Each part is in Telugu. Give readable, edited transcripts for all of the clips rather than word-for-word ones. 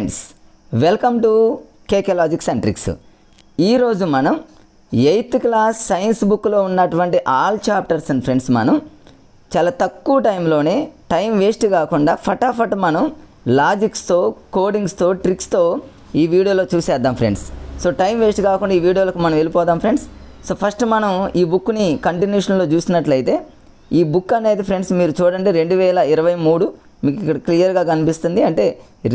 Friends, welcome to KK logics and tricks. ఈరోజు మనం 8th క్లాస్ సైన్స్ బుక్లో ఉన్నటువంటి ఆల్ చాప్టర్స్ అండ్ ఫ్రెండ్స్ మనం చాలా తక్కువ టైంలోనే టైం వేస్ట్ కాకుండా ఫటాఫట్ మనం లాజిక్స్తో, కోడింగ్స్తో, ట్రిక్స్తో ఈ వీడియోలో చూసేద్దాం ఫ్రెండ్స్. సో టైం వేస్ట్ కాకుండా ఈ వీడియోలోకి మనం వెళ్ళిపోదాం ఫ్రెండ్స్. సో ఫస్ట్ మనం ఈ బుక్ని కంటిన్యూషన్లో చూసినట్లయితే ఈ బుక్ అనేది ఫ్రెండ్స్ మీరు చూడండి 2023 మీకు ఇక్కడ క్లియర్గా కనిపిస్తుంది. అంటే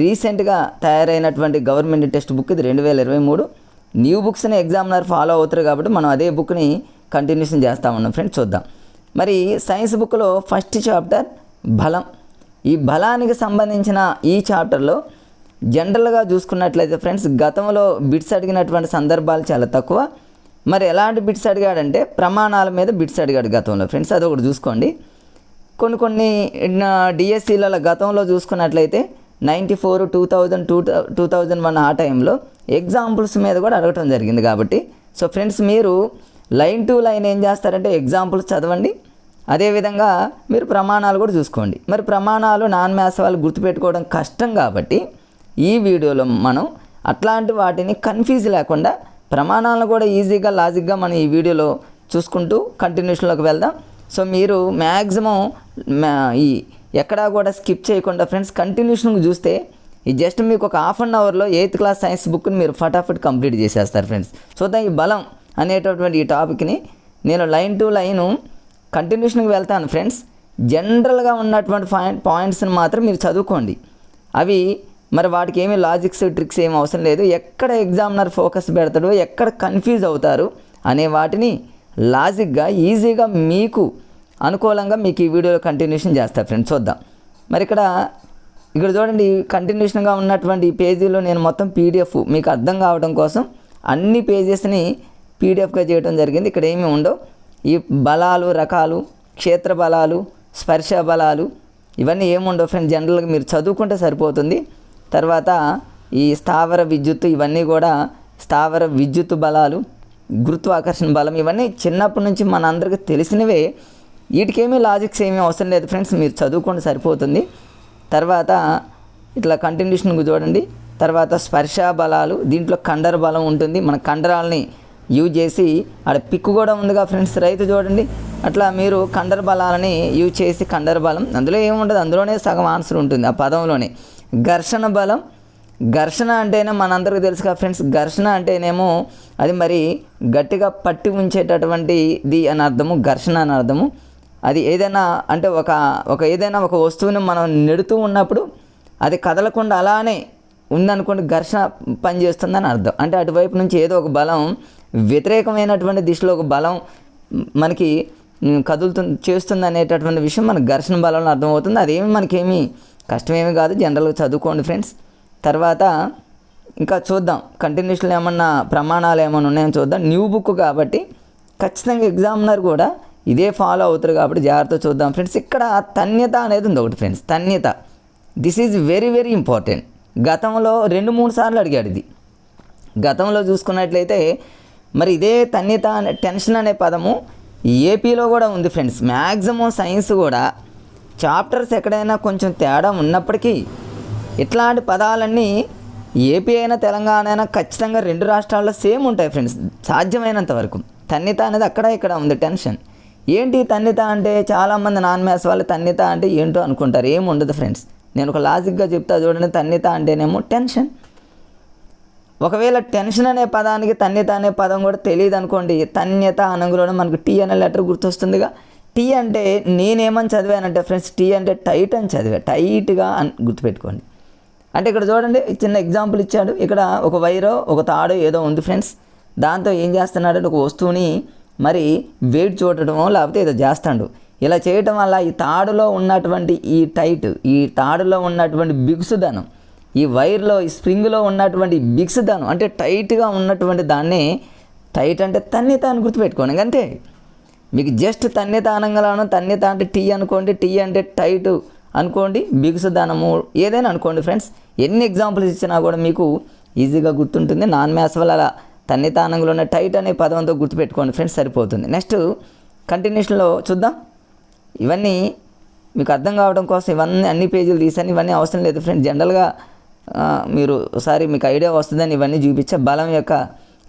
రీసెంట్గా తయారైనటువంటి గవర్నమెంట్ టెక్స్ట్ బుక్ ఇది 2023. న్యూ బుక్స్ని ఎగ్జామినర్ ఫాలో అవుతారు కాబట్టి మనం అదే బుక్ని కంటిన్యూషన్ చేస్తూ ఉన్నాం ఫ్రెండ్స్. చూద్దాం. మరి సైన్స్ బుక్లో ఫస్ట్ చాప్టర్ బలం. ఈ బలానికి సంబంధించిన ఈ చాప్టర్లో జనరల్గా చూసుకున్నట్లయితే ఫ్రెండ్స్ గతంలో బిట్స్ అడిగినటువంటి సందర్భాలు చాలా తక్కువ. మరి ఎలాంటి బిట్స్ అడిగాడంటే ప్రమాణాల మీద బిట్స్ అడిగాడు గతంలో ఫ్రెండ్స్. అదొకటి చూసుకోండి. కొన్ని డిఎస్సీల గతంలో చూసుకున్నట్లయితే 94, 2000, 2001 ఆ టైంలో ఎగ్జాంపుల్స్ మీద కూడా అడగటం జరిగింది కాబట్టి సో ఫ్రెండ్స్ మీరు లైన్ టు లైన్ ఏం చేస్తారంటే ఎగ్జాంపుల్స్ చదవండి, అదేవిధంగా మీరు ప్రమాణాలు కూడా చూసుకోండి. మరి ప్రమాణాలు నాన్ మ్యాథ్స్ వాళ్ళు గుర్తుపెట్టుకోవడం కష్టం కాబట్టి ఈ వీడియోలో మనం అట్లాంటి వాటిని కన్ఫ్యూజ్ లేకుండా ప్రమాణాలను కూడా ఈజీగా లాజిక్గా మనం ఈ వీడియోలో చూసుకుంటూ కంటిన్యూషన్లోకి వెళ్దాం. సో మీరు మ్యాక్సిమం ఈ ఎక్కడా కూడా స్కిప్ చేయకుండా ఫ్రెండ్స్ కంటిన్యూషన్గా చూస్తే ఈ జస్ట్ మీకు ఒక హాఫ్ అన్ అవర్లో 8th క్లాస్ సైన్స్ బుక్ని మీరు ఫటాఫట్ కంప్లీట్ చేసేస్తారు ఫ్రెండ్స్. సో ఈ బలం అనేటటువంటి ఈ టాపిక్ని నేను లైన్ టు లైన్ కంటిన్యూషన్కి వెళ్తాను ఫ్రెండ్స్. జనరల్గా ఉన్నటువంటి పాయింట్స్ని మాత్రం మీరు చదువుకోండి. అవి మరి వాటికి ఏమీ లాజిక్స్, ట్రిక్స్ ఏమి అవసరం లేదు. ఎక్కడ ఎగ్జామినర్ ఫోకస్ పెడతాడో, ఎక్కడ కన్ఫ్యూజ్ అవుతారు అనే వాటిని లాజిక్గా ఈజీగా మీకు అనుకూలంగా మీకు ఈ వీడియోలో కంటిన్యూషన్ చేస్తారు ఫ్రెండ్స్. చూద్దాం. మరి ఇక్కడ చూడండి కంటిన్యూషన్గా ఉన్నటువంటి ఈ పేజీలో నేను మొత్తం పీడిఎఫ్ మీకు అర్థం కావడం కోసం అన్ని పేజెస్ని పీడిఎఫ్గా చేయడం జరిగింది. ఇక్కడ ఏమీ ఉండవు. ఈ బలాలు, రకాలు, క్షేత్ర బలాలు, స్పర్శ బలాలు ఇవన్నీ ఏముండవు ఫ్రెండ్స్. జనరల్గా మీరు చదువుకుంటే సరిపోతుంది. తర్వాత ఈ స్థావర విద్యుత్తు ఇవన్నీ కూడా స్థావర విద్యుత్తు బలాలు, గురుత్వాకర్షణ బలం ఇవన్నీ చిన్నప్పటి నుంచి మన అందరికీ తెలిసినవే. వీటికేమీ లాజిక్స్ ఏమీ అవసరం లేదు ఫ్రెండ్స్, మీరు చదువుకుంటే సరిపోతుంది. తర్వాత ఇట్లా కంటిన్యూషన్గా చూడండి. తర్వాత స్పర్శ బలాలు, దీంట్లో కండర బలం ఉంటుంది. మన కండరాలని యూజ్ చేసి ఆడ పిక్కు కూడా ఉందిగా ఫ్రెండ్స్, రైతు చూడండి. అట్లా మీరు కండర బలాలని యూజ్ చేసి కండర బలం అందులో ఏముండదు, అందులోనే సగం ఆన్సర్ ఉంటుంది ఆ పదంలోనే. ఘర్షణ బలం, ఘర్షణ అంటేనే మనందరికీ తెలుసుగా ఫ్రెండ్స్. ఘర్షణ అంటేనేమో అది మరి గట్టిగా పట్టి ఉంచేటటువంటిది అని అర్థము, ఘర్షణ అని అర్థము. అది ఏదైనా అంటే ఏదైనా ఒక వస్తువుని మనం నెడుతూ ఉన్నప్పుడు అది కదలకుండా అలానే ఉందనుకోండి, ఘర్షణ పనిచేస్తుందని అర్థం. అంటే అటువైపు నుంచి ఏదో ఒక బలం వ్యతిరేకమైనటువంటి దిశలో ఒక బలం మనకి చేస్తుంది అనేటటువంటి విషయం మనకు ఘర్షణ బలంలో అర్థమవుతుంది. అదేమి మనకేమీ కష్టమేమీ కాదు, జనరల్గా చదువుకోండి ఫ్రెండ్స్. తర్వాత ఇంకా చూద్దాం కంటిన్యూషన్లో ఏమన్నా ప్రమాణాలు ఏమైనా ఉన్నాయని చూద్దాం. న్యూ బుక్ కాబట్టి ఖచ్చితంగా ఎగ్జామినర్ కూడా ఇదే ఫాలో అవుతారు కాబట్టి జాగ్రత్త చూద్దాం ఫ్రెండ్స్. ఇక్కడ తన్యత అనేది ఉంది ఒకటి ఫ్రెండ్స్. తన్యత, this is very very important. గతంలో 2-3 సార్లు అడిగాడు ఇది. గతంలో చూసుకున్నట్లయితే మరి ఇదే తన్యత అనే టెన్షన్ అనే పదము ఏపీలో కూడా ఉంది ఫ్రెండ్స్. మ్యాక్సిమం సైన్స్ కూడా చాప్టర్స్ ఎక్కడైనా కొంచెం తేడా ఉన్నప్పటికీ ఇట్లాంటి పదాలన్నీ ఏపీ అయినా తెలంగాణ అయినా ఖచ్చితంగా 2 రాష్ట్రాల్లో సేమ్ ఉంటాయి ఫ్రెండ్స్ సాధ్యమైనంత వరకు. తన్యత అనేది అక్కడ ఇక్కడ ఉంది టెన్షన్. ఏంటి తన్యత అంటే చాలామంది నాన్ మ్యాథ్స్ వాళ్ళు తన్యత అంటే ఏంటో అనుకుంటారు. ఏమి ఉండదు ఫ్రెండ్స్. నేను ఒక లాజిక్గా చెప్తా చూడండి. తన్యత అంటేనేమో టెన్షన్. ఒకవేళ టెన్షన్ అనే పదానికి తన్యత అనే పదం కూడా తెలియదు అనుకోండి, తన్యత అనగానే మనకు టీ అనే లెటర్ గుర్తొస్తుందిగా. టీ అంటే నేనేమని చదివానంటే ఫ్రెండ్స్, టీ అంటే టైట్ అని చదివా, టైట్గా అని గుర్తుపెట్టుకోండి. అంటే ఇక్కడ చూడండి చిన్న ఎగ్జాంపుల్ ఇచ్చాడు. ఇక్కడ ఒక వైరో ఒక తాడో ఏదో ఉంది ఫ్రెండ్స్. దాంతో ఏం చేస్తున్నాడంటే ఒక వస్తువుని మరి వెయిట్ చూడటమో లేకపోతే ఏదో చేస్తాడు. ఇలా చేయటం వల్ల ఈ తాడులో ఉన్నటువంటి ఈ టైట్, ఈ తాడులో ఉన్నటువంటి బిగుసుదనం, ఈ వైర్లో ఈ స్ప్రింగ్లో ఉన్నటువంటి బిగుసుదనం అంటే టైట్గా ఉన్నటువంటి దాన్ని టైట్ అంటే తన్యత అని గుర్తుపెట్టుకోండి. అంతే. మీకు జస్ట్ తన్యత అనగానే తన్యత అంటే టీ అనుకోండి, టీ అంటే టైట్ అనుకోండి, బిగుసుదనము ఏదైనా అనుకోండి ఫ్రెండ్స్. ఎన్ని ఎగ్జాంపుల్స్ ఇచ్చినా కూడా మీకు ఈజీగా గుర్తుంటుంది. నాన్ మ్యాథ్స్ వల్ల తన్యత అనంలో ఉన్న టైట్ అనే పదంతో గుర్తుపెట్టుకోండి ఫ్రెండ్స్, సరిపోతుంది. నెక్స్ట్ కంటిన్యూషన్లో చూద్దాం. ఇవన్నీ మీకు అర్థం కావడం కోసం ఇవన్నీ అన్ని పేజీలు తీసాను. ఇవన్నీ అవసరం లేదు ఫ్రెండ్స్. జనరల్గా మీరు ఒకసారి మీకు ఐడియా వస్తుందని ఇవన్నీ చూపించే బలం యొక్క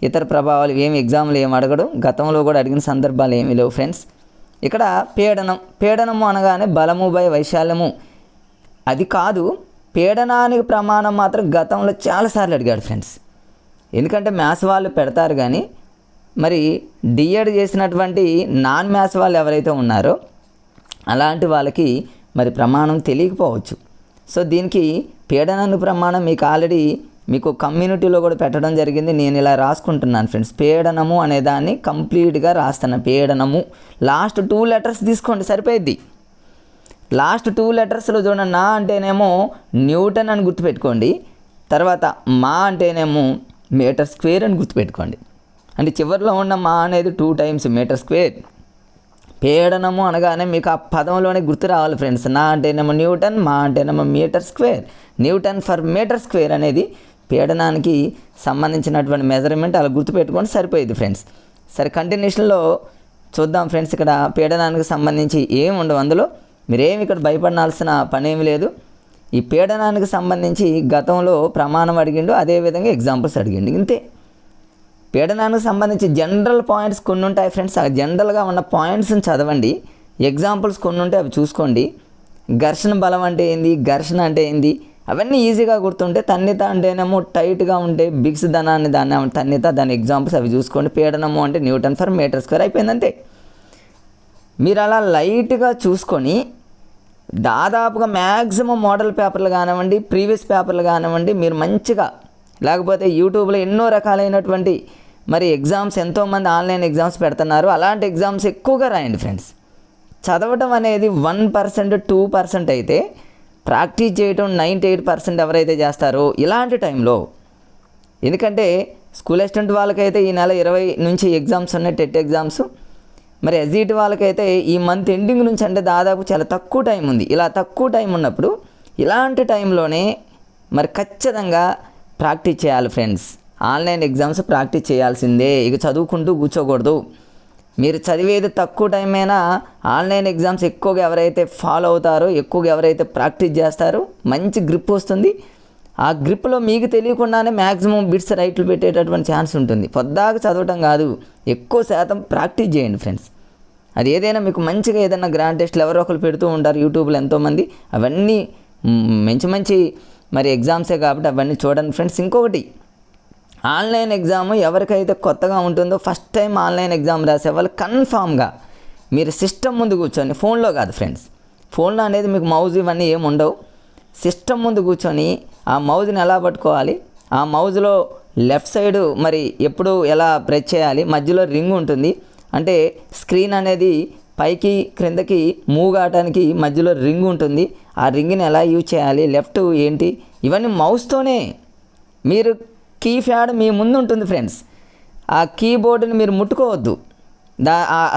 ఇతర ప్రభావాలు ఏమి ఎగ్జామ్లు ఏమి అడగడం, గతంలో కూడా అడిగిన సందర్భాలు ఏమీ లేవు ఫ్రెండ్స్. ఇక్కడ పీడనము అనగానే బలము బై వైశాల్యము అది కాదు, పీడనానికి ప్రమాణం మాత్రం గతంలో చాలాసార్లు అడిగాడు ఫ్రెండ్స్. ఎందుకంటే మ్యాథ్స్ వాళ్ళు పెడతారు కానీ మరి డిఎడ్ చేసినటువంటి నాన్ మ్యాథ్స్ వాళ్ళు ఎవరైతే ఉన్నారో అలాంటి వాళ్ళకి మరి ప్రమాణం తెలియకపోవచ్చు. సో దీనికి పీడనానికి ప్రమాణం మీకు ఆల్రెడీ మీకు కమ్యూనిటీలో కూడా పెట్టడం జరిగింది. నేను ఇలా రాసుకుంటున్నాను ఫ్రెండ్స్. పీడనము అనే దాన్ని కంప్లీట్గా రాస్తాను. పీడనము లాస్ట్ 2 లెటర్స్ తీసుకోండి సరిపోయిద్ది. లాస్ట్ 2 లెటర్స్లో చూడండి, నా అంటేనేమో న్యూటన్ అని గుర్తుపెట్టుకోండి, తర్వాత మా అంటేనేమో మీటర్ స్క్వేర్ అని గుర్తుపెట్టుకోండి. అంటే చివరిలో ఉన్న మా అనేది 2 టైమ్స్ మీటర్ స్క్వేర్. పీడనము అనగానే మీకు ఆ పదంలోనే గుర్తు రావాలి ఫ్రెండ్స్. నా అంటేనేమో న్యూటన్, మా అంటేనేమో metre square. Newton per metre square అనేది పీడనానికి సంబంధించినటువంటి మెజర్మెంట్. అలా గుర్తుపెట్టుకొని సరిపోయింది ఫ్రెండ్స్. సరే, కంటిన్యూషన్లో చూద్దాం ఫ్రెండ్స్. ఇక్కడ పీడనానికి సంబంధించి ఏమి ఉండవు, అందులో మీరేమి ఇక్కడ భయపడాల్సిన పనేమి లేదు. ఈ పీడనానికి సంబంధించి గతంలో ప్రమాణం అడిగిండు, అదేవిధంగా ఎగ్జాంపుల్స్ అడిగిండు, ఇంతే. పీడనానికి సంబంధించి జనరల్ పాయింట్స్ కొన్ని ఉంటాయి ఫ్రెండ్స్. ఆ జనరల్గా ఉన్న పాయింట్స్ని చదవండి. ఎగ్జాంపుల్స్ కొన్ని ఉంటాయి, అవి చూసుకోండి. ఘర్షణ బలం అంటే ఏంది, ఘర్షణ అంటే ఏంది, అవన్నీ ఈజీగా గుర్తుంటే. తన్నిత అంటేనేమో టైట్గా ఉంటే బిగ్స్ దాన్ని తన్నిత, దాని ఎగ్జాంపుల్స్ అవి చూసుకోండి. పీడనము అంటే న్యూటన్ ఫర్ మీటర్ స్క్వేర్, అయిపోయింది అంతే. మీరు అలా లైట్గా చూసుకొని దాదాపుగా మ్యాక్సిమం మోడల్ పేపర్లు కానివ్వండి, ప్రీవియస్ పేపర్లు కానివ్వండి, మీరు మంచిగా, లేకపోతే యూట్యూబ్లో ఎన్నో రకాలైనటువంటి మరి ఎగ్జామ్స్, ఎంతోమంది ఆన్లైన్ ఎగ్జామ్స్ పెడుతున్నారు. అలాంటి ఎగ్జామ్స్ ఎక్కువగా రాయండి ఫ్రెండ్స్. చదవటం అనేది 1%, 2% అయితే ప్రాక్టీస్ చేయటం 98% ఎవరైతే చేస్తారో ఇలాంటి టైంలో. ఎందుకంటే స్కూల్ అసిస్టెంట్ వాళ్ళకైతే ఈ నెల 20 నుంచి ఎగ్జామ్స్ ఉన్నాయి, టెట్ ఎగ్జామ్స్. మరి ఎస్ఈటి వాళ్ళకైతే ఈ మంత్ ఎండింగ్ నుంచి, అంటే దాదాపు చాలా తక్కువ టైం ఉంది. ఇలా తక్కువ టైం ఉన్నప్పుడు ఇలాంటి టైంలోనే మరి ఖచ్చితంగా ప్రాక్టీస్ చేయాలి ఫ్రెండ్స్. ఆన్లైన్ ఎగ్జామ్స్ ప్రాక్టీస్ చేయాల్సిందే, ఇక చదువుకుంటూ కూర్చోకూడదు. మీరు చదివేది తక్కువ టైం అయినా ఆన్లైన్ ఎగ్జామ్స్ ఎక్కువగా ఎవరైతే ఫాలో అవుతారో, ఎక్కువగా ఎవరైతే ప్రాక్టీస్ చేస్తారో మంచి గ్రిప్ వస్తుంది. ఆ గ్రిప్లో మీకు తెలియకుండానే మ్యాక్సిమం బిట్స్ రైట్లు పెట్టేటటువంటి ఛాన్స్ ఉంటుంది. పొద్దాక చదవటం కాదు, ఎక్కువ శాతం ప్రాక్టీస్ చేయండి ఫ్రెండ్స్. అది ఏదైనా మీకు మంచిగా ఏదైనా గ్రాండ్ టెస్ట్లు ఎవరో ఒకరు పెడుతూ ఉంటారు యూట్యూబ్లో ఎంతోమంది, అవన్నీ మంచి మరి ఎగ్జామ్సే కాబట్టి అవన్నీ చూడండి ఫ్రెండ్స్. ఇంకొకటి, ఆన్లైన్ ఎగ్జామ్ ఎవరికైతే కొత్తగా ఉంటుందో, ఫస్ట్ టైం ఆన్లైన్ ఎగ్జామ్ రాసే వాళ్ళు కన్ఫామ్గా మీరు సిస్టమ్ ముందు కూర్చొని, ఫోన్లో కాదు ఫ్రెండ్స్, ఫోన్లో అనేది మీకు మౌజ్ ఇవన్నీ ఏమి ఉండవు. సిస్టమ్ ముందు కూర్చొని ఆ మౌజ్ని ఎలా పట్టుకోవాలి, ఆ మౌజ్లో లెఫ్ట్ సైడ్ మరి ఎప్పుడు ఎలా ప్రెస్ చేయాలి, మధ్యలో రింగ్ ఉంటుంది, అంటే స్క్రీన్ అనేది పైకి క్రిందకి మూవ్ కావడానికి మధ్యలో రింగ్ ఉంటుంది. ఆ రింగ్ని ఎలా యూజ్ చేయాలి, లెఫ్ట్ ఏంటి, ఇవన్నీ మౌస్తోనే. మీరు కీప్యాడ్ మీ ముందు ఉంటుంది ఫ్రెండ్స్. ఆ కీబోర్డుని మీరు ముట్టుకోవద్దు,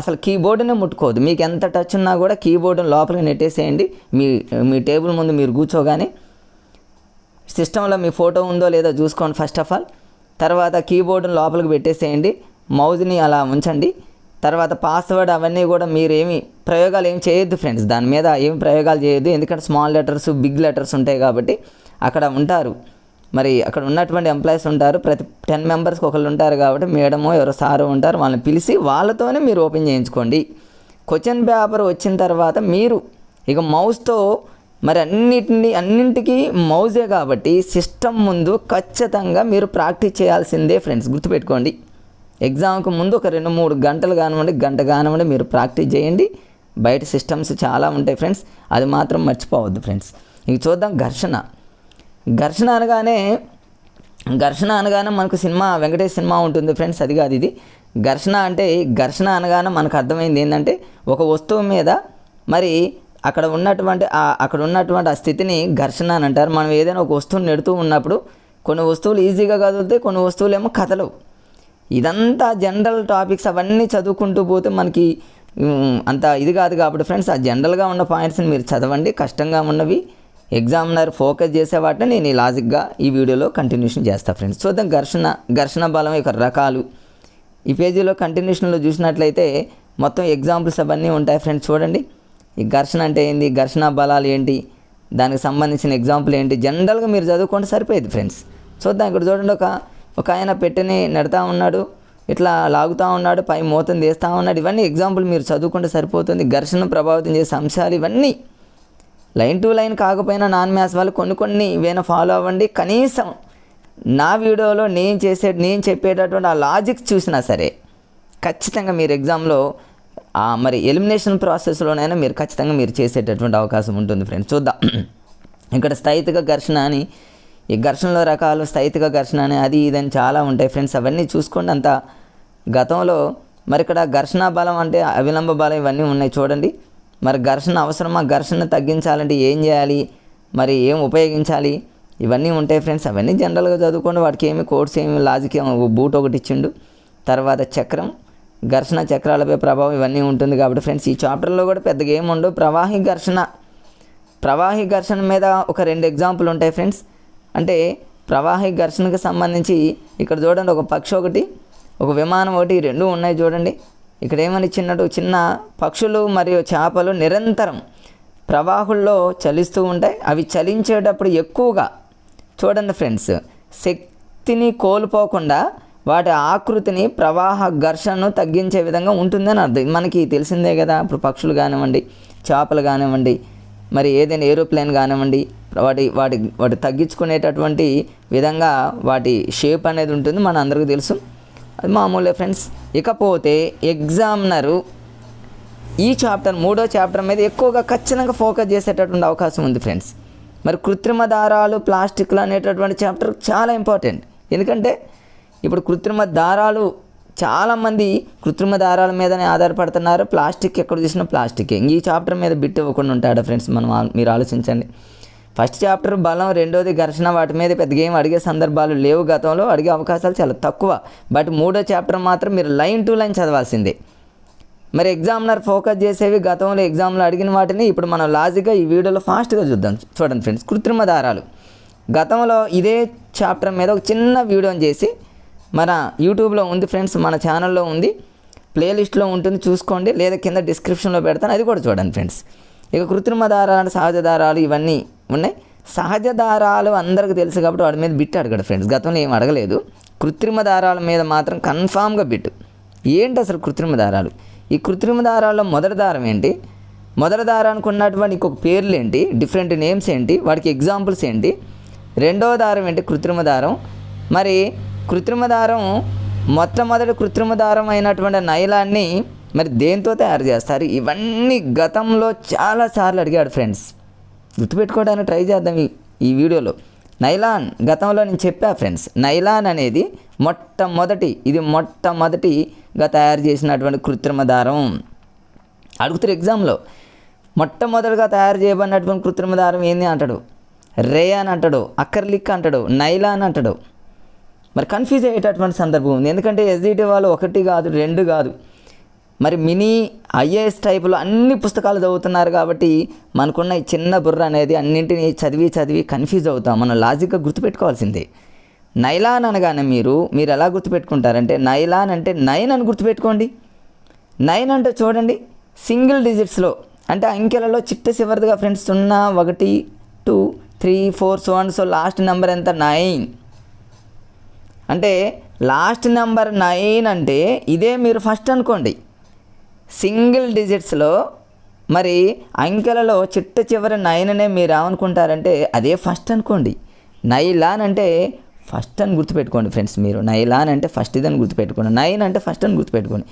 అసలు కీబోర్డునే ముట్టుకోవద్దు. మీకు ఎంత టచ్ ఉన్నా కూడా కీబోర్డుని లోపలికి నెట్టేసేయండి. మీ టేబుల్ ముందు మీరు కూర్చోగానే సిస్టంలో మీ ఫోటో ఉందో లేదో చూసుకోండి ఫస్ట్ ఆఫ్ ఆల్. తర్వాత కీబోర్డుని లోపలికి పెట్టేసేయండి, మౌజ్ని అలా ఉంచండి. తర్వాత పాస్వర్డ్ అవన్నీ కూడా మీరు ప్రయోగాలు ఏమి చేయొద్దు ఫ్రెండ్స్. దాని మీద ఏమి ప్రయోగాలు చేయొద్దు, ఎందుకంటే స్మాల్ లెటర్స్, బిగ్ లెటర్స్ ఉంటాయి కాబట్టి. అక్కడ ఉంటారు మరి, అక్కడ ఉన్నటువంటి ఎంప్లాయీస్ ఉంటారు, ప్రతి 10 మెంబర్స్కి ఒకళ్ళు ఉంటారు కాబట్టి, మేడమో ఎవరో సారో ఉంటారు, వాళ్ళని పిలిచి వాళ్ళతోనే మీరు ఓపెన్ చేయించుకోండి. క్వశ్చన్ పేపర్ వచ్చిన తర్వాత మీరు ఇక మౌస్తో మరి అన్నింటికీ మౌజే కాబట్టి సిస్టమ్ ముందు ఖచ్చితంగా మీరు ప్రాక్టీస్ చేయాల్సిందే ఫ్రెండ్స్, గుర్తుపెట్టుకోండి. ఎగ్జామ్కి ముందు ఒక 2-3 గంటలు కానివ్వండి, గంట కానివ్వండి, మీరు ప్రాక్టీస్ చేయండి. బయట సిస్టమ్స్ చాలా ఉంటాయి ఫ్రెండ్స్, అది మాత్రం మర్చిపోవద్దు ఫ్రెండ్స్. ఇక చూద్దాం ఘర్షణ అనగానే మనకు సినిమా, వెంకటేష్ సినిమా ఉంటుంది ఫ్రెండ్స్, అది కాదు ఇది. ఘర్షణ అనగానే మనకు అర్థమైంది ఏంటంటే, ఒక వస్తువు మీద మరి అక్కడ ఉన్నటువంటి ఆ స్థితిని ఘర్షణ అని అంటారు. మనం ఏదైనా ఒక వస్తువుని నెడుతూ ఉన్నప్పుడు కొన్ని వస్తువులు ఈజీగా కదులుతాయి, కొన్ని వస్తువులు ఏమో కదలవు. ఇదంతా జనరల్ టాపిక్స్, అవన్నీ చదువుకుంటూ పోతే మనకి అంత ఇది కాదు కాబట్టి ఫ్రెండ్స్, ఆ జనరల్గా ఉన్న పాయింట్స్ని మీరు చదవండి. కష్టంగా ఉన్నవి ఎగ్జామినర్ ఫోకస్ చేసే వాటిని నేను ఈ లాజిక్గా ఈ వీడియోలో కంటిన్యూషన్ చేస్తాను ఫ్రెండ్స్. చూద్దాం ఘర్షణ బలం యొక్క రకాలు. ఈ పేజీలో కంటిన్యూషన్లో చూసినట్లయితే మొత్తం ఎగ్జాంపుల్స్ అవన్నీ ఉంటాయి ఫ్రెండ్స్. చూడండి, ఈ ఘర్షణ అంటే ఏంది, ఘర్షణ బలాలు ఏంటి, దానికి సంబంధించిన ఎగ్జాంపుల్ ఏంటి, జనరల్గా మీరు చదువుకుంటే సరిపోయేది ఫ్రెండ్స్. చూద్దాం. ఇక్కడ చూడండి, ఒక ఆయన పెట్టెని నెడతా ఉన్నాడు, ఇట్లా లాగుతూ ఉన్నాడు, పై మూతను తీస్తూ ఉన్నాడు. ఇవన్నీ ఎగ్జాంపుల్ మీరు చదువుకుంటే సరిపోతుంది. ఘర్షణ ప్రభావితం చేసే అంశాలు ఇవన్నీ లైన్ టు లైన్ కాకపోయినా నాన్ మ్యాథ్స్ వాళ్ళు కొన్ని ఇవైనా ఫాలో అవ్వండి. కనీసం నా వీడియోలో నేను చెప్పేటటువంటి ఆ లాజిక్ చూసినా సరే ఖచ్చితంగా మీరు ఎగ్జామ్లో మరి ఎలిమినేషన్ ప్రాసెస్లోనైనా మీరు ఖచ్చితంగా మీరు చేసేటటువంటి అవకాశం ఉంటుంది ఫ్రెండ్స్. చూద్దాం. ఇక్కడ స్థైతిక ఘర్షణ అని, ఈ ఘర్షణలో రకాలు, స్థైతిక ఘర్షణ అని, అది ఇదని చాలా ఉంటాయి ఫ్రెండ్స్. అవన్నీ చూసుకోండి. అంత గతంలో మరి ఇక్కడ ఘర్షణ బలం అంటే అవిలంబ బలం ఇవన్నీ ఉన్నాయి చూడండి. మరి ఘర్షణ అవసరమా, ఘర్షణ తగ్గించాలంటే ఏం చేయాలి, మరి ఏం ఉపయోగించాలి, ఇవన్నీ ఉంటాయి ఫ్రెండ్స్. అవన్నీ జనరల్గా చదువుకోండి. వాటికి ఏమి కోర్స్ ఏమి లాజిక్ ఏమి బూట్ ఒకటి ఇచ్చిండు. తర్వాత చక్రం, ఘర్షణ చక్రాలపై ప్రభావం ఇవన్నీ ఉంటుంది కాబట్టి ఫ్రెండ్స్ ఈ చాప్టర్లో కూడా పెద్దగా ఏమి ఉండవు. ప్రవాహి ఘర్షణ మీద ఒక 2 ఎగ్జాంపుల్ ఉంటాయి ఫ్రెండ్స్. అంటే ప్రవాహి ఘర్షణకు సంబంధించి ఇక్కడ చూడండి, ఒక పక్షి ఒకటి, ఒక విమానం ఒకటి, 2 ఉన్నాయి చూడండి. ఇక్కడ ఏమని ఇచ్చినట్టు, చిన్న పక్షులు మరియు చేపలు నిరంతరం ప్రవాహుల్లో చలిస్తూ ఉంటాయి. అవి చలించేటప్పుడు ఎక్కువగా చూడండి ఫ్రెండ్స్, శక్తిని కోల్పోకుండా వాటి ఆకృతిని ప్రవాహ ఘర్షణను తగ్గించే విధంగా ఉంటుందని అర్థం. మనకి తెలిసిందే కదా. ఇప్పుడు పక్షులు కానివ్వండి, చేపలు కానివ్వండి, మరి ఏదైనా ఏరోప్లేన్ కానివ్వండి, వాటి తగ్గించుకునేటటువంటి విధంగా వాటి షేప్ అనేది ఉంటుంది, మన అందరికీ తెలుసు. అది మామూలే ఫ్రెండ్స్. ఇకపోతే ఎగ్జామినరు ఈ చాప్టర్ 3వ చాప్టర్ మీద ఎక్కువగా ఖచ్చితంగా ఫోకస్ చేసేటటువంటి అవకాశం ఉంది ఫ్రెండ్స్. మరి కృత్రిమ దారాలు, ప్లాస్టిక్లు అనేటటువంటి చాప్టర్ చాలా ఇంపార్టెంట్. ఎందుకంటే ఇప్పుడు కృత్రిమ దారాలు చాలామంది కృత్రిమ దారాల మీదనే ఆధారపడుతున్నారు. ప్లాస్టిక్ ఎక్కడ చూసినా ప్లాస్టికే. ఈ చాప్టర్ మీద బిట్ ఇవ్వకుండా ఉంటాడు ఫ్రెండ్స్. మీరు ఆలోచించండి. ఫస్ట్ చాప్టర్ బలం, 2వది ఘర్షణ, వాటి మీద పెద్దగా ఏం అడిగే సందర్భాలు లేవు. గతంలో అడిగే అవకాశాలు చాలా తక్కువ. బట్ 3వ చాప్టర్ మాత్రం మీరు లైన్ టు లైన్ చదవాల్సిందే. మరి ఎగ్జామినర్ ఫోకస్ చేసేవి గతంలో ఎగ్జామ్లో అడిగిన వాటిని ఇప్పుడు మనం లాజిక్గా ఈ వీడియోలో ఫాస్ట్గా చూద్దాం. చూడండి ఫ్రెండ్స్, కృత్రిమ దారాలు గతంలో ఇదే చాప్టర్ మీద ఒక చిన్న వీడియోని చేసి మన యూట్యూబ్లో ఉంది ఫ్రెండ్స్, మన ఛానల్లో ఉంది, ప్లేలిస్ట్లో ఉంటుంది, చూసుకోండి. లేదా కింద డిస్క్రిప్షన్లో పెడతాను, అది కూడా చూడండి ఫ్రెండ్స్. ఇక కృత్రిమ దారాలు, సహజ దారాలు ఇవన్నీ ఉన్నాయి. సహజ దారాలు అందరికీ తెలుసు కాబట్టి వాడి మీద బిట్ అడగడు ఫ్రెండ్స్. గతంలో ఏం అడగలేదు. కృత్రిమ దారాల మీద మాత్రం కన్ఫామ్గా బిట్. ఏంటి అసలు కృత్రిమ దారాలు? ఈ కృత్రిమ దారాల్లో మొదటి దారం ఏంటి, మొదటి దారానికి ఉన్నటువంటి ఇంకొక పేర్లు ఏంటి, డిఫరెంట్ నేమ్స్ ఏంటి, వాటికి ఎగ్జాంపుల్స్ ఏంటి, 2వ దారం ఏంటి, కృత్రిమ దారం. మరి కృత్రిమ దారం, మొట్టమొదటి కృత్రిమ దారం అయినటువంటి నైలాన్ని మరి దేంతో తయారు చేస్తారు, ఇవన్నీ గతంలో చాలాసార్లు అడిగాడు ఫ్రెండ్స్. గుర్తుపెట్టుకోవడానికి ట్రై చేద్దాం ఈ వీడియోలో. నైలాన్ గతంలో నేను చెప్పా ఫ్రెండ్స్, నైలాన్ అనేది మొట్టమొదటిగా తయారు చేసినటువంటి కృత్రిమ దారం. అడుగుతారు ఎగ్జామ్లో, మొట్టమొదటిగా తయారు చేయబడినటువంటి కృత్రిమ దారం ఏంది అంటాడు, రేయాన్ అంటాడు, అక్రిలిక్ అంటాడు, నైలాన్ అంటాడు. మరి కన్ఫ్యూజ్ అయ్యేటటువంటి సందర్భం ఉంది. ఎందుకంటే ఎస్జిటి వాళ్ళు 1 కాదు 2 కాదు, మరి మినీ ఐఏఎస్ టైపులో అన్ని పుస్తకాలు చదువుతున్నారు కాబట్టి మనకున్న ఈ చిన్న బుర్ర అనేది అన్నింటినీ చదివి కన్ఫ్యూజ్ అవుతాం. మనం లాజిక్గా గుర్తుపెట్టుకోవాల్సిందే. నైలాన్ అనగానే మీరు ఎలా గుర్తుపెట్టుకుంటారంటే, నైలాన్ అంటే 9 అని గుర్తుపెట్టుకోండి. 9 అంటే చూడండి సింగిల్ డిజిట్స్లో, అంటే అంకెలలో చిట్ట చివరిదిగా ఫ్రెండ్స్ 0, 1, 2, 3, 4 సో లాస్ట్ నెంబర్ ఎంత, 9. అంటే లాస్ట్ నెంబర్ 9 అంటే ఇదే మీరు ఫస్ట్ అనుకోండి. సింగిల్ డిజిట్స్లో మరి అంకెలలో చిట్ట చివరి 9నే మీరు ఏమనుకుంటారంటే అదే ఫస్ట్ అనుకోండి. నైలాన్ అంటే ఫస్ట్ అని గుర్తుపెట్టుకోండి ఫ్రెండ్స్. మీరు నైలాన్ అంటే ఫస్ట్ ఇదని గుర్తుపెట్టుకోండి, 9 అంటే ఫస్ట్ అని గుర్తుపెట్టుకోండి.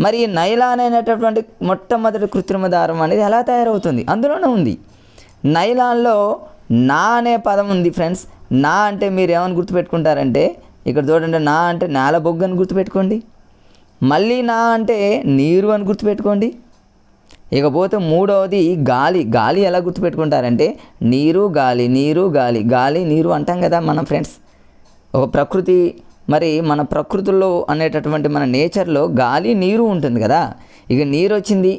మరి నైలాన్ అయినటువంటి మొట్టమొదటి కృత్రిమ దారం అనేది ఎలా తయారవుతుంది, అందులోనే ఉంది. నైలాన్లో నా అనే పదం ఉంది ఫ్రెండ్స్. నా అంటే మీరు ఏమని గుర్తుపెట్టుకుంటారంటే, ఇక్కడ చూడండి, నా అంటే నేల బొగ్గు అని గుర్తుపెట్టుకోండి. మళ్ళీ నా అంటే నీరు అని గుర్తుపెట్టుకోండి. ఇకపోతే 3వది గాలి ఎలా గుర్తుపెట్టుకుంటారంటే నీరు గాలి, గాలి నీరు అంటాం కదా మనం ఫ్రెండ్స్. ఒక ప్రకృతి, మరి మన ప్రకృతిలో అనేటటువంటి మన నేచర్లో గాలి నీరు ఉంటుంది కదా. ఇక నీరు వచ్చింది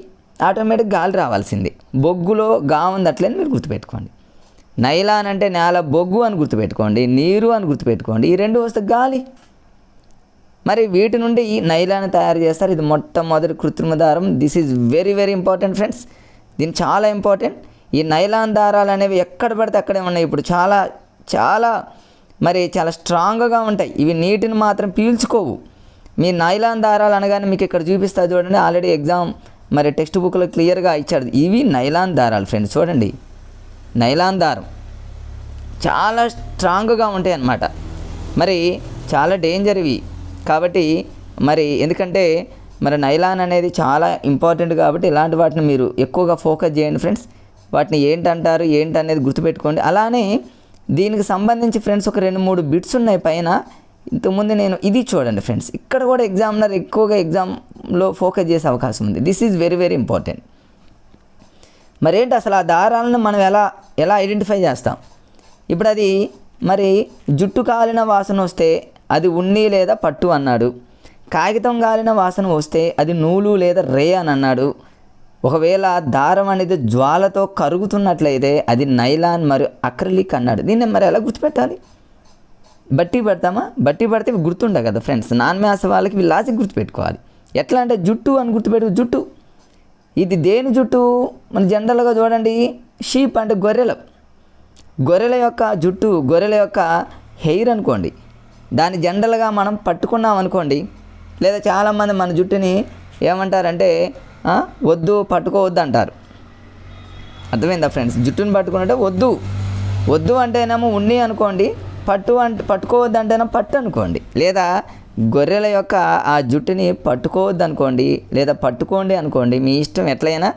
ఆటోమేటిక్ గాలి రావాల్సింది. బొగ్గులో గా ఉంది, అట్లని మీరు గుర్తుపెట్టుకోండి. నైలాన్ అంటే నేల బొగ్గు అని గుర్తుపెట్టుకోండి, నీరు అని గుర్తుపెట్టుకోండి. ఈ 2 వస్తే గాలి. మరి వీటి నుండి ఈ నైలాన్ తయారు చేస్తారు. ఇది మొట్టమొదటి కృత్రిమ దారం. This is very very important friends. దీని చాలా ఇంపార్టెంట్. ఈ నైలాన్ దారాలు అనేవి ఎక్కడ పడితే అక్కడే ఉన్నాయి. ఇప్పుడు చాలా చాలా చాలా స్ట్రాంగ్గా ఉంటాయి. ఇవి నీటిని మాత్రం పీల్చుకోవు. మీ నైలాన్ దారాలు అనగానే మీకు ఇక్కడ చూపిస్తా చూడండి, ఆల్రెడీ ఎగ్జామ్ టెక్స్ట్ బుక్లో క్లియర్గా ఇచ్చాడు. ఇవి నైలాన్ దారాలు ఫ్రెండ్స్. చూడండి, నైలాన్ దారం చాలా స్ట్రాంగ్గా ఉంటాయి అన్నమాట. చాలా డేంజర్ ఇవి. కాబట్టి ఎందుకంటే నైలాన్ అనేది చాలా ఇంపార్టెంట్ కాబట్టి ఇలాంటి వాటిని మీరు ఎక్కువగా ఫోకస్ చేయండి ఫ్రెండ్స్. వాటిని ఏంటంటారు ఏంటనేది గుర్తుపెట్టుకోండి. అలానే దీనికి సంబంధించి ఫ్రెండ్స్ ఒక 2-3 బిట్స్ ఉన్నాయి పైన. ఇంతకుముందు నేను ఇది చూడండి ఫ్రెండ్స్, ఇక్కడ కూడా ఎగ్జామినర్ ఎక్కువగా ఎగ్జామ్లో ఫోకస్ చేసే అవకాశం ఉంది. This is very very important. ఏంటి అసలు ఆ దారాలను మనం ఎలా ఐడెంటిఫై చేస్తాం? ఇప్పుడు అది జుట్టు కాలిన వాసన వస్తే అది ఉన్ని లేదా పట్టు అన్నాడు. కాగితం కాలిన వాసన వస్తే అది నూలు లేదా రే అని అన్నాడు. ఒకవేళ దారం అనేది జ్వాలతో కరుగుతున్నట్లయితే అది నైలాన్ మరియు అక్రిలిక్ అన్నాడు. దీన్ని ఎలా గుర్తుపెట్టాలి? బట్టి పడతామా? బట్టి పడితే గుర్తుండవు కదా ఫ్రెండ్స్. నాన్ మ్యాథ్స్ వాళ్ళకి వీళ్ళు లాజిక్ గుర్తుపెట్టుకోవాలి. ఎట్లా అంటే జుట్టు అని గుర్తుపెట్టు. జుట్టు ఇది దేని జుట్టు? జనరల్గా చూడండి, షీప్ అంటే గొర్రెల యొక్క జుట్టు, గొర్రెల యొక్క హెయిర్ అనుకోండి. దాన్ని జనరల్గా మనం పట్టుకున్నాం అనుకోండి, లేదా చాలామంది మన జుట్టుని ఏమంటారంటే వద్దు, పట్టుకోవద్దు అంటారు. అర్థమైందా ఫ్రెండ్స్? జుట్టుని పట్టుకున్నట్టే వద్దు అంటేనేమో ఉన్ని అనుకోండి, పట్టుకోవద్దు అంటేనేమో పట్టు అనుకోండి. లేదా గొర్రెల యొక్క ఆ జుట్టుని పట్టుకోవద్దు అనుకోండి, లేదా పట్టుకోండి అనుకోండి. మీ ఇష్టం. ఎట్లయినా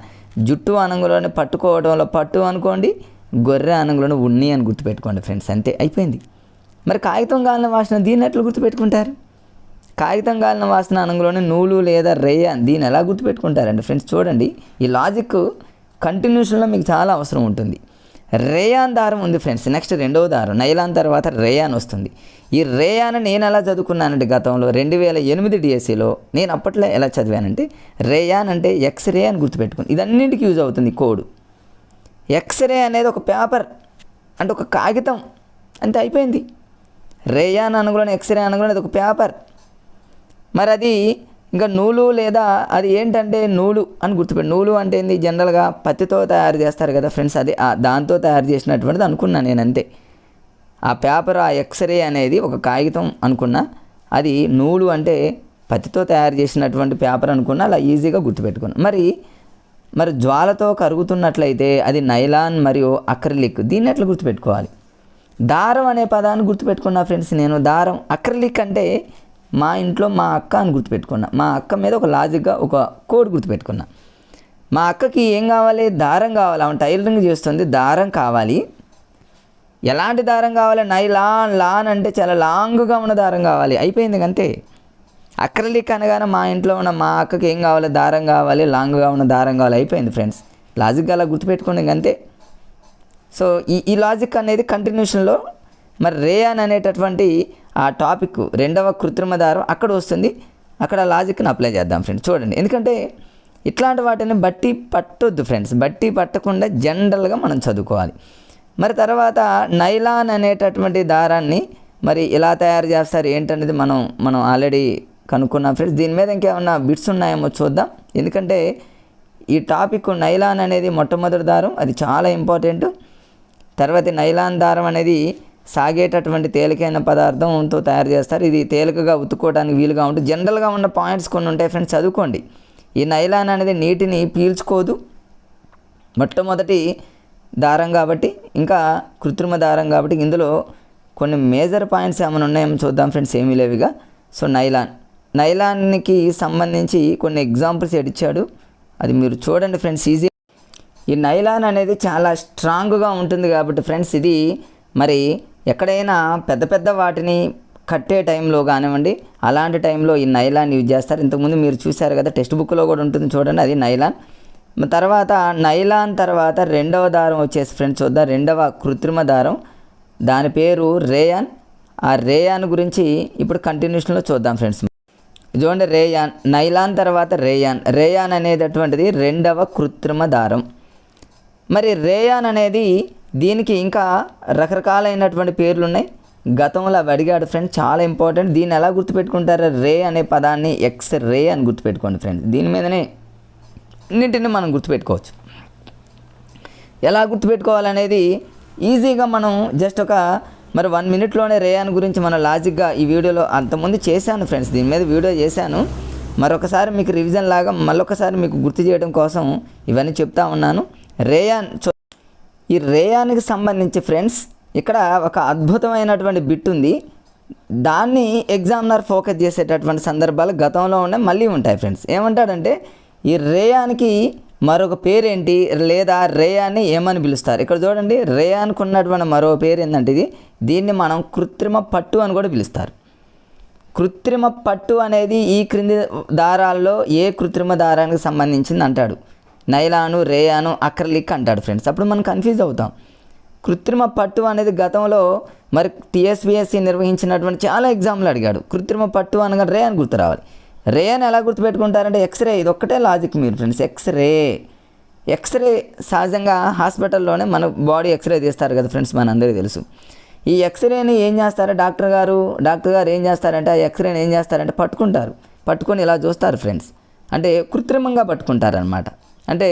జుట్టు అనంగులోనే పట్టుకోవడంలో పట్టు అనుకోండి, గొర్రె అనంగులోనే ఉన్ని అని గుర్తుపెట్టుకోండి ఫ్రెండ్స్. అంతే, అయిపోయింది. కాగితం కాలిన వాసన దీన్ని ఎట్లా గుర్తుపెట్టుకుంటారు? కాగితం కాలిన వాసన అనంగులోనే నూలు లేదా రేయాన్, దీన్ని ఎలా గుర్తుపెట్టుకుంటారండి ఫ్రెండ్స్? చూడండి, ఈ లాజిక్ కంటిన్యూషన్లో మీకు చాలా అవసరం ఉంటుంది. రేయాన్ దారం ఉంది ఫ్రెండ్స్. నెక్స్ట్ రెండవ దారం నైలాన్ తర్వాత రేయాన్ వస్తుంది. ఈ రేయాన్ నేను ఎలా చదువుకున్నానంటే గతంలో 2008 డిఎస్సిలో నేను అప్పట్లో ఎలా చదివానంటే రేయాన్ అంటే ఎక్స్రే అని గుర్తుపెట్టుకుని. ఇదన్నింటికి యూజ్ అవుతుంది కోడ్. ఎక్స్రే అనేది ఒక పేపర్ అంటే ఒక కాగితం, అంతే, అయిపోయింది. రేయాన్ అనగానే ఎక్స్రే అనగానే అది ఒక పేపర్. అది ఇంకా నూలు లేదా అది ఏంటంటే నూలు అని గుర్తుపెట్టు. నూలు అంటే ఏంది? జనరల్గా పత్తితో తయారు చేస్తారు కదా ఫ్రెండ్స్, అది దాంతో తయారు చేసినటువంటిది అనుకున్నా నేను, అంతే. ఆ పేపర్, ఆ ఎక్స్రే అనేది ఒక కాగితం అనుకున్నా. అది నూలు అంటే పత్తితో తయారు చేసినటువంటి పేపర్ అనుకున్నా. అలా ఈజీగా గుర్తుపెట్టుకున్నా. మరి జ్వాలతో కరుగుతున్నట్లయితే అది నైలాన్ మరియు అక్రిలిక్. దీన్ని ఎట్లా గుర్తుపెట్టుకోవాలి? దారం అనే పదాన్ని గుర్తుపెట్టుకున్నా ఫ్రెండ్స్ నేను. దారం, అక్రిలిక్ అంటే మా ఇంట్లో మా అక్క అని గుర్తుపెట్టుకున్నా. మా అక్క మీద ఒక లాజిక్గా ఒక కోడ్ గుర్తుపెట్టుకున్నా. మా అక్కకి ఏం కావాలి? దారం కావాలి. ఆమె టైలరింగ్ చేస్తుంది, దారం కావాలి. ఎలాంటి దారం కావాలి? లాన్ అంటే చాలా లాంగ్గా ఉన్న దారం కావాలి. అయిపోయింది, అంతే. అక్రిలిక్ అనగానే మా ఇంట్లో ఉన్న మా అక్కకి ఏం కావాలి? దారం కావాలి, లాంగ్గా ఉన్న దారం కావాలి. అయిపోయింది ఫ్రెండ్స్. లాజిక్గా అలా గుర్తుపెట్టుకోండి, అంతే. సో ఈ లాజిక్ అనేది కంటిన్యూషన్లో రేయాన్ అనేటటువంటి ఆ టాపిక్ రెండవ కృత్రిమ దారం అక్కడ వస్తుంది. అక్కడ లాజిక్ని అప్లై చేద్దాం ఫ్రెండ్స్. చూడండి, ఎందుకంటే ఇట్లాంటి వాటిని బట్టి పట్టొద్దు ఫ్రెండ్స్. బట్టి పట్టకుండా జనరల్గా మనం చదువుకోవాలి. తర్వాత నైలాన్ అనేటటువంటి దారాన్ని ఎలా తయారు చేస్తారు ఏంటనేది మనం ఆల్రెడీ కనుక్కున్నాం ఫ్రెండ్స్. దీని మీద ఇంకేమన్నా బిట్స్ ఉన్నాయేమో చూద్దాం. ఎందుకంటే ఈ టాపిక్ నైలాన్ అనేది మొట్టమొదటి దారం, అది చాలా ఇంపార్టెంట్. తర్వాత నైలాన్ దారం అనేది సాగేటటువంటి తేలికైన పదార్థంతో తయారు చేస్తారు. ఇది తేలికగా ఉతుక్కోవడానికి వీలుగా ఉంటుంది. జనరల్గా ఉన్న పాయింట్స్ కొన్ని ఉంటాయి ఫ్రెండ్స్, చదువుకోండి. ఈ నైలాన్ అనేది నీటిని పీల్చుకోదు, మొట్టమొదటి దారం కాబట్టి, ఇంకా కృత్రిమ దారం కాబట్టి. ఇందులో కొన్ని మేజర్ పాయింట్స్ ఏమైనా ఉన్నాయేమో చూద్దాం ఫ్రెండ్స్. ఏమీ లేవుగా. సో నైలాన్కి సంబంధించి కొన్ని ఎగ్జాంపుల్స్ ఇచ్చాడు, అది మీరు చూడండి ఫ్రెండ్స్. ఈజీ. ఈ నైలాన్ అనేది చాలా స్ట్రాంగ్గా ఉంటుంది కాబట్టి ఫ్రెండ్స్, ఇది ఎక్కడైనా పెద్ద వాటిని కట్టే టైంలో కానివ్వండి, అలాంటి టైంలో ఈ నైలాన్ యూజ్ చేస్తారు. ఇంతకుముందు మీరు చూశారు కదా, టెక్స్ట్ బుక్లో కూడా ఉంటుంది చూడండి, అది నైలాన్. తర్వాత నైలాన్ తర్వాత రెండవ దారం వచ్చేసి ఫ్రెండ్స్ చూద్దాం. రెండవ కృత్రిమ దారం, దాని పేరు రేయాన్. ఆ రేయాన్ గురించి ఇప్పుడు కంటిన్యూషన్లో చూద్దాం ఫ్రెండ్స్. చూడండి, రేయాన్, నైలాన్ తర్వాత రేయాన్ అనేటటువంటిది రెండవ కృత్రిమ దారం. రేయాన్ అనేది దీనికి ఇంకా రకరకాలైనటువంటి పేర్లు ఉన్నాయి. గతంలో అవి అడిగాడు ఫ్రెండ్స్, చాలా ఇంపార్టెంట్. దీన్ని ఎలా గుర్తుపెట్టుకుంటారు? రే అనే పదాన్ని ఎక్స్ రే అని గుర్తుపెట్టుకోండి ఫ్రెండ్స్. దీని మీదనే అన్నింటినీ మనం గుర్తుపెట్టుకోవచ్చు. ఎలా గుర్తుపెట్టుకోవాలనేది ఈజీగా మనం జస్ట్ ఒక మరి 1 minute రేయాన్ గురించి మనం లాజిక్గా ఈ వీడియోలో అంతకుముందు చేశాను ఫ్రెండ్స్, దీని మీద వీడియో చేశాను. మరొకసారి మీకు రివిజన్ లాగా మళ్ళొకసారి మీకు గుర్తు చేయడం కోసం ఇవన్నీ చెప్తా ఉన్నాను. రేయాన్, ఈ రేయాన్కి సంబంధించి ఫ్రెండ్స్ ఇక్కడ ఒక అద్భుతమైనటువంటి బిట్ ఉంది. దాన్ని ఎగ్జామినర్ ఫోకస్ చేసేటటువంటి సందర్భాలు గతంలో ఉన్నాయి, మళ్ళీ ఉంటాయి ఫ్రెండ్స్. ఏమంటాడంటే ఈ రేయాన్కి మరొక పేరేంటి, లేదా రేయాన్ని ఏమని పిలుస్తారు? ఇక్కడ చూడండి, రేయాన్కి ఉన్నటువంటి మరో పేరు ఏంటంటే దీన్ని మనం కృత్రిమ పట్టు అని కూడా పిలుస్తారు. కృత్రిమ పట్టు అనేది ఈ క్రింది దారాల్లో ఏ కృత్రిమ దారానికి సంబంధించింది అంటాడు. నైలాను, రేయాను, అక్రలిక్ అంటాడు ఫ్రెండ్స్. అప్పుడు మనం కన్ఫ్యూజ్ అవుతాం. కృత్రిమ పట్టు అనేది గతంలో మరి టీఎస్పీఎస్సీ నిర్వహించినటువంటి చాలా ఎగ్జామ్లు అడిగాడు. కృత్రిమ పట్టు అనగా రేయాన్ గుర్తు రావాలి. రేయాన్ ఎలా గుర్తుపెట్టుకుంటారంటే ఎక్స్రే, ఇది ఒక్కటే లాజిక్ మీరు ఫ్రెండ్స్. ఎక్స్రే సహజంగా హాస్పిటల్లోనే మన బాడీ ఎక్స్రే తీస్తారు కదా ఫ్రెండ్స్, మనందరికీ తెలుసు. ఈ ఎక్స్రేని ఏం చేస్తారు డాక్టర్ గారు ఏం చేస్తారంటే ఆ ఎక్స్రేని ఏం చేస్తారంటే పట్టుకొని ఇలా చూస్తారు ఫ్రెండ్స్. అంటే కృత్రిమంగా పట్టుకుంటారనమాట. అంటే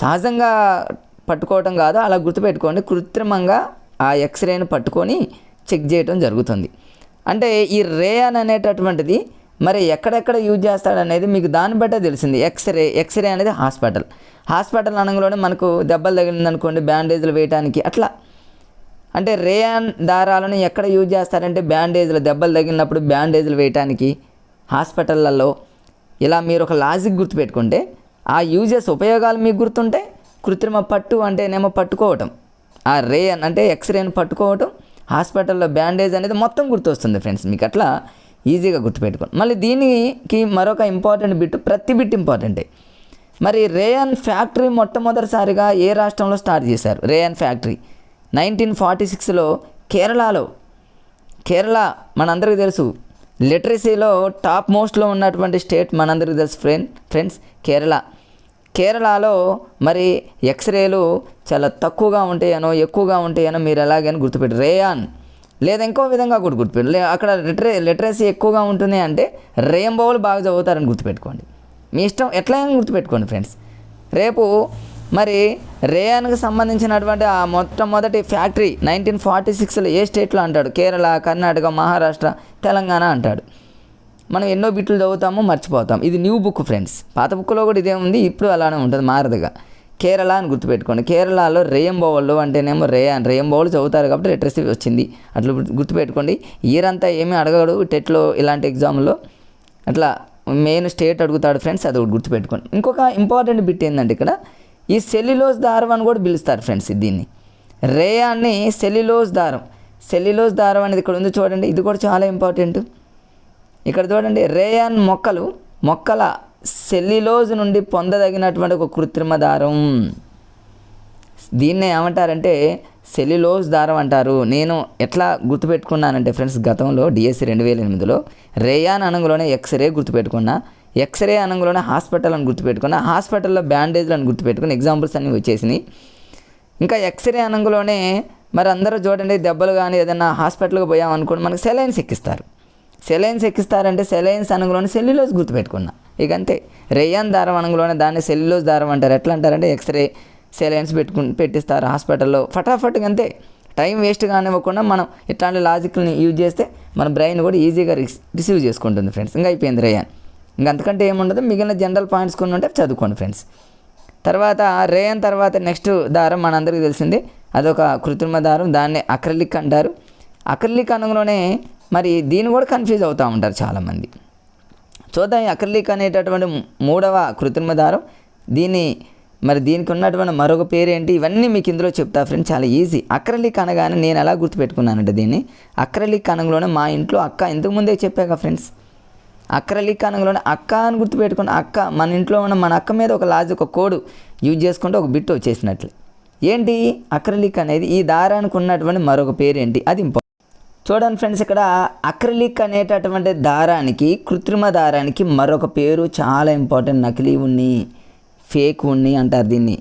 సహజంగా పట్టుకోవటం కాదు, అలా గుర్తుపెట్టుకోండి. కృత్రిమంగా ఆ ఎక్స్రేని పట్టుకొని చెక్ చేయడం జరుగుతుంది. అంటే ఈ రేయాన్ అనేటటువంటిది మరి ఎక్కడెక్కడ యూజ్ చేస్తాడనేది మీకు దాన్ని బట్టే తెలిసింది. ఎక్స్రే అనేది హాస్పిటల్ అనగానే మనకు దెబ్బలు తగిలిందనుకోండి బ్యాండేజ్లు వేయడానికి అట్లా. అంటే రేయాన్ దారాలను ఎక్కడ యూజ్ చేస్తారంటే బ్యాండేజ్లు, దెబ్బలు తగిలినప్పుడు బ్యాండేజ్లు వేయడానికి హాస్పిటళ్ళల్లో. ఇలా మీరు ఒక లాజిక్ గుర్తుపెట్టుకుంటే ఆ ఉపయోగాలు మీకు గుర్తుంటే, కృత్రిమ పట్టు అంటేనేమో పట్టుకోవటం, ఆ రేయాన్ అంటే ఎక్స్రేని పట్టుకోవటం, హాస్పిటల్లో బ్యాండేజ్ అనేది మొత్తం గుర్తొస్తుంది ఫ్రెండ్స్. మీకు అట్లా ఈజీగా గుర్తుపెట్టుకోండి. మళ్ళీ దీనికి మరొక ఇంపార్టెంట్ బిట్, ప్రతి బిట్ ఇంపార్టెంటే. మరి రేయాన్ ఫ్యాక్టరీ మొట్టమొదటిసారిగా ఏ రాష్ట్రంలో స్టార్ట్ చేశారు? రేయాన్ ఫ్యాక్టరీ 1946లో కేరళ మనందరికీ తెలుసు. లిటరసీలో టాప్ మోస్ట్లో ఉన్నటువంటి స్టేట్ మనందరికీ తెలుసు ఫ్రెండ్స్ కేరళలో మరి ఎక్స్రేలు చాలా తక్కువగా ఉంటాయనో ఎక్కువగా ఉంటాయనో మీరు ఎలాగైనా గుర్తుపెట్టి రేయాన్, లేదా ఇంకో విధంగా కూడా గుర్తుపెట్టు. అక్కడ లిటరసీ ఎక్కువగా ఉంటుంది అంటే రెయిన్బోలు బాగా చదువుతారని గుర్తుపెట్టుకోండి. మీ ఇష్టం ఎట్లయినా గుర్తుపెట్టుకోండి ఫ్రెండ్స్. రేపు మరి రేయాన్కి సంబంధించినటువంటి ఆ మొట్టమొదటి ఫ్యాక్టరీ 1946లో ఏ స్టేట్లో అంటాడు? కేరళ, కర్ణాటక, మహారాష్ట్ర, తెలంగాణ అంటాడు. మనం ఎన్నో బిట్లు చదువుతాము, మర్చిపోతాం. ఇది న్యూ బుక్ ఫ్రెండ్స్. పాత బుక్లో కూడా ఇదే ఉంది, ఇప్పుడు అలానే ఉంటుంది, మారదుగా. కేరళ అని గుర్తుపెట్టుకోండి. కేరళలో రెయిన్బోలు అంటేనేమో రెయిన్బోలు చదువుతారు కాబట్టి లిటరసీ వచ్చింది. అట్లా గుర్తుపెట్టుకోండి. ఇయరంతా ఏమీ అడగడు టెట్లో, ఇలాంటి ఎగ్జామ్లో అట్లా మెయిన్ స్టేట్ అడుగుతాడు ఫ్రెండ్స్, అది ఒకటి గుర్తుపెట్టుకోండి. ఇంకొక ఇంపార్టెంట్ బిట్ ఏంటంటే ఇక్కడ ఈ సెల్యులోజ్ దారం అని కూడా పిలుస్తారు ఫ్రెండ్స్. దీన్ని రేయాన్ని సెల్యులోజ్ దారం అనేది ఇక్కడ ఉంది చూడండి. ఇది కూడా చాలా ఇంపార్టెంట్. ఇక్కడ చూడండి, రేయాన్ మొక్కల సెల్యులోజ్ నుండి పొందదగినటువంటి ఒక కృత్రిమ దారం. దీన్నే ఏమంటారంటే సెల్యులోజ్ దారం అంటారు. నేను ఎట్లా గుర్తుపెట్టుకున్నానంటే ఫ్రెండ్స్, గతంలో డిఎస్సి 2008లో రేయాన్ అనంగులోనే ఎక్స్రే గుర్తుపెట్టుకున్నా, ఎక్స్రే అనంగులోనే హాస్పిటల్ అని గుర్తుపెట్టుకున్నా, హాస్పిటల్లో బ్యాండేజ్లు అని గుర్తుపెట్టుకుని ఎగ్జాంపుల్స్ అన్నీ వచ్చేసినాయి. ఇంకా ఎక్స్రే అనంగులోనే మరి అందరూ చూడండి, దెబ్బలు కానీ ఏదైనా హాస్పిటల్కి పోయామనుకోండి మనకు సెలైన్స్ ఎక్కిస్తారంటే సెలైన్స్ అనంగులోనే సెల్యులోజ్ గుర్తుపెట్టుకున్నా. ఇక అంతే. రేయాన్ దారం అనంగులోనే దాన్ని సెల్యులోజ్ దారం అంటారు. ఎట్లా అంటారంటే ఎక్స్రే సెలైన్స్ పెట్టిస్తారు హాస్పిటల్లో, ఫటాఫట్గా అంతే. టైం వేస్ట్ కానివ్వకుండా మనం ఇట్లాంటి లాజిక్ని యూజ్ చేస్తే మన బ్రెయిన్ కూడా ఈజీగా రిసీవ్ చేసుకుంటుంది ఫ్రెండ్స్. ఇంకా అయిపోయింది రేయాన్. ఇంకా అంతకంటే ఏముండదు. మిగిలిన జనరల్ పాయింట్స్ కొన్ని ఉంటే చదువుకోండి ఫ్రెండ్స్. తర్వాత రేయాన్ తర్వాత నెక్స్ట్ దారం మనందరికీ తెలిసింది, అదొక కృత్రిమ దారం, దాన్ని అక్రిలిక్ అంటారు. అక్రిలిక్ అనగానే మరి దీన్ని కూడా కన్ఫ్యూజ్ అవుతూ ఉంటారు చాలామంది. చూద్దాం, ఈ అక్రిలిక్ అనేటటువంటి 3వ కృత్రిమ దారం. దీనికి ఉన్నటువంటి మరొక పేరు ఏంటి, ఇవన్నీ మీకు ఇందులో చెప్తా ఫ్రెండ్స్, చాలా ఈజీ. అక్రిలిక్ అనగానే నేను ఎలా గుర్తుపెట్టుకున్నానంటే దీన్ని అక్రిలిక్ అనగానే మా ఇంట్లో అక్క, ఇంతకుముందే చెప్పాక ఫ్రెండ్స్, అక్రిలిక్ అనగానే అక్క అని గుర్తుపెట్టుకున్న అక్క, మన ఇంట్లో ఉన్న మన అక్క మీద ఒక లాజిక్, ఒక కోడ్ యూజ్ చేసుకుంటే ఒక బిట్ వచ్చేసినట్లు. ఏంటి అక్రిలిక్ అనేది? ఈ దారానికి ఉన్నటువంటి మరొక పేరు ఏంటి, అది ఇంపార్టెంట్. చూడండి ఫ్రెండ్స్, ఇక్కడ అక్రిలిక్ అనేటటువంటి దారానికి, కృత్రిమ దారానికి మరొక పేరు చాలా ఇంపార్టెంట్, నకిలీ ఉన్ని, ఫేక్ ఉన్ని అంటారు దీన్ని.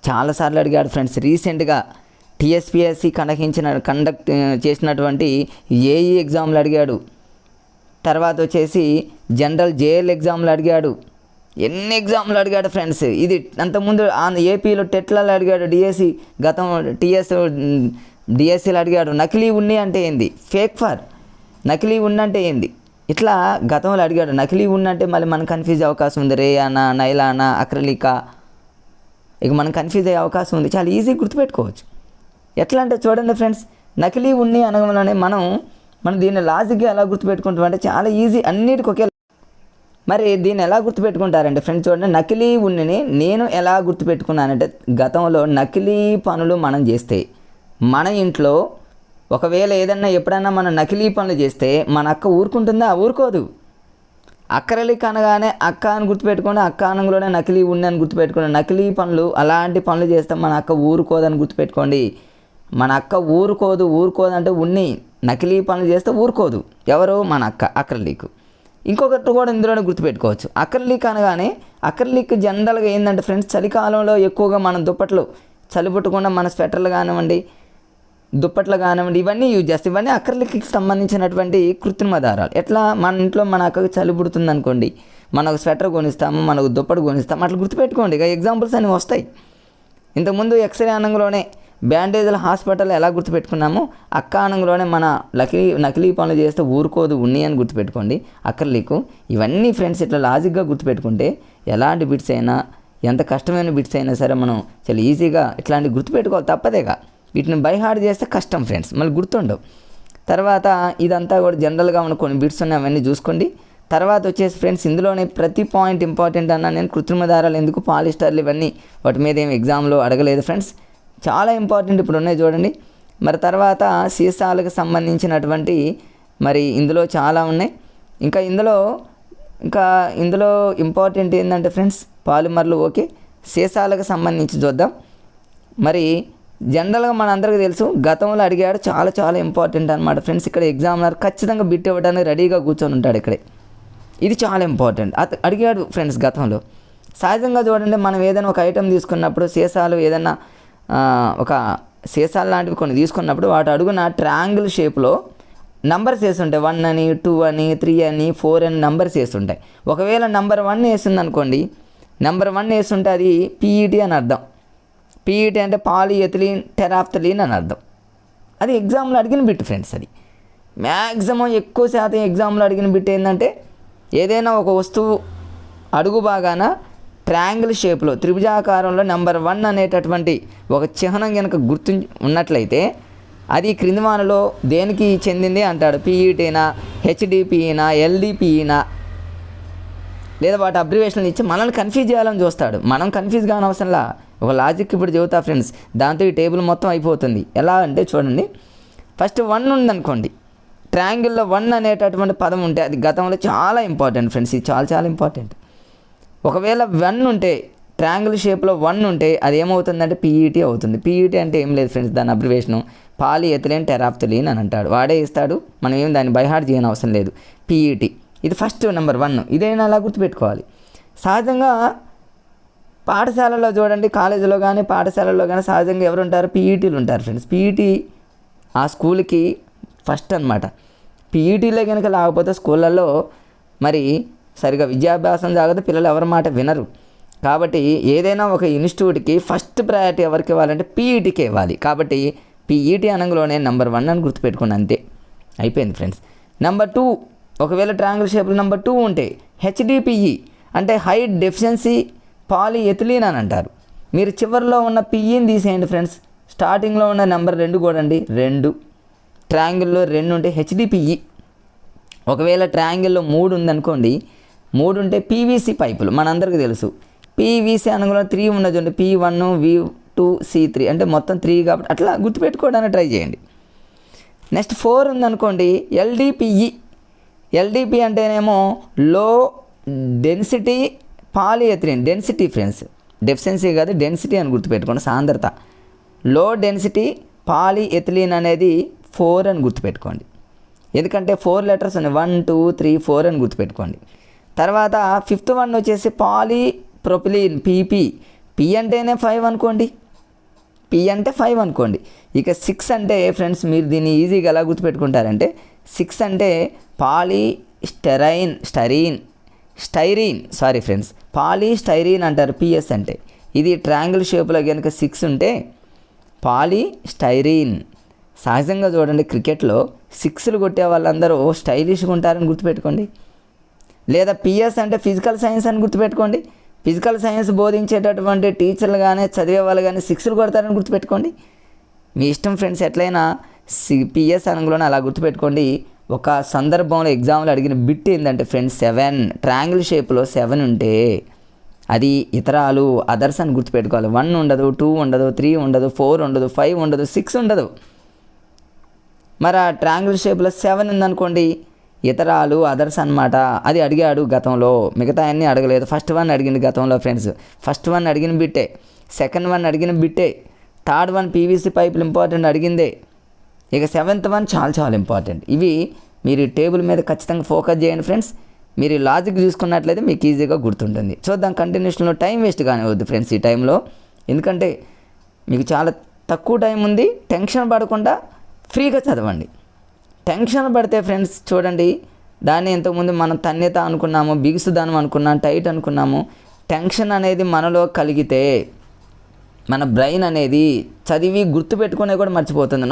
చాలాసార్లు అడిగాడు ఫ్రెండ్స్. రీసెంట్గా టీఎస్పీఎస్సీ కండక్ట్ చేసినటువంటి ఏఈ ఎగ్జామ్లు అడిగాడు. తర్వాత వచ్చేసి జనరల్ జేఎల్ ఎగ్జామ్లు అడిగాడు. ఎన్ని ఎగ్జామ్లు అడిగాడు ఫ్రెండ్స్. ఇది అంతకుముందు ఏపీలో టెట్లలో అడిగాడు, డిఎస్సి గతం డిఎస్సిలో అడిగాడు. నకిలీ ఉన్ని అంటే ఏంది, ఫేక్ ఫర్, నకిలీ ఉన్ని అంటే ఏంది, ఇట్లా గతంలో అడిగాడు. నకిలీ ఉన్ని అంటే మళ్ళీ మనకు కన్ఫ్యూజ్ అవకాశం ఉంది. రేయానా, నైలానా, అక్రలికా, ఇక మనం కన్ఫ్యూజ్ అయ్యే అవకాశం ఉంది. చాలా ఈజీగా గుర్తుపెట్టుకోవచ్చు. ఎట్లా అంటే చూడండి ఫ్రెండ్స్, నకిలీ ఉన్ని అనగానే మనం దీన్ని లాజిక్గా ఎలా గుర్తుపెట్టుకుంటాం అంటే చాలా ఈజీ, అన్నిటికి ఒకే. మరి దీన్ని ఎలా గుర్తుపెట్టుకుంటారంటే ఫ్రెండ్స్ చూడండి, నకిలీ ఉన్నిని నేను ఎలా గుర్తుపెట్టుకున్నానంటే, గతంలో నకిలీ పనులు మనం చేస్తే మన ఇంట్లో ఒకవేళ ఏదన్నా ఎప్పుడైనా మనం నకిలీ పనులు చేస్తే మన అక్క ఊరుకుంటుందా, ఊరుకోదు. అక్రలిక్ అనగానే అక్క అని గుర్తుపెట్టుకోండి, అక్క అనంలోనే నకిలీ ఉన్ని అని గుర్తుపెట్టుకోండి. నకిలీ పనులు అలాంటి పనులు చేస్తే మన అక్క ఊరుకోదని గుర్తుపెట్టుకోండి. మన అక్క ఊరుకోదు అంటే ఉన్ని నకిలీ పనులు చేస్తే ఊరుకోదు. ఎవరు, మన అక్క, అక్రలిక్. ఇంకొకటి కూడా ఇందులోనే గుర్తుపెట్టుకోవచ్చు. అక్రలిక్ అనగానే అక్రలిక్ జనరల్గా ఏంటంటే ఫ్రెండ్స్, చలికాలంలో ఎక్కువగా మనం దుప్పట్లు చలి పుట్టకుండా మన స్వెటర్లు కానివ్వండి, దుప్పట్లు కానివ్వండి, ఇవన్నీ యూజ్ చేస్తాం. ఇవన్నీ అక్రలిక్కి సంబంధించినటువంటి కృత్రిమ దారాలు. ఎట్లా, మన ఇంట్లో మన అక్కకు చలి పుడుతుంది అనుకోండి, మనకు స్వెటర్ కొనిస్తాము, మనకు దుప్పటి కొనిస్తాము, అట్లా గుర్తుపెట్టుకోండి. ఇక ఎగ్జాంపుల్స్ అన్నీ వస్తాయి. ఇంతకుముందు ఎక్స్రే అనంలోనే బ్యాండేజ్ల హాస్పిటల్ ఎలా గుర్తుపెట్టుకున్నామో, అక్క అనంలోనే మన నకిలీ పనులు చేస్తే ఊరుకోదు ఉన్ని అని గుర్తుపెట్టుకోండి, అక్రలిక్. ఇవన్నీ ఫ్రెండ్స్ ఇట్లా లాజిక్గా గుర్తుపెట్టుకుంటే ఎలాంటి బిట్స్ అయినా, ఎంత కష్టమైన బిట్స్ అయినా సరే మనం చాలా ఈజీగా ఇట్లాంటివి గుర్తుపెట్టుకోవాలి, తప్పదేగా. వీటిని బై హార్డ్ చేస్తే కష్టం ఫ్రెండ్స్, మళ్ళీ గుర్తుండవు. తర్వాత ఇదంతా కూడా జనరల్గా మన కొన్ని బిట్స్ ఉన్నాయి, అవన్నీ చూసుకోండి. తర్వాత వచ్చేసి ఫ్రెండ్స్, ఇందులోనే ప్రతి పాయింట్ ఇంపార్టెంట్ అన్న నేను. కృత్రిమ దారాలు ఎందుకు, పాలిస్టర్లు, ఇవన్నీ వాటి మీద ఏం ఎగ్జామ్లో అడగలేదు ఫ్రెండ్స్, చాలా ఇంపార్టెంట్ ఇప్పుడు ఉన్నాయి చూడండి. మరి తర్వాత సీసాలకు సంబంధించినటువంటి మరి ఇందులో చాలా ఉన్నాయి. ఇంకా ఇందులో ఇంపార్టెంట్ ఏంటంటే ఫ్రెండ్స్, పాలిమర్లు ఓకే. సీసాలకు సంబంధించి చూద్దాం. మరి జనరల్గా మనందరికీ తెలుసు, గతంలో అడిగాడు, చాలా చాలా ఇంపార్టెంట్ అనమాట ఫ్రెండ్స్. ఇక్కడ ఎగ్జామినర్ ఖచ్చితంగా బిట్ ఇవ్వడానికి రెడీగా కూర్చొని ఉంటాడు ఇక్కడే. ఇది చాలా ఇంపార్టెంట్, అడిగాడు ఫ్రెండ్స్ గతంలో. సహజంగా చూడండి, మనం ఏదైనా ఒక ఐటెం తీసుకున్నప్పుడు, సీసాలు ఏదైనా ఒక సీసాలు లాంటివి కొన్ని తీసుకున్నప్పుడు వాటి అడుగున ట్రయాంగిల్ షేప్లో నంబర్స్ వేస్తుంటాయి. 1 అని, 2 అని, 3 అని, 4 అని నంబర్స్ వేస్తుంటాయి. ఒకవేళ నెంబర్ 1 వేస్తుంది అనుకోండి, నెంబర్ 1 వేస్తుంటే అది పీఈటీ అని అర్థం. పీఈటీ అంటే పాలిఎథిలీన్ టెరాఫ్థలీన్ అని అర్థం. అది ఎగ్జామ్లో అడిగిన బిట్ ఫ్రెండ్స్. అది మ్యాక్సిమం ఎక్కువ శాతం ఎగ్జామ్లో అడిగిన బిట్ ఏంటంటే, ఏదైనా ఒక వస్తువు అడుగు బాగాన ట్రయాంగిల్ షేప్లో త్రిభుజాకారంలో నెంబర్ 1 అనేటటువంటి ఒక చిహ్నం కనుక గుర్తు ఉన్నట్లయితే అది క్రింది వానలో దేనికి చెందింది అంటాడు. పీఈటీనా, హెచ్డిపిఈనా, ఎల్డిపిఈనా, లేదా వాటి అబ్రివేషన్లు ఇచ్చి మనల్ని కన్ఫ్యూజ్ చేయాలని చూస్తాడు. మనం కన్ఫ్యూజ్ కాని అవసరంలా, ఒక లాజిక్ ఇప్పుడు చెబుతా ఫ్రెండ్స్, దాంతో ఈ టేబుల్ మొత్తం అయిపోతుంది. ఎలా అంటే చూడండి, ఫస్ట్ 1 ఉందనుకోండి, ట్రయాంగిల్లో 1 అనేటటువంటి పదం ఉంటే అది గతంలో చాలా ఇంపార్టెంట్ ఫ్రెండ్స్. ఇది చాలా చాలా ఇంపార్టెంట్. ఒకవేళ 1 ఉంటే, ట్రయాంగిల్ షేప్లో 1 ఉంటే అది ఏమవుతుందంటే పీఈటీ అవుతుంది. పీఈటీ అంటే ఏం లేదు ఫ్రెండ్స్, దాని అబ్రివేషను పాలిఎథిలీన్ టెరాఫ్థలీన్ అని అంటాడు. వాడే ఇస్తాడు, మనం ఏం దాన్ని బైహార్డ్ చేయని అవసరం లేదు. పీఈటీ ఇది ఫస్ట్ నెంబర్ 1. ఇదైనా అలా గుర్తుపెట్టుకోవాలి. సహజంగా పాఠశాలలో చూడండి, కాలేజీలో కానీ పాఠశాలలో కానీ సహజంగా ఎవరు ఉంటారు, పీఈటీలు ఉంటారు ఫ్రెండ్స్. పీఈటీ ఆ స్కూల్కి ఫస్ట్ అనమాట. పీఈటీలో కనుక లేకపోతే స్కూళ్ళల్లో మరి సరిగా విద్యాభ్యాసం జాగ్రత్త, పిల్లలు ఎవరి మాట వినరు. కాబట్టి ఏదైనా ఒక ఇన్స్టిట్యూట్కి ఫస్ట్ ప్రయారిటీ ఎవరికి ఇవ్వాలంటే పీఈటీకే ఇవ్వాలి. కాబట్టి పీఈటీ అనగానే నెంబర్ 1 అని గుర్తుపెట్టుకోండి, అంతే, అయిపోయింది ఫ్రెండ్స్. నెంబర్ 2, ఒకవేళ ట్రయాంగిల్ షేప్లో నెంబర్ 2 ఉంటే హెచ్డిపిఈ అంటే హై డెఫిషియన్సీ పాలిఎథిలీన్ అని అంటారు. మీరు చివరిలో ఉన్న పిఈని తీసేయండి ఫ్రెండ్స్, స్టార్టింగ్లో ఉన్న నెంబర్ 2 కూడా అండి, 2 ట్రయాంగిల్లో 2 ఉంటే హెచ్డిపిఈ. ఒకవేళ ట్రయాంగిల్లో 3 ఉందనుకోండి, 3 ఉంటే పీవీసీ పైపులు మనందరికీ తెలుసు. పీవీసీ అనగా 3 ఉన్నది చూడండి, P1, V2, C3 అంటే మొత్తం 3 కాబట్టి అట్లా గుర్తుపెట్టుకోవడానికి ట్రై చేయండి. నెక్స్ట్ 4 ఉందనుకోండి, ఎల్డిపిఈ. ఎల్డిపి అంటేనేమో low density polyethylene. Density friends, deficiency కాదు, డెన్సిటీ అని గుర్తుపెట్టుకోండి, సాంద్రత. లో డెన్సిటీ పాలిఎథిలీన్ అనేది 4 అని గుర్తుపెట్టుకోండి. ఎందుకంటే 4 లెటర్స్ ఉన్నాయి, 1, 2, 3, 4 అని గుర్తుపెట్టుకోండి. తర్వాత 5th వన్ వచ్చేసి పాలిప్రొపిలీన్, పీపీ. పి అంటేనే 5 అనుకోండి, పి అంటే 5 అనుకోండి. ఇక 6 అంటే ఫ్రెండ్స్, మీరు దీన్ని ఈజీగా ఎలా గుర్తుపెట్టుకుంటారంటే, 6 అంటే పాలిస్టెరీన్. పాలీస్టైరీన్ అంటారు పిఎస్ అంటే. ఇది ట్రయాంగిల్ షేప్లో కనుక 6 ఉంటే పాలీస్టైరీన్. సహజంగా చూడండి క్రికెట్లో 6లు కొట్టే వాళ్ళందరూ స్టైలిష్గా ఉంటారని గుర్తుపెట్టుకోండి. లేదా పిఎస్ అంటే ఫిజికల్ సైన్స్ అని గుర్తుపెట్టుకోండి. ఫిజికల్ సైన్స్ బోధించేటటువంటి టీచర్లు కానీ చదివే వాళ్ళు కానీ 6లు కొడతారని గుర్తుపెట్టుకోండి. మీ ఇష్టం ఫ్రెండ్స్, ఎట్లయినా పిఎస్ అనగానే అలా గుర్తుపెట్టుకోండి. ఒక సందర్భంలో ఎగ్జామ్లో అడిగిన బిట్ ఏంటంటే ఫ్రెండ్స్ 7, ట్రయాంగిల్ షేప్లో 7 ఉంటే అది ఇతరాలు, అదర్స్ అని గుర్తుపెట్టుకోవాలి. 1 ఉండదు, 2 ఉండదు, 3 ఉండదు, 4 ఉండదు, 5 ఉండదు, 6 ఉండదు. మరి ఆ ట్రయాంగిల్ షేప్లో 7 ఉందనుకోండి, ఇతరాలు, అదర్స్ అనమాట. అది అడిగాడు గతంలో, మిగతా అన్నీ అడగలేదు. ఫస్ట్ వన్ అడిగింది గతంలో ఫ్రెండ్స్. ఫస్ట్ వన్ అడిగిన బిట్టే, సెకండ్ వన్ అడిగిన బిట్టే, థర్డ్ వన్ పీవీసీ పైపులు ఇంపార్టెంట్ అడిగిందే, ఇక 7th వన్ చాలా ఇంపార్టెంట్. ఇవి మీరు టేబుల్ మీద ఖచ్చితంగా ఫోకస్ చేయండి ఫ్రెండ్స్. మీరు లాజిక్ చూసుకున్నట్లయితే మీకు ఈజీగా గుర్తుంటుంది. చూద్దాం కంటిన్యూషన్లో. టైం వేస్ట్ కానివద్దు ఫ్రెండ్స్ ఈ టైంలో, ఎందుకంటే మీకు చాలా తక్కువ టైం ఉంది. టెన్షన్ పడకుండా ఫ్రీగా చదవండి. టెన్షన్ పడితే ఫ్రెండ్స్ చూడండి, దాన్ని ఇంతకుముందు మనం తన్యత అనుకున్నాము, బిగుసుదానం అనుకున్నాము, టైట్ అనుకున్నాము. టెన్షన్ అనేది మనలో కలిగితే మన బ్రెయిన్ అనేది చదివి గుర్తుపెట్టుకునే కూడా మర్చిపోతుంది.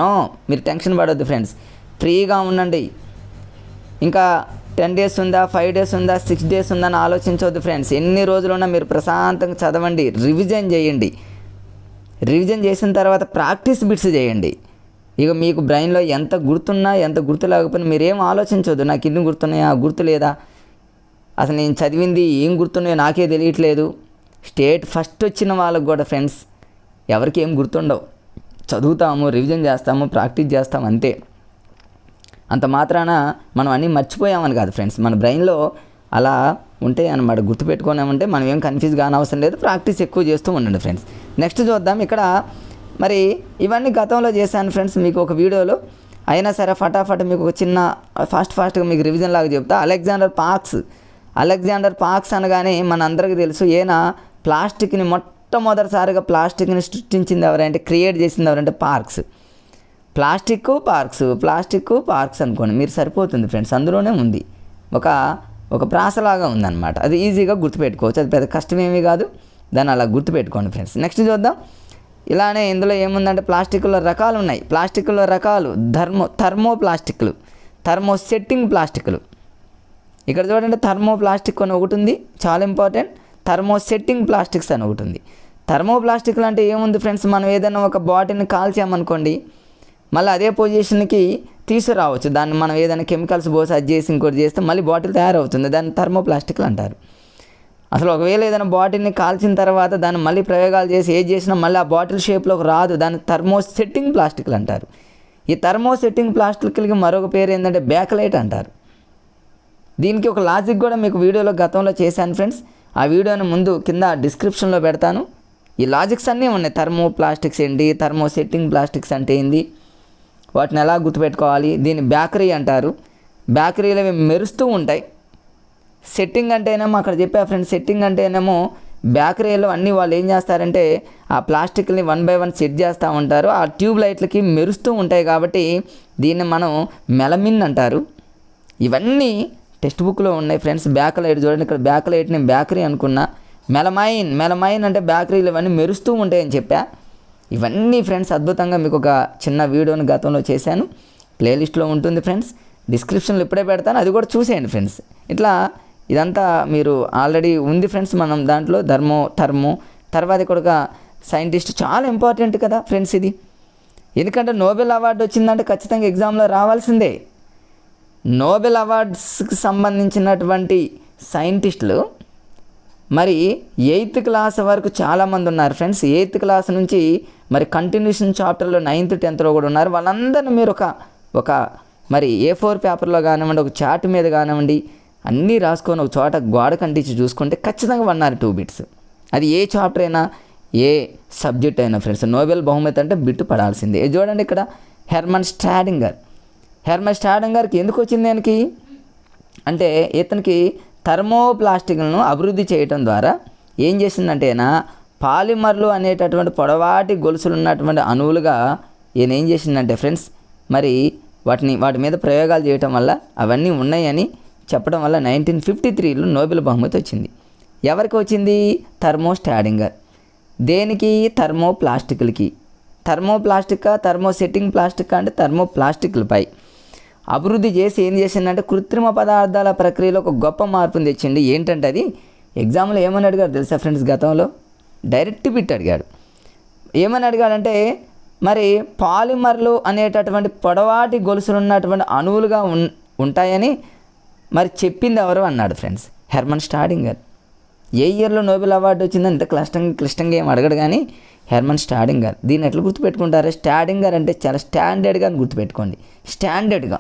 మీరు టెన్షన్ పడొద్దు ఫ్రెండ్స్, ఫ్రీగా ఉండండి. ఇంకా 10 days ఉందా, 5 days ఉందా, 6 days ఉందా అని ఆలోచించవద్దు ఫ్రెండ్స్. ఎన్ని రోజులున్నా మీరు ప్రశాంతంగా చదవండి, రివిజన్ చేయండి. రివిజన్ చేసిన తర్వాత ప్రాక్టీస్ బిట్స్ చేయండి. ఇక మీకు బ్రెయిన్లో ఎంత గుర్తున్నా ఎంత గుర్తు లేకపోయినా మీరేం ఆలోచించవద్దు. నాకు ఇన్ని గుర్తున్నాయా, గుర్తు లేదా, అసలు నేను చదివింది ఏం గుర్తున్నాయో నాకే తెలియట్లేదు. స్టేట్ ఫస్ట్ వచ్చిన వాళ్ళకు కూడా ఫ్రెండ్స్ ఎవరికి ఏం గుర్తుండవు. చదువుతాము, రివిజన్ చేస్తాము, ప్రాక్టీస్ చేస్తాము, అంతే. అంత మాత్రాన మనం అన్నీ మర్చిపోయామని కాదు ఫ్రెండ్స్. మన బ్రెయిన్లో అలా ఉంటాయి అన్నమాట. గుర్తుపెట్టుకున్నామంటే మనం ఏం కన్ఫ్యూజ్ కానవసరం లేదు. ప్రాక్టీస్ ఎక్కువ చేస్తూ ఉండండి ఫ్రెండ్స్. నెక్స్ట్ చూద్దాం. ఇక్కడ మరి ఇవన్నీ గతంలో చేశాను ఫ్రెండ్స్ మీకు ఒక వీడియోలో. అయినా సరే ఫటాఫట్ మీకు ఒక చిన్న ఫాస్ట్గా మీకు రివిజన్ లాగా చెప్తా. అలెగ్జాండర్ పాక్స్ అనగానే మన అందరికీ తెలుసు, ఈయన ప్లాస్టిక్ని మొట్టమొదటిసారిగా ప్లాస్టిక్ని సృష్టించింది ఎవరంటే, క్రియేట్ చేసింది ఎవరంటే ప్లాస్టిక్ పార్క్స్ అనుకోండి మీరు, సరిపోతుంది ఫ్రెండ్స్. అందులోనే ఉంది ఒక ప్రాసలాగా ఉందన్నమాట. అది ఈజీగా గుర్తుపెట్టుకోవచ్చు, అది పెద్ద కష్టమేమీ కాదు. దాన్ని అలా గుర్తుపెట్టుకోండి ఫ్రెండ్స్. నెక్స్ట్ చూద్దాం. ఇలానే ఇందులో ఏముందంటే ప్లాస్టిక్లో రకాలు ఉన్నాయి. ప్లాస్టిక్లో రకాలు థర్మోప్లాస్టిక్లు, థర్మోసెట్టింగ్ ప్లాస్టిక్లు. ఇక్కడ చూడండి థర్మోప్లాస్టిక్ అని ఒకటి ఉంది, చాలా ఇంపార్టెంట్. థర్మోసెట్టింగ్ ప్లాస్టిక్స్ అని ఒకటి ఉంది. థర్మోప్లాస్టిక్లు అంటే ఏముంది ఫ్రెండ్స్, మనం ఏదైనా ఒక బాటిల్ని కాల్చామనుకోండి, మళ్ళీ అదే పొజిషన్కి తీసుకురావచ్చు. దాన్ని మనం ఏదైనా కెమికల్స్ పోసి అది చేసి ఇంకోటి చేస్తే మళ్ళీ బాటిల్ తయారవుతుంది. దాన్ని థర్మోప్లాస్టిక్లు అంటారు. అసలు ఒకవేళ ఏదైనా బాటిల్ని కాల్చిన తర్వాత దాన్ని మళ్ళీ ప్రయోగాలు చేసి ఏది చేసినా మళ్ళీ ఆ బాటిల్ షేప్లోకి రాదు. దాన్ని థర్మోసెట్టింగ్ ప్లాస్టిక్లు అంటారు. ఈ థర్మోసెట్టింగ్ ప్లాస్టిక్లకి మరొక పేరు ఏంటంటే బ్యాక్లైట్ అంటారు. దీనికి ఒక లాజిక్ కూడా మీకు వీడియోలో గతంలో చేశాను ఫ్రెండ్స్. ఆ వీడియోని ముందు కింద డిస్క్రిప్షన్లో పెడతాను. ఈ లాజిక్స్ అన్నీ ఉన్నాయి. థర్మోప్లాస్టిక్స్ ఏంటి, థర్మోసెట్టింగ్ ప్లాస్టిక్స్ అంటే ఏంది, వాటిని ఎలా గుర్తుపెట్టుకోవాలి. దీన్ని బేకరీ అంటారు. బేకరీలు అవి మెరుస్తూ ఉంటాయి. సెట్టింగ్ అంటేనేమో అక్కడ చెప్పా ఫ్రెండ్స్, సెట్టింగ్ అంటేనేమో బేకరీలో అన్నీ వాళ్ళు ఏం చేస్తారంటే ఆ ప్లాస్టిక్ని 1 by 1 సెట్ చేస్తూ ఉంటారు. ఆ ట్యూబ్ లైట్లకి మెరుస్తూ ఉంటాయి కాబట్టి దీన్ని మనం మెలమిన్ అంటారు. ఇవన్నీ టెక్స్ట్ బుక్లో ఉన్నాయి ఫ్రెండ్స్. బ్యాక్లైట్ చూడండి, ఇక్కడ బ్యాక్లైట్ని బేకరీ అనుకున్నా. మెలమైన్ అంటే బేకరీలు ఇవన్నీ మెరుస్తూ ఉంటాయని చెప్పా. ఇవన్నీ ఫ్రెండ్స్ అద్భుతంగా మీకు ఒక చిన్న వీడియోని గతంలో చేశాను. ప్లేలిస్ట్లో ఉంటుంది ఫ్రెండ్స్, డిస్క్రిప్షన్లో ఇప్పుడే పెడతాను, అది కూడా చూసేయండి ఫ్రెండ్స్. ఇట్లా ఇదంతా మీరు ఆల్రెడీ ఉంది ఫ్రెండ్స్. మనం దాంట్లో థర్మో తర్వాత ఇక్కడ ఒక సైంటిస్ట్, చాలా ఇంపార్టెంట్ కదా ఫ్రెండ్స్ ఇది. ఎందుకంటే నోబెల్ అవార్డు వచ్చిందంటే ఖచ్చితంగా ఎగ్జామ్లో రావాల్సిందే. నోబెల్ అవార్డ్స్కి సంబంధించినటువంటి సైంటిస్టులు మరి 8th క్లాస్ వరకు చాలామంది ఉన్నారు ఫ్రెండ్స్. 8th క్లాస్ నుంచి మరి కంటిన్యూషన్ చాప్టర్లో 9th 10thలో కూడా ఉన్నారు. వాళ్ళందరినీ మీరు ఒక మరి A4 పేపర్లో కానివ్వండి, ఒక చార్ట్ మీద కానివ్వండి, అన్నీ రాసుకొని ఒక చోట గోడ కంటించి చూసుకుంటే ఖచ్చితంగా 1 or 2 బిట్స్. అది ఏ చాప్టర్ అయినా ఏ సబ్జెక్ట్ అయినా ఫ్రెండ్స్. నోబెల్ బహుమతి అంటే బిట్టు పడాల్సిందే. చూడండి ఇక్కడ హెర్మన్ స్ట్రాడింగర్కి ఎందుకు వచ్చింది దానికి అంటే, ఇతనికి థర్మోప్లాస్టిక్లను అభివృద్ధి చేయటం ద్వారా ఏం చేసిందంటే పాలిమర్లు అనేటటువంటి పొడవాటి గొలుసులు ఉన్నటువంటి అణువులుగా ఈయన ఏం చేసిందంటే ఫ్రెండ్స్, మరి వాటి మీద ప్రయోగాలు చేయటం వల్ల అవన్నీ ఉన్నాయని చెప్పడం వల్ల 1953లో నోబెల్ బహుమతి వచ్చింది. ఎవరికి వచ్చింది? థర్మో స్టాడింగర్. దేనికి? థర్మోప్లాస్టిక్లకి. థర్మోప్లాస్టికా థర్మోసెట్టింగ్ ప్లాస్టిక్ అంటే థర్మోప్లాస్టిక్లపై అభివృద్ధి చేసి ఏం చేసిందంటే కృత్రిమ పదార్థాల ప్రక్రియలో ఒక గొప్ప మార్పుని తెచ్చింది. ఏంటంటే అది ఎగ్జామ్లో ఏమని అడిగాడు తెలుసా ఫ్రెండ్స్? గతంలో డైరెక్ట్ బిట్ అడిగాడు. ఏమని అడిగాడంటే మరి పాలిమర్లు అనేటటువంటి పొడవాటి గొలుసులు ఉన్నటువంటి అణువులుగా ఉంటాయని మరి చెప్పింది ఎవరు అన్నాడు ఫ్రెండ్స్. హెర్మన్ స్టాడింగర్. ఏ ఇయర్లో నోబెల్ అవార్డు వచ్చిందని ఇంత క్లిష్టంగా ఏం అడగడు కానీ హెర్మన్ స్టాడింగర్. దీన్ని ఎట్లా గుర్తుపెట్టుకుంటారు? స్టాడింగర్ అంటే చాలా స్టాండర్డ్గా అని గుర్తుపెట్టుకోండి. స్టాండర్డ్గా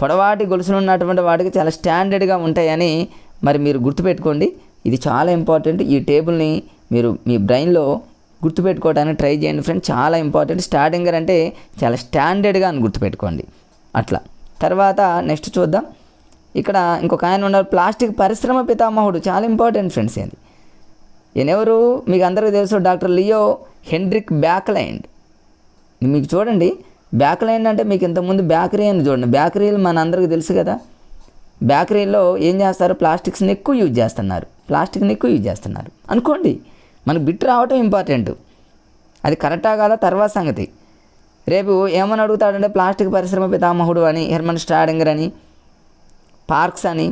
పొడవాటి గొలుసులు ఉన్నటువంటి వాటికి చాలా స్టాండర్డ్గా ఉంటాయని మరి మీరు గుర్తుపెట్టుకోండి. ఇది చాలా ఇంపార్టెంట్. ఈ టేబుల్ని మీరు మీ బ్రెయిన్లో గుర్తుపెట్టుకోవడానికి ట్రై చేయండి ఫ్రెండ్స్. చాలా ఇంపార్టెంట్. స్టాడింగర్ అంటే చాలా స్టాండర్డ్గా అని గుర్తుపెట్టుకోండి అట్లా. తర్వాత నెక్స్ట్ చూద్దాం. ఇక్కడ ఇంకొక ఆయన ఉన్నారు, ప్లాస్టిక్ పరిశ్రమ పితామహుడు. చాలా ఇంపార్టెంట్ ఫ్రెండ్స్. ఏంది ఈయనెవరు? మీకు అందరికీ తెలుసు, డాక్టర్ లియో హెన్రిక్ బ్యాక్లైండ్. మీకు చూడండి, బ్యాక్లైండ్ అంటే మీకు ఇంతకుముందు బేకరీ అని చూడండి. బేకరీలు మన అందరికీ తెలుసు కదా. బేకరీలో ఏం చేస్తారు? ప్లాస్టిక్స్ని ఎక్కువ యూజ్ చేస్తున్నారు అనుకోండి. మనకు బిట్ రావటం ఇంపార్టెంట్. అది కరెక్టా కాదా తర్వాత సంగతి. రేపు ఏమని అడుగుతాడంటే ప్లాస్టిక్ పరిశ్రమ పితామహుడు అని హెర్మన్ స్టాడింగర్ అని, పార్క్స్ అని,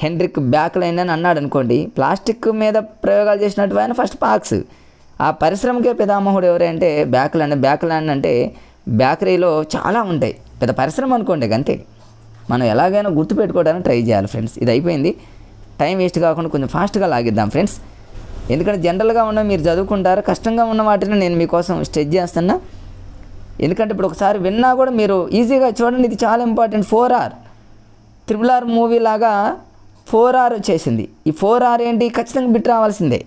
హెన్రిక్ బ్యాక్లైండ్ అని అన్నాడు అనుకోండి. ప్లాస్టిక్ మీద ప్రయోగాలు చేసినట్టు ఆయన ఫస్ట్ పార్క్స్. ఆ పరిశ్రమకే పితామహుడు ఎవరంటే బ్యాక్లైండ్. బ్యాక్లైండ్ అంటే బేకరీలో చాలా ఉంటాయి, పెద్ద పరిశ్రమ అనుకోండి. అంతే. మనం ఎలాగైనా గుర్తుపెట్టుకోవడానికి ట్రై చేయాలి ఫ్రెండ్స్. ఇది అయిపోయింది. టైం వేస్ట్ కాకుండా కొంచెం ఫాస్ట్గా లాగిద్దాం ఫ్రెండ్స్. ఎందుకంటే జనరల్గా ఉన్న మీరు చదువుకుంటారు, కష్టంగా ఉన్న వాటిని నేను మీకోసం స్టెచ్ చేస్తున్నా. ఎందుకంటే ఇప్పుడు ఒకసారి విన్నా కూడా మీరు ఈజీగా చూడండి. ఇది చాలా ఇంపార్టెంట్. 4R RRR మూవీ లాగా 4R వచ్చేసింది. ఈ 4R ఏంటి? ఖచ్చితంగా బిట్ రావాల్సిందే.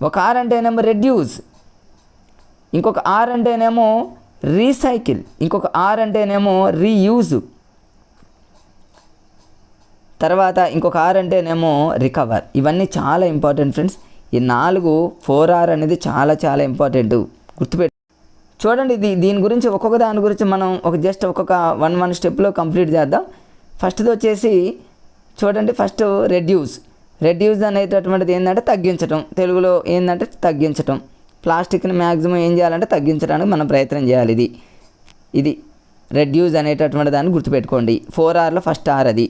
ఒక R అంటేనేమో రెడ్యూస్, ఇంకొక R అంటేనేమో రీసైకిల్, ఇంకొక R అంటేనేమో రీయూజ్, తర్వాత ఇంకొక R అంటేనేమో రికవర్. ఇవన్నీ చాలా ఇంపార్టెంట్ ఫ్రెండ్స్. ఈ 4R అనేది చాలా చాలా ఇంపార్టెంట్. గుర్తుపెట్టు చూడండి. దీని గురించి ఒక్కొక్క దాని గురించి మనం ఒక్కొక్క వన్ స్టెప్లో కంప్లీట్ చేద్దాం. ఫస్ట్ది వచ్చేసి చూడండి. ఫస్ట్ రెడ్యూస్ అనేటటువంటిది ఏంటంటే తగ్గించటం. తెలుగులో ఏంటంటే తగ్గించటం. ప్లాస్టిక్ని మ్యాక్సిమం ఏం చేయాలంటే తగ్గించడానికి మనం ప్రయత్నం చేయాలి. ఇది రెడ్యూస్ అనేటటువంటి దాన్ని గుర్తుపెట్టుకోండి. 4Rలో ఫస్ట్ R అది.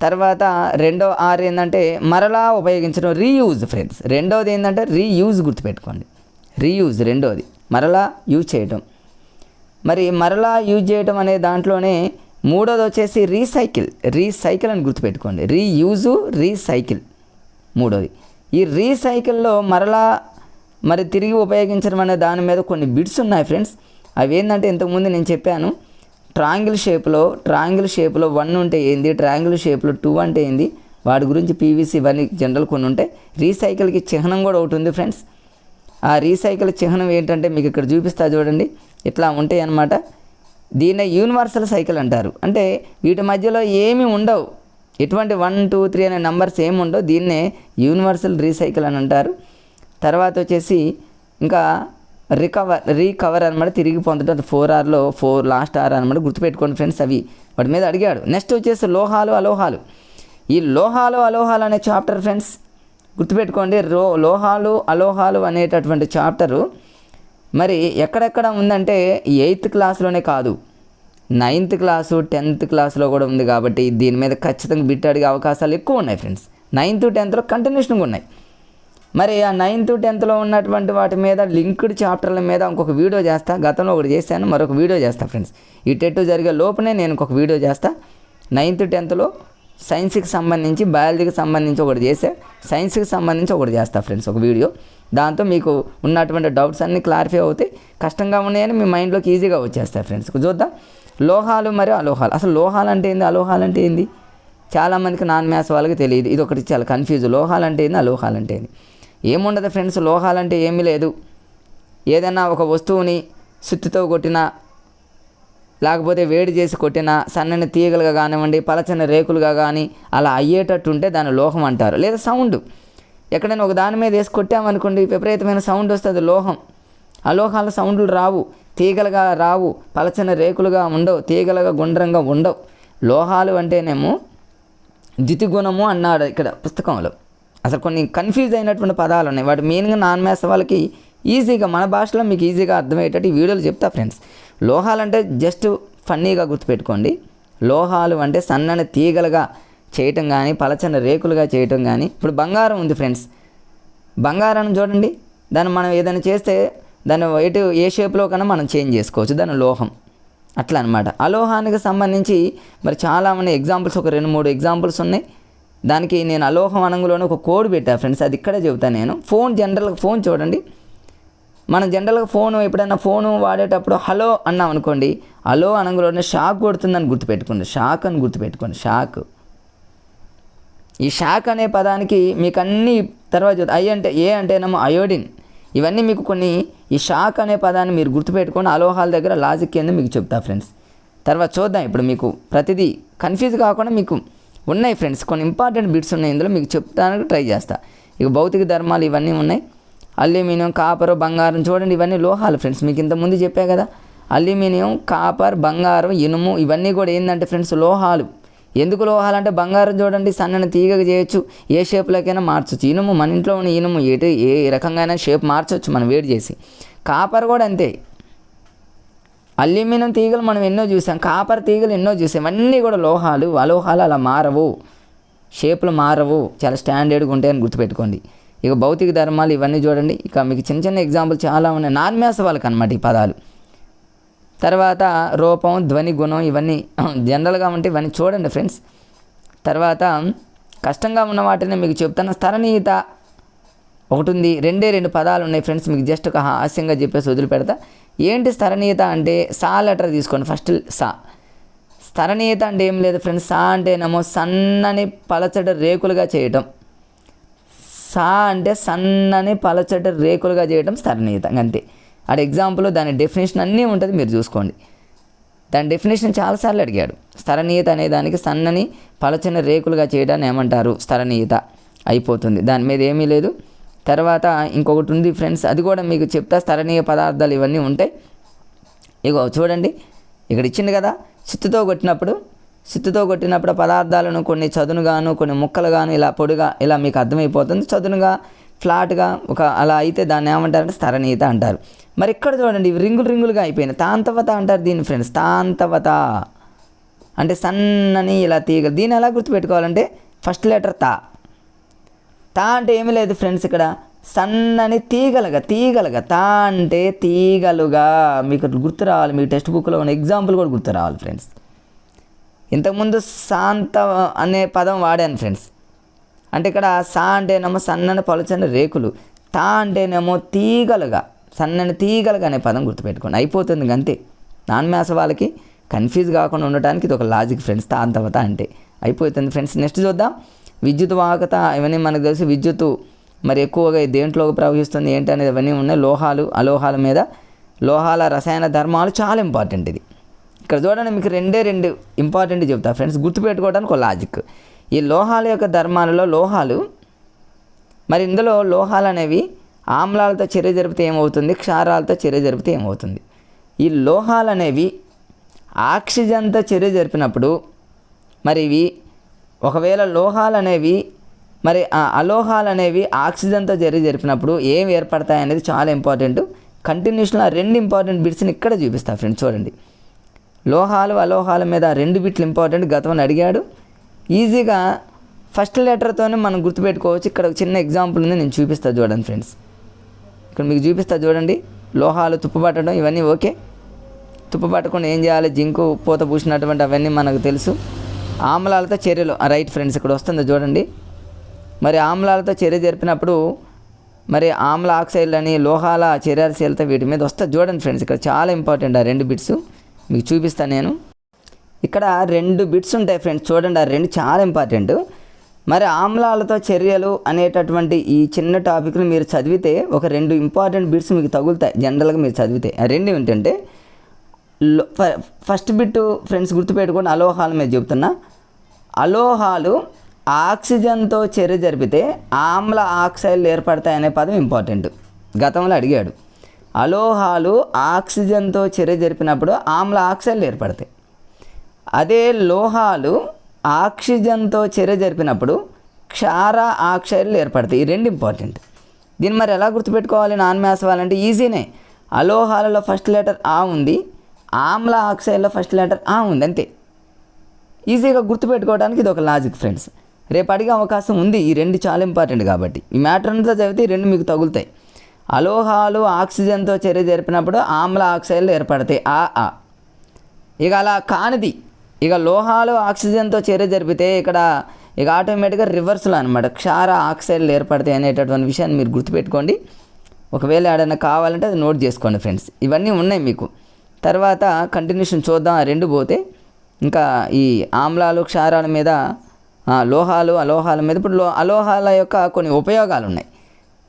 తర్వాత రెండో R ఏంటంటే మరలా ఉపయోగించడం, రీయూజ్ ఫ్రెండ్స్. రెండోది ఏంటంటే రీయూజ్, గుర్తుపెట్టుకోండి. రీయూజ్ రెండోది, మరలా యూజ్ చేయటం. మరి మరలా యూజ్ చేయటం అనే దాంట్లోనే మూడోది వచ్చేసి రీసైకిల్ అని గుర్తుపెట్టుకోండి. రీయూజు, రీసైకిల్ మూడోది. ఈ రీసైకిల్లో మరలా మరి తిరిగి ఉపయోగించడం అనే దాని మీద కొన్ని బిట్స్ ఉన్నాయి ఫ్రెండ్స్. అవి ఏంటంటే ఇంతకుముందు నేను చెప్పాను. ట్రయాంగిల్ షేప్లో 1 ఉంటే ఏంది, ట్రయాంగిల్ షేప్లో 2 అంటే ఏంది, వాటి గురించి పీవీసీ ఇవన్నీ జనరల్ కొన్ని ఉంటాయి. రీసైకిల్కి చిహ్నం కూడా ఒకటి ఉంది ఫ్రెండ్స్. ఆ రీసైకిల్ చిహ్నం ఏంటంటే మీకు ఇక్కడ చూపిస్తా చూడండి. ఇట్లా ఉంటాయి అన్నమాట. దీన్నే యూనివర్సల్ సైకిల్ అంటారు. అంటే వీటి మధ్యలో ఏమీ ఉండవు, ఎటువంటి 1, 2, 3 అనే నెంబర్స్ ఏమి ఉండవు. దీన్నే యూనివర్సల్ రీసైకిల్ అని అంటారు. తర్వాత వచ్చేసి ఇంకా రీకవర్ అనమాట, తిరిగి పొందడం. 4Rలో 4 లాస్ట్ R అనమాట. గుర్తుపెట్టుకోండి ఫ్రెండ్స్. అవి వాటి మీద అడిగాడు. నెక్స్ట్ వచ్చేసి లోహాలు ఈ లోహాలు అనే చాప్టర్ ఫ్రెండ్స్ గుర్తుపెట్టుకోండి. లోహాలు అలోహాలు అనేటటువంటి చాప్టరు మరి ఎక్కడెక్కడ ఉందంటే 8th క్లాస్లోనే కాదు, 9th క్లాసు 10th క్లాస్లో కూడా ఉంది. కాబట్టి దీని మీద ఖచ్చితంగా బిట్ అడిగే అవకాశాలు ఎక్కువ ఉన్నాయి ఫ్రెండ్స్. 9th 10thలో కంటిన్యూషన్గా ఉన్నాయి. మరి ఆ 9th 10thలో ఉన్నటువంటి వాటి మీద లింక్డ్ చాప్టర్ల మీద ఇంకొక వీడియో చేస్తా. గతంలో ఒకటి చేశాను, మరొక వీడియో చేస్తా ఫ్రెండ్స్. ఈ టెట్ జరిగే లోపునే నేను ఇంకొక వీడియో చేస్తా. 9th 10thలో సైన్స్కి సంబంధించి, బయాలజీకి సంబంధించి ఒకటి చేస్తే, సైన్స్కి సంబంధించి ఒకటి చేస్తా ఫ్రెండ్స్ ఒక వీడియో. దాంతో మీకు ఉన్నటువంటి డౌట్స్ అన్నీ క్లారిఫై అవుతాయి. కష్టంగా ఉన్నాయని మీ మైండ్లోకి ఈజీగా వచ్చేస్తాయి ఫ్రెండ్స్. చూద్దాం. లోహాలు మరియు అలోహాలు. అసలు లోహాలు అంటే ఏంది, అలోహాలు అంటే ఏంది? చాలామందికి నాన్ మ్యాథ్స్ వాళ్ళకి తెలియదు. ఇది ఒకటి చాలా కన్ఫ్యూజ్. లోహాలు అంటే ఏంది, అలోహాలు అంటే ఏంది? ఏముండదు ఫ్రెండ్స్. లోహాలు అంటే ఏమీ లేదు. ఏదైనా ఒక వస్తువుని సుత్తితో కొట్టినా, లేకపోతే వేడి చేసి కొట్టినా, సన్నని తీగలుగా కానివ్వండి, పలచని రేకులుగా కానీ అలా అయ్యేటట్టు ఉంటే దాన్ని లోహం అంటారు. లేదా సౌండ్, ఎక్కడైనా ఒక దాని మీద వేసి కొట్టామనుకోండి, విపరీతమైన సౌండ్ వస్తుంది, లోహం. అలోహాల సౌండ్లు రావు, తీగలుగా రావు, పలచని రేకులుగా ఉండవు, తీగలుగా గుండ్రంగా ఉండవు. లోహాలు అంటేనేమో ద్యుతిగుణము అన్నాడు ఇక్కడ పుస్తకంలో. అసలు కొన్ని కన్ఫ్యూజ్ అయినటువంటి పదాలు ఉన్నాయి, వాటి మీనింగ్ నాన్ మ్యాథ్స్ వాళ్ళకి ఈజీగా మన భాషలో మీకు ఈజీగా అర్థమయ్యేటట్టు ఈ వీడియోలు చెప్తా ఫ్రెండ్స్. లోహాలు అంటే జస్ట్ ఫన్నీగా గుర్తుపెట్టుకోండి. లోహాలు అంటే సన్నని తీగలుగా చేయటం కానీ పలచని రేకులుగా చేయటం కానీ. ఇప్పుడు బంగారం ఉంది ఫ్రెండ్స్, బంగారం చూడండి, దాన్ని మనం ఏదైనా చేస్తే దాన్ని ఏ షేప్లో కన్నా మనం చేంజ్ చేసుకోవచ్చు, దాని లోహం అట్లా అనమాట. అలోహానికి సంబంధించి మరి చాలామంది ఎగ్జాంపుల్స్, ఒక 2-3 ఎగ్జాంపుల్స్ ఉన్నాయి. దానికి నేను అలోహం అనంగులోనే ఒక కోడ్ పెట్టా ఫ్రెండ్స్, అది ఇక్కడే చెబుతాను నేను. జనరల్గా ఫోన్ చూడండి, మనం జనరల్గా ఎప్పుడైనా ఫోను వాడేటప్పుడు హలో అన్నాం అనుకోండి, హలో అనంగులోనే షాక్ కొడుతుందని గుర్తుపెట్టుకోండి, షాక్ అని గుర్తుపెట్టుకోండి, షాక్. ఈ షాక్ అనే పదానికి మీకు అన్ని తర్వాత ఏ అంటేనేమో అయోడిన్, ఇవన్నీ మీకు కొన్ని ఈ షాక్ అనే పదాన్ని మీరు గుర్తుపెట్టుకొని అలోహాల దగ్గర లాజిక్ ఏందో మీకు చెప్తా ఫ్రెండ్స్. తర్వాత చూద్దాం. ఇప్పుడు మీకు ప్రతిదీ కన్ఫ్యూజ్ కాకుండా మీకు ఉన్నాయి ఫ్రెండ్స్, కొన్ని ఇంపార్టెంట్ బిట్స్ ఉన్నాయి ఇందులో, మీకు చెప్తానికి ట్రై చేస్తా. ఇక భౌతిక ధర్మాలు ఇవన్నీ ఉన్నాయి. అల్యూమినియం, కాపర్, బంగారం చూడండి, ఇవన్నీ లోహాలు ఫ్రెండ్స్. మీకు ఇంతకుముందు చెప్పా కదా, అల్యూమినియం, కాపర్, బంగారం, ఇనుము ఇవన్నీ కూడా ఏంటంటే ఫ్రెండ్స్ లోహాలు. ఎందుకు లోహాలు అంటే బంగారం చూడండి సన్నని తీగగా చేయొచ్చు, ఏ షేప్లోకైనా మార్చవచ్చు. ఇనుము మన ఇంట్లో ఉన్న ఇనుము ఏ రకంగా షేప్ మార్చవచ్చు మనం వేడి చేసి. కాపర్ కూడా అంతే. అల్యూమినియం తీగలు మనం ఎన్నో చూసాం, కాపర్ తీగలు ఎన్నో చూసాం, ఇవన్నీ కూడా లోహాలు. అలోహాలు అలా మారవు, షేపులు మారవు, చాలా స్టాండర్డ్గా ఉంటాయని గుర్తుపెట్టుకోండి. ఇక భౌతిక ధర్మాలు ఇవన్నీ చూడండి. ఇక మీకు చిన్న చిన్న ఎగ్జాంపుల్ చాలా ఉన్నాయి, నాన్ మ్యాథ్స్ వాళ్ళకి అనమాట ఈ పదాలు. తర్వాత రూపం, ధ్వని, గుణం ఇవన్నీ జనరల్గా ఉంటే ఇవన్నీ చూడండి ఫ్రెండ్స్. తర్వాత కష్టంగా ఉన్న వాటిని మీకు చెప్తాను. స్థరణీయత ఒకటి ఉంది, 2 పదాలు ఉన్నాయి ఫ్రెండ్స్, మీకు జస్ట్ ఒక హాస్యంగా చెప్పేసి వదిలిపెడతా. ఏంటి స్థరణీయత అంటే సా లెటర్ తీసుకోండి ఫస్ట్. సా స్థరణీయత అంటే ఏం లేదు ఫ్రెండ్స్, సా అంటేనేమో సన్నని పలచటి రేకులుగా చేయటం. సా అంటే సన్నని పలచటి రేకులుగా చేయటం స్థరణీయత, అంతే. అది ఎగ్జాంపుల్, దాని డెఫినేషన్ అన్నీ ఉంటుంది, మీరు చూసుకోండి. దాని డెఫినేషన్ చాలాసార్లు అడిగాడు. స్థరణీయత అనే దానికి సన్నని పలచని రేకులుగా చేయడాన్ని ఏమంటారు, స్థరణీయత అయిపోతుంది, దాని మీద ఏమీ లేదు. తర్వాత ఇంకొకటి ఉంది ఫ్రెండ్స్, అది కూడా మీకు చెప్తా. స్థరణీయ పదార్థాలు ఇవన్నీ ఉంటాయి. ఇగో చూడండి, ఇక్కడ ఇచ్చింది కదా, సుత్తుతో కొట్టినప్పుడు పదార్థాలను కొన్ని చదునుగాను కొన్ని ముక్కలుగాను ఇలా పొడిగా ఇలా మీకు అర్థమైపోతుంది. చదునుగా ఫ్లాట్గా ఒక అలా అయితే దాన్ని ఏమంటారంటే స్థరణీయత అంటారు. మరి ఇక్కడ చూడండి, ఇవి రింగులుగా అయిపోయినాయి, తాంతవత అంటారు దీన్ని ఫ్రెండ్స్. తాంతవత అంటే సన్నని ఇలా తీగలు. దీన్ని ఎలా గుర్తుపెట్టుకోవాలంటే ఫస్ట్ లెటర్ తా. తా అంటే ఏమీ లేదు ఫ్రెండ్స్, ఇక్కడ సన్నని తీగలుగా. తా అంటే తీగలుగా మీకు గుర్తు రావాలి, మీకు టెక్స్ట్ బుక్లో ఉన్న ఎగ్జాంపుల్ కూడా గుర్తు రావాలి ఫ్రెండ్స్. ఇంతకుముందు శాంత అనే పదం వాడాను ఫ్రెండ్స్, అంటే ఇక్కడ సా అంటేనేమో సన్నని పలుచని రేకులు, తా అంటేనేమో తీగలుగా, సన్నని తీగలుగా అనే పదం గుర్తుపెట్టుకోండి, అయిపోతుంది అంతే. నాన్ మ్యాథ్స్ వాళ్ళకి కన్ఫ్యూజ్ కాకుండా ఉండటానికి ఇది ఒక లాజిక్ ఫ్రెండ్స్, తాంతవత అంటే అయిపోతుంది ఫ్రెండ్స్. నెక్స్ట్ చూద్దాం. విద్యుత్ వాహకత ఇవన్నీ మనకు తెలిసి, విద్యుత్తు మరి ఎక్కువగా దేంట్లోకి ప్రవహిస్తుంది ఏంటి అనేది ఇవన్నీ ఉన్నాయి. లోహాలు, అలోహాల మీద లోహాల రసాయన ధర్మాలు చాలా ఇంపార్టెంట్. ఇది ఇక్కడ చూడండి, మీకు 2 ఇంపార్టెంట్ చెప్తా ఫ్రెండ్స్, గుర్తుపెట్టుకోవడానికి ఒక లాజిక్. ఈ లోహాల యొక్క ధర్మాలలో లోహాలు, మరి ఇందులో లోహాలు అనేవి ఆమ్లాలతో చర్య జరిపితే ఏమవుతుంది, క్షారాలతో చర్య జరిపితే ఏమవుతుంది. ఈ లోహాలు అనేవి ఆక్సిజన్తో చర్య జరిపినప్పుడు, మరి ఇవి ఒకవేళ లోహాలు అనేవి మరి అలోహాలు అనేవి ఆక్సిజన్తో చర్య జరిపినప్పుడు ఏం ఏర్పడతాయి అనేది చాలా ఇంపార్టెంట్. కంటిన్యూషన్లో 2 ఇంపార్టెంట్ బిట్స్ని ఇక్కడ చూపిస్తా ఫ్రెండ్స్. చూడండి, లోహాలు అలోహాల మీద 2 బిట్లు ఇంపార్టెంట్, గతంలో అడిగాడు. ఈజీగా ఫస్ట్ లెటర్తోనే మనం గుర్తుపెట్టుకోవచ్చు. ఇక్కడ ఒక చిన్న ఎగ్జాంపుల్ ఉంది, నేను చూపిస్తాను చూడండి ఫ్రెండ్స్. ఇక్కడ మీకు చూపిస్తా చూడండి. లోహాలు తుప్పు పట్టడం ఇవన్నీ ఓకే. తుప్పు పట్టకుండా ఏం చేయాలి, జింకు పూత పూసినటువంటి అవన్నీ మనకు తెలుసు. ఆమ్లాలతో చర్యలు రైట్ ఫ్రెండ్స్, ఇక్కడ వస్తుంది చూడండి. మరి ఆమ్లాలతో చర్య జరిపినప్పుడు మరి ఆమ్ల ఆక్సైడ్లు అని లోహాల చర్యశీలత వీటి మీద వస్తుంది చూడండి ఫ్రెండ్స్. ఇక్కడ చాలా ఇంపార్టెంట్ ఆ 2 బిట్స్ మీకు చూపిస్తాను నేను. ఇక్కడ 2 బిట్స్ ఉంటాయి ఫ్రెండ్స్, చూడండి. ఆ 2 చాలా ఇంపార్టెంట్. మరి ఆమ్లాలతో చర్యలు అనేటటువంటి ఈ చిన్న టాపిక్ని మీరు చదివితే ఒక 2 ఇంపార్టెంట్ బిట్స్ మీకు తగులుతాయి జనరల్గా మీరు చదివితే. ఆ 2 ఏంటంటే, ఫస్ట్ బిట్ ఫ్రెండ్స్ గుర్తుపెట్టుకోండి, అలోహాల మీద చెబుతున్నా. అలోహాలు ఆక్సిజన్తో చర్య జరిపితే ఆమ్ల ఆక్సైడ్లు ఏర్పడతాయి అనే పదం ఇంపార్టెంట్, గతంలో అడిగాడు. అలోహాలు ఆక్సిజన్తో చర్య జరిపినప్పుడు ఆమ్ల ఆక్సైడ్లు ఏర్పడతాయి. అదే లోహాలు ఆక్సిజన్తో చర్య జరిపినప్పుడు క్షార ఆక్సైడ్లు ఏర్పడతాయి. ఈ రెండు ఇంపార్టెంట్. దీన్ని మరి ఎలా గుర్తుపెట్టుకోవాలి నాన్ మ్యాథ్స్ వాళ్ళంటే ఈజీనే. అలోహాలలో ఫస్ట్ లెటర్ ఆ ఉంది, ఆమ్ల ఆక్సైడ్లో ఫస్ట్ లెటర్ ఆ ఉంది, అంతే. ఈజీగా గుర్తుపెట్టుకోవడానికి ఇది ఒక లాజిక్ ఫ్రెండ్స్. రేపు అడిగే అవకాశం ఉంది. ఈ రెండు చాలా ఇంపార్టెంట్ కాబట్టి ఈ మ్యాటర్ అంతా చదివితే ఈ రెండు మీకు తగులుతాయి. అలోహాలు ఆక్సిజన్తో చర్య జరిపినప్పుడు ఆమ్ల ఆక్సైడ్లు ఏర్పడతాయి ఆ. ఇక అలా కానిది, ఇక లోహాలు ఆక్సిజన్తో చర్య జరిపితే ఇక్కడ ఇక ఆటోమేటిక్గా రివర్స్లో అనమాట క్షార ఆక్సైడ్లు ఏర్పడతాయి అనేటటువంటి విషయాన్ని మీరు గుర్తుపెట్టుకోండి. ఒకవేళ ఏదైనా కావాలంటే అది నోట్ చేసుకోండి ఫ్రెండ్స్. ఇవన్నీ ఉన్నాయి మీకు. తర్వాత కంటిన్యూషన్ చూద్దాం. ఆ రెండు పోతే ఇంకా ఈ ఆమ్లాలు క్షారాల మీద, లోహాలు అలోహాల మీద. ఇప్పుడు అలోహాల యొక్క కొన్ని ఉపయోగాలు ఉన్నాయి.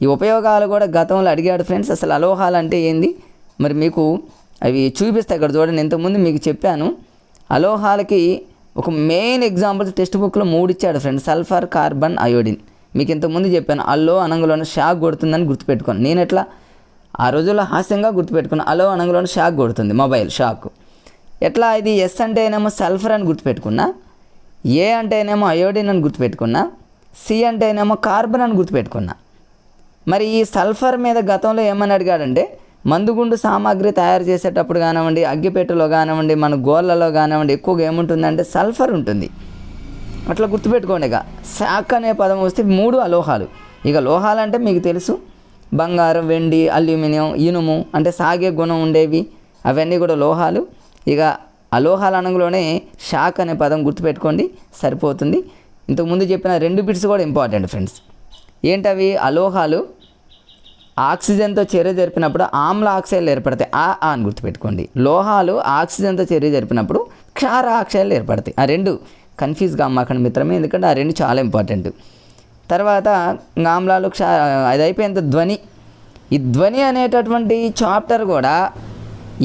ఈ ఉపయోగాలు కూడా గతంలో అడిగాడు ఫ్రెండ్స్. అసలు అలోహాలు అంటే ఏంది మరి మీకు అవి చూపిస్తే ఇక్కడ చూడండి. ఇంతకుముందు మీకు చెప్పాను. అలోహాలకి ఒక మెయిన్ ఎగ్జాంపుల్స్ టెక్స్ట్ బుక్లో 3 ఇచ్చాడు ఫ్రెండ్స్. Sulphur, carbon, iodine. మీకు ఇంతకుముందు చెప్పాను. అల్లో అనంగులోనే షాక్ కొడుతుందని గుర్తుపెట్టుకోండి. నేను ఎట్లా ఆ రోజుల్లో హాస్యంగా గుర్తుపెట్టుకున్నాను. అలో అనంగులోనే షాక్ కొడుతుంది, మొబైల్ షాక్. ఎట్లా ఇది ఎస్ అంటేనేమో సల్ఫర్ అని గుర్తుపెట్టుకున్నా, ఏ అంటేనేమో అయోడిన్ అని గుర్తుపెట్టుకున్నా, సి అంటేనేమో కార్బన్ అని గుర్తుపెట్టుకున్నా. మరి ఈ సల్ఫర్ మీద గతంలో ఏమని అడిగాడంటే మందుగుండు సామాగ్రి తయారు చేసేటప్పుడు కానివ్వండి, అగ్గిపెట్టెలో కానివ్వండి, మన గోళ్ళలో కానివ్వండి ఎక్కువగా ఏముంటుందంటే సల్ఫర్ ఉంటుంది. అట్లా గుర్తుపెట్టుకోండి. ఇక శాక్ అనే పదం వస్తే 3 అలోహాలు. ఇక లోహాలు అంటే మీకు తెలుసు, బంగారం, వెండి, అల్యూమినియం, ఇనుము అంటే సాగే గుణం ఉండేవి, అవన్నీ కూడా లోహాలు. ఇక అలోహాల అనంగులోనే షాక్ అనే పదం గుర్తుపెట్టుకోండి, సరిపోతుంది. ఇంతకుముందు చెప్పిన 2 బిట్స్ కూడా ఇంపార్టెంట్ ఫ్రెండ్స్. ఏంటవి? అలోహాలు ఆక్సిజన్తో చర్య జరిపినప్పుడు ఆమ్ల ఆక్సైడ్లు ఏర్పడతాయి ఆ అని గుర్తుపెట్టుకోండి. లోహాలు ఆక్సిజన్తో చర్య జరిపినప్పుడు క్షార ఆక్సైడ్లు ఏర్పడతాయి. ఆ 2 కన్ఫ్యూజ్గా అమ్మకండి మిత్రమే, ఎందుకంటే ఆ 2 చాలా ఇంపార్టెంట్. తర్వాత ఆమ్లాలు అది అయిపోయినంత ధ్వని. ఈ ధ్వని అనేటటువంటి చాప్టర్ కూడా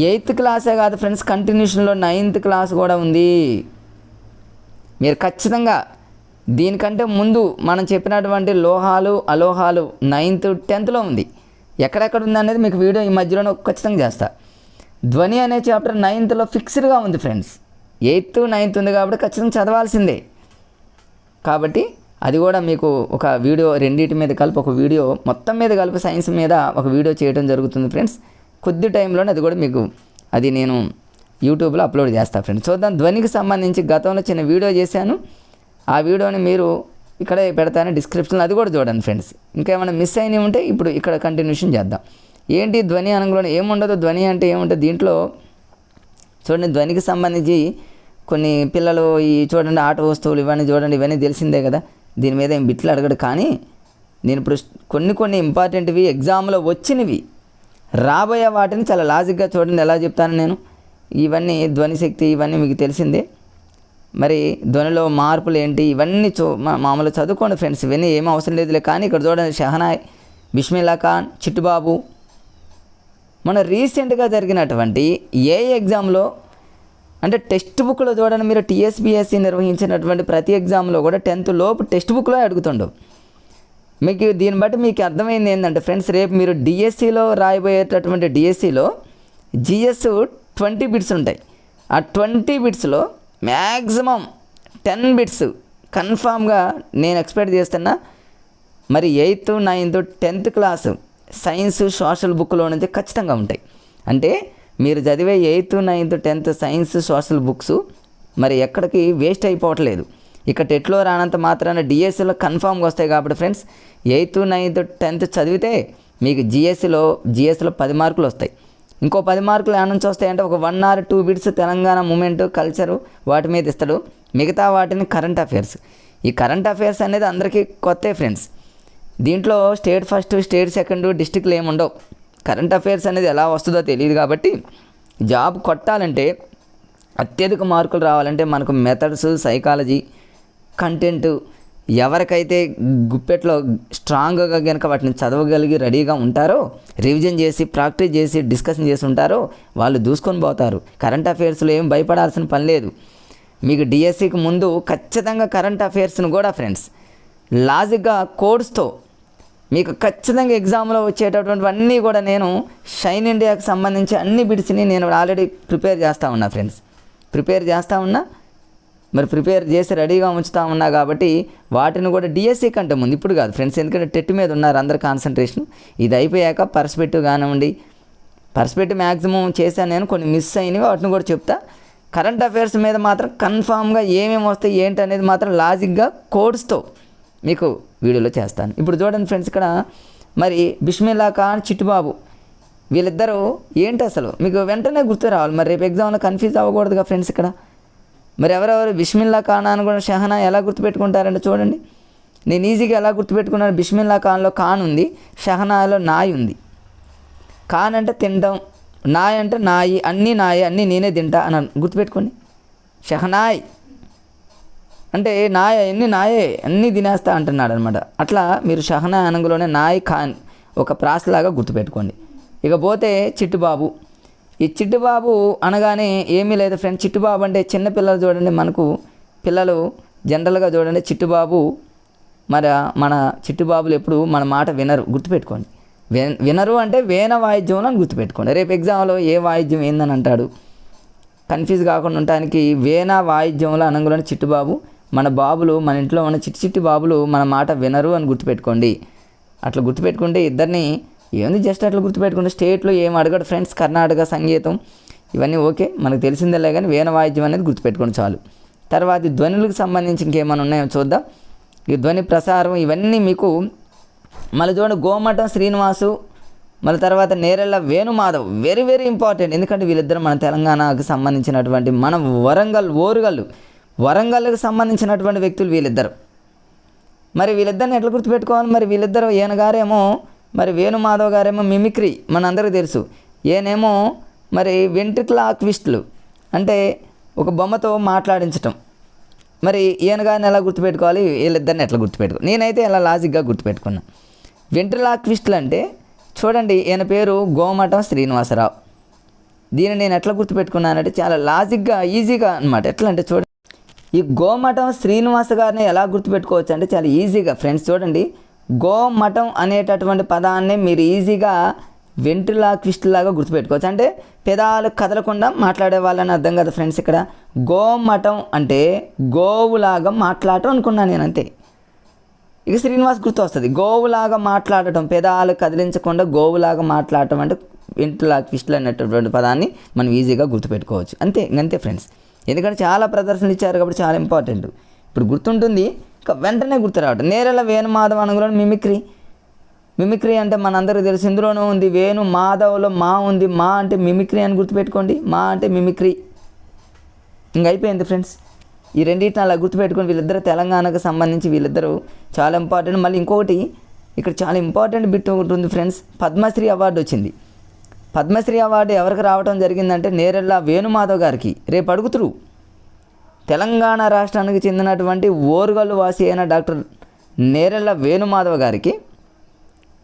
8th క్లాసే కాదు ఫ్రెండ్స్, కంటిన్యూషన్లో 9th క్లాస్ కూడా ఉంది. మీరు ఖచ్చితంగా దీనికంటే ముందు మనం చెప్పినటువంటి లోహాలు అలోహాలు 9th 10thలో ఉంది. ఎక్కడెక్కడ ఉంది అనేది మీకు వీడియో ఈ మధ్యలోనే ఖచ్చితంగా చేస్తా. ధ్వని అనే చాప్టర్ 9thలో ఫిక్స్డ్గా ఉంది ఫ్రెండ్స్. 8th 9th ఉంది కాబట్టి ఖచ్చితంగా చదవాల్సిందే. కాబట్టి అది కూడా మీకు ఒక వీడియో రెండింటి మీద కలిపి ఒక వీడియో మొత్తం మీద కలిపి సైన్స్ మీద ఒక వీడియో చేయడం జరుగుతుంది ఫ్రెండ్స్. కొద్ది టైంలోనే అది కూడా మీకు అది నేను యూట్యూబ్లో అప్లోడ్ చేస్తాను ఫ్రెండ్స్. చూద్దాం. ధ్వనికి సంబంధించి గతంలో చిన్న వీడియో చేశాను. ఆ వీడియోని మీరు ఇక్కడే పెడతాను డిస్క్రిప్షన్లో, అది కూడా చూడండి ఫ్రెండ్స్. ఇంకేమైనా మిస్ అయినవి ఉంటే ఇప్పుడు ఇక్కడ కంటిన్యూషన్ చేద్దాం. ఏంటి ధ్వని అనంలోనే ఏముండదు, ధ్వని అంటే ఏముంటుంది దీంట్లో చూడండి. ధ్వనికి సంబంధించి కొన్ని పిల్లలు ఈ చూడండి ఆట వస్తువులు ఇవన్నీ చూడండి, ఇవన్నీ తెలిసిందే కదా, దీని మీద ఏం బిట్లు అడగడు. కానీ నేను ఇప్పుడు కొన్ని ఇంపార్టెంట్వి ఎగ్జామ్లో వచ్చినవి రాబోయే వాటిని చాలా లాజిక్గా చూడండి ఎలా చెప్తాను నేను. ఇవన్నీ ధ్వని శక్తి ఇవన్నీ మీకు తెలిసిందే. మరి ధ్వనిలో మార్పులు ఏంటి ఇవన్నీ మామూలుగా చదువుకోండి ఫ్రెండ్స్. ఇవన్నీ ఏమీ అవసరం లేదులే. కానీ ఇక్కడ చూడండి షహనాయ్, బిస్మిల్లా ఖాన్, చిట్టుబాబు. మన రీసెంట్గా జరిగినటువంటి ఏ ఎగ్జామ్లో అంటే టెక్స్ట్ బుక్లో చూడండి మీరు, టీఎస్పీఎస్సీ నిర్వహించినటువంటి ప్రతి ఎగ్జామ్లో కూడా 10th లోపు టెక్స్ట్ బుక్లో అడుగుతుండవు. మీకు దీన్ని బట్టి మీకు అర్థమైంది ఏంటంటే ఫ్రెండ్స్, రేపు మీరు డిఎస్సిలో రాయబోయేటటువంటి డిఎస్సిలో జిఎస్ 20 బిట్స్ ఉంటాయి. ఆ 20 బిట్స్లో మ్యాక్సిమం 10 బిట్స్ కన్ఫామ్గా నేను ఎక్స్పెక్ట్ చేస్తున్నా. మరి 8th 9th 10th class science social బుక్లో నుంచి ఖచ్చితంగా ఉంటాయి. అంటే మీరు చదివే 8th 9th 10th science social books మరి ఎక్కడికి వేస్ట్ అయిపోవట్లేదు. ఇక టెట్లో రానంత మాత్రాన డిఎస్సిలో కన్ఫామ్గా వస్తాయి. కాబట్టి ఫ్రెండ్స్ 8th 9th 10th చదివితే మీకు జిఎస్సిలో 10 మార్కులు వస్తాయి. ఇంకో 10 మార్కులు ఏడ నుంచి వస్తాయంటే ఒక 1 or 2 bits Telangana movement culture వాటి మీద ఇస్తాడు. మిగతా వాటిని కరెంట్ అఫైర్స్. ఈ కరెంట్ అఫైర్స్ అనేది అందరికీ కొత్తే ఫ్రెండ్స్. దీంట్లో స్టేట్ ఫస్ట్ స్టేట్ సెకండ్ డిస్ట్రిక్ట్లు ఏముండవు. కరెంట్ అఫైర్స్ అనేది ఎలా వస్తుందో తెలియదు. కాబట్టి జాబ్ కొట్టాలంటే అత్యధిక మార్కులు రావాలంటే మనకు మెథడ్స్, సైకాలజీ, కంటెంట్ ఎవరికైతే గుప్పెట్లో స్ట్రాంగ్గా కనుక వాటిని చదవగలిగి రెడీగా ఉంటారో, రివిజన్ చేసి ప్రాక్టీస్ చేసి డిస్కషన్ చేసి ఉంటారో వాళ్ళు దూసుకొని పోతారు. కరెంట్ అఫైర్స్లో ఏం భయపడాల్సిన పని లేదు. మీకు డిఎస్సికి ముందు ఖచ్చితంగా కరెంట్ అఫైర్స్ను కూడా ఫ్రెండ్స్ లాజిక్గా కోడ్స్తో మీకు ఖచ్చితంగా ఎగ్జామ్లో వచ్చేటటువంటివన్నీ కూడా నేను షైన్ ఇండియాకి సంబంధించి అన్ని బిట్స్ని నేను ఆల్రెడీ ప్రిపేర్ చేస్తూ ఉన్నా ఫ్రెండ్స్. మరి ప్రిపేర్ చేసి రెడీగా ఉంచుతా ఉన్నా కాబట్టి వాటిని కూడా డిఎస్సి కంటే ముందు ఇప్పుడు కాదు ఫ్రెండ్స్, ఎందుకంటే టెట్ మీద ఉన్నారు అందరు కాన్సన్ట్రేషన్. ఇది అయిపోయాక పర్స్పెక్టివ్ కానివ్వండి, పర్స్పెక్టివ్ మ్యాక్సిమం చేశాను నేను, కొన్ని మిస్ అయినవి వాటిని కూడా చెప్తా. కరెంట్ అఫైర్స్ మీద మాత్రం కన్ఫామ్గా ఏమేమి వస్తాయి ఏంటి అనేది మాత్రం లాజిక్గా కోడ్స్తో మీకు వీడియోలో చేస్తాను. ఇప్పుడు చూడండి ఫ్రెండ్స్, ఇక్కడ మరి బిస్మిల్లా ఖాన్ చిట్టుబాబు వీళ్ళిద్దరూ ఏంటి అసలు మీకు వెంటనే గుర్తు రావాలి. మరి రేపు ఎగ్జామ్లో కన్ఫ్యూజ్ అవ్వకూడదుగా ఫ్రెండ్స్. ఇక్కడ మరి ఎవరెవరు బిస్మిల్లా ఖాన్ అని కూడా షహనా ఎలా గుర్తుపెట్టుకుంటారంటే చూడండి, నేను ఈజీగా ఎలా గుర్తుపెట్టుకున్నాను. బిస్మిల్లా ఖాన్లో ఖాన్ ఉంది, షహనాలో నాయ్ ఉంది. ఖాన్ అంటే తినడం, నాయ్ అంటే నాయి, అన్నీ నాయే, అన్నీ నేనే తింటా అని గుర్తుపెట్టుకోండి. షహనాయ్ అంటే నాయ, అన్నీ నాయే, అన్నీ తినేస్తా అంటున్నాడు అనమాట. అట్లా మీరు షహనా అనగలోనే నాయ్ ఖాన్ ఒక ప్రాసలాగా గుర్తుపెట్టుకోండి. ఇకపోతే చిట్టుబాబు, ఈ చిట్టుబాబు అనగానే ఏమీ లేదు ఫ్రెండ్స్. చిట్టుబాబు అంటే చిన్నపిల్లలు చూడండి, మనకు పిల్లలు జనరల్గా చూడండి చిట్టుబాబు, మరి మన చిట్టుబాబులు ఎప్పుడు మన మాట వినరు, గుర్తుపెట్టుకోండి. వినరు అంటే వేణ వాయిద్యం అని గుర్తుపెట్టుకోండి. రేపు ఎగ్జామ్లో ఏ వాయిద్యం ఏందని అంటాడు, కన్ఫ్యూజ్ కాకుండా ఉండటానికి వేణ వాయిద్యంలో అనగానే చిట్టుబాబు, మన బాబులు, మన ఇంట్లో ఉన్న చిట్టి బాబులు మన మాట వినరు అని గుర్తుపెట్టుకోండి. అట్లా గుర్తుపెట్టుకుంటే ఇద్దరిని ఏంది జస్ట్ అట్లా గుర్తుపెట్టుకుంటే స్టేట్లో ఏం అడగడు ఫ్రెండ్స్. కర్ణాటక సంగీతం ఇవన్నీ ఓకే, మనకు తెలిసిందేలే, కానీ వేణ వాయిద్యం అనేది గుర్తుపెట్టుకోండి చాలు. తర్వాత ధ్వనులకు సంబంధించి ఇంకేమైనా ఉన్నాయో చూద్దాం. ఈ ధ్వని ప్రసారం ఇవన్నీ మీకు మళ్ళీ చూడండి. గోమటం శ్రీనివాసు, మళ్ళీ తర్వాత Nerella Venumadhav, very very important. ఎందుకంటే వీళ్ళిద్దరు మన తెలంగాణకు సంబంధించినటువంటి, మన వరంగల్కి సంబంధించినటువంటి వ్యక్తులు వీళ్ళిద్దరు. మరి వీళ్ళిద్దరిని ఎట్లా గుర్తుపెట్టుకోవాలి? మరి వీళ్ళిద్దరు, ఈయన గారేమో మరి వేణుమాధవ్ గారేమో మిమిక్రీ మన అందరికీ తెలుసు, ఈయనేమో మరి వెంట్రిక్లాక్విస్టులు అంటే ఒక బొమ్మతో మాట్లాడించటం. మరి ఈయన గారిని ఎలా గుర్తుపెట్టుకోవాలి, వీళ్ళిద్దరిని ఎట్లా గుర్తుపెట్టుకోవాలి? నేనైతే ఎలా లాజిక్గా గుర్తుపెట్టుకున్నా. వెంట్రిలాక్విస్టులు అంటే చూడండి, ఈయన పేరు గోమటం శ్రీనివాసరావు. దీన్ని నేను ఎట్లా గుర్తుపెట్టుకున్నానంటే చాలా లాజిక్గా ఈజీగా అనమాట. ఎట్లా అంటే చూడండి, ఈ గోమటం శ్రీనివాస గారిని ఎలా గుర్తుపెట్టుకోవచ్చు అంటే చాలా ఈజీగా ఫ్రెండ్స్. చూడండి, గోమటం అనేటటువంటి పదాన్ని మీరు ఈజీగా వెంట్రిలాక్విస్టులాగా గుర్తుపెట్టుకోవచ్చు. అంటే పెదాలు కదలకుండా మాట్లాడే వాళ్ళని అర్థం కదా ఫ్రెండ్స్. ఇక్కడ గోమటం అంటే గోవులాగా మాట్లాడటం అనుకున్నాను నేను, అంతే. ఇక శ్రీనివాస్ గుర్తు వస్తుంది. గోవులాగా మాట్లాడటం, పెదాలు కదిలించకుండా గోవులాగా మాట్లాడటం అంటే వెంట్రిలాక్విస్టులు అనేటటువంటి పదాన్ని మనం ఈజీగా గుర్తుపెట్టుకోవచ్చు, అంతే ఫ్రెండ్స్. ఎందుకంటే చాలా ప్రదర్శనలు ఇచ్చారు కాబట్టి చాలా ఇంపార్టెంట్. ఇప్పుడు గుర్తుంటుంది, ఇంకా వెంటనే గుర్తు రావటం. నేరెళ్ళ వేణుమాధవ్ అనగా మిమిక్రీ అంటే మనందరికీ తెలుసు. ఇందులోనూ ఉంది వేణు, మాధవ్లో మా ఉంది. మా అంటే మిమిక్రీ అని గుర్తుపెట్టుకోండి, మా అంటే మిమిక్రీ. ఇంక అయిపోయింది ఫ్రెండ్స్. ఈ రెండింటిని అలా గుర్తుపెట్టుకొని వీళ్ళిద్దరు తెలంగాణకు సంబంధించి వీళ్ళిద్దరూ చాలా ఇంపార్టెంట్. మళ్ళీ ఇంకొకటి ఇక్కడ చాలా ఇంపార్టెంట్ బిట్ ఒకటి ఉంది ఫ్రెండ్స్. పద్మశ్రీ అవార్డు వచ్చింది. పద్మశ్రీ అవార్డు ఎవరికి రావడం జరిగిందంటే నేరెళ్ళ వేణుమాధవ్ గారికి. రేపు అడుగుతురు, తెలంగాణ రాష్ట్రానికి చెందినటువంటి ఓరుగల్లు వాసి అయిన డాక్టర్ నేరెళ్ళ వేణుమాధవ్ గారికి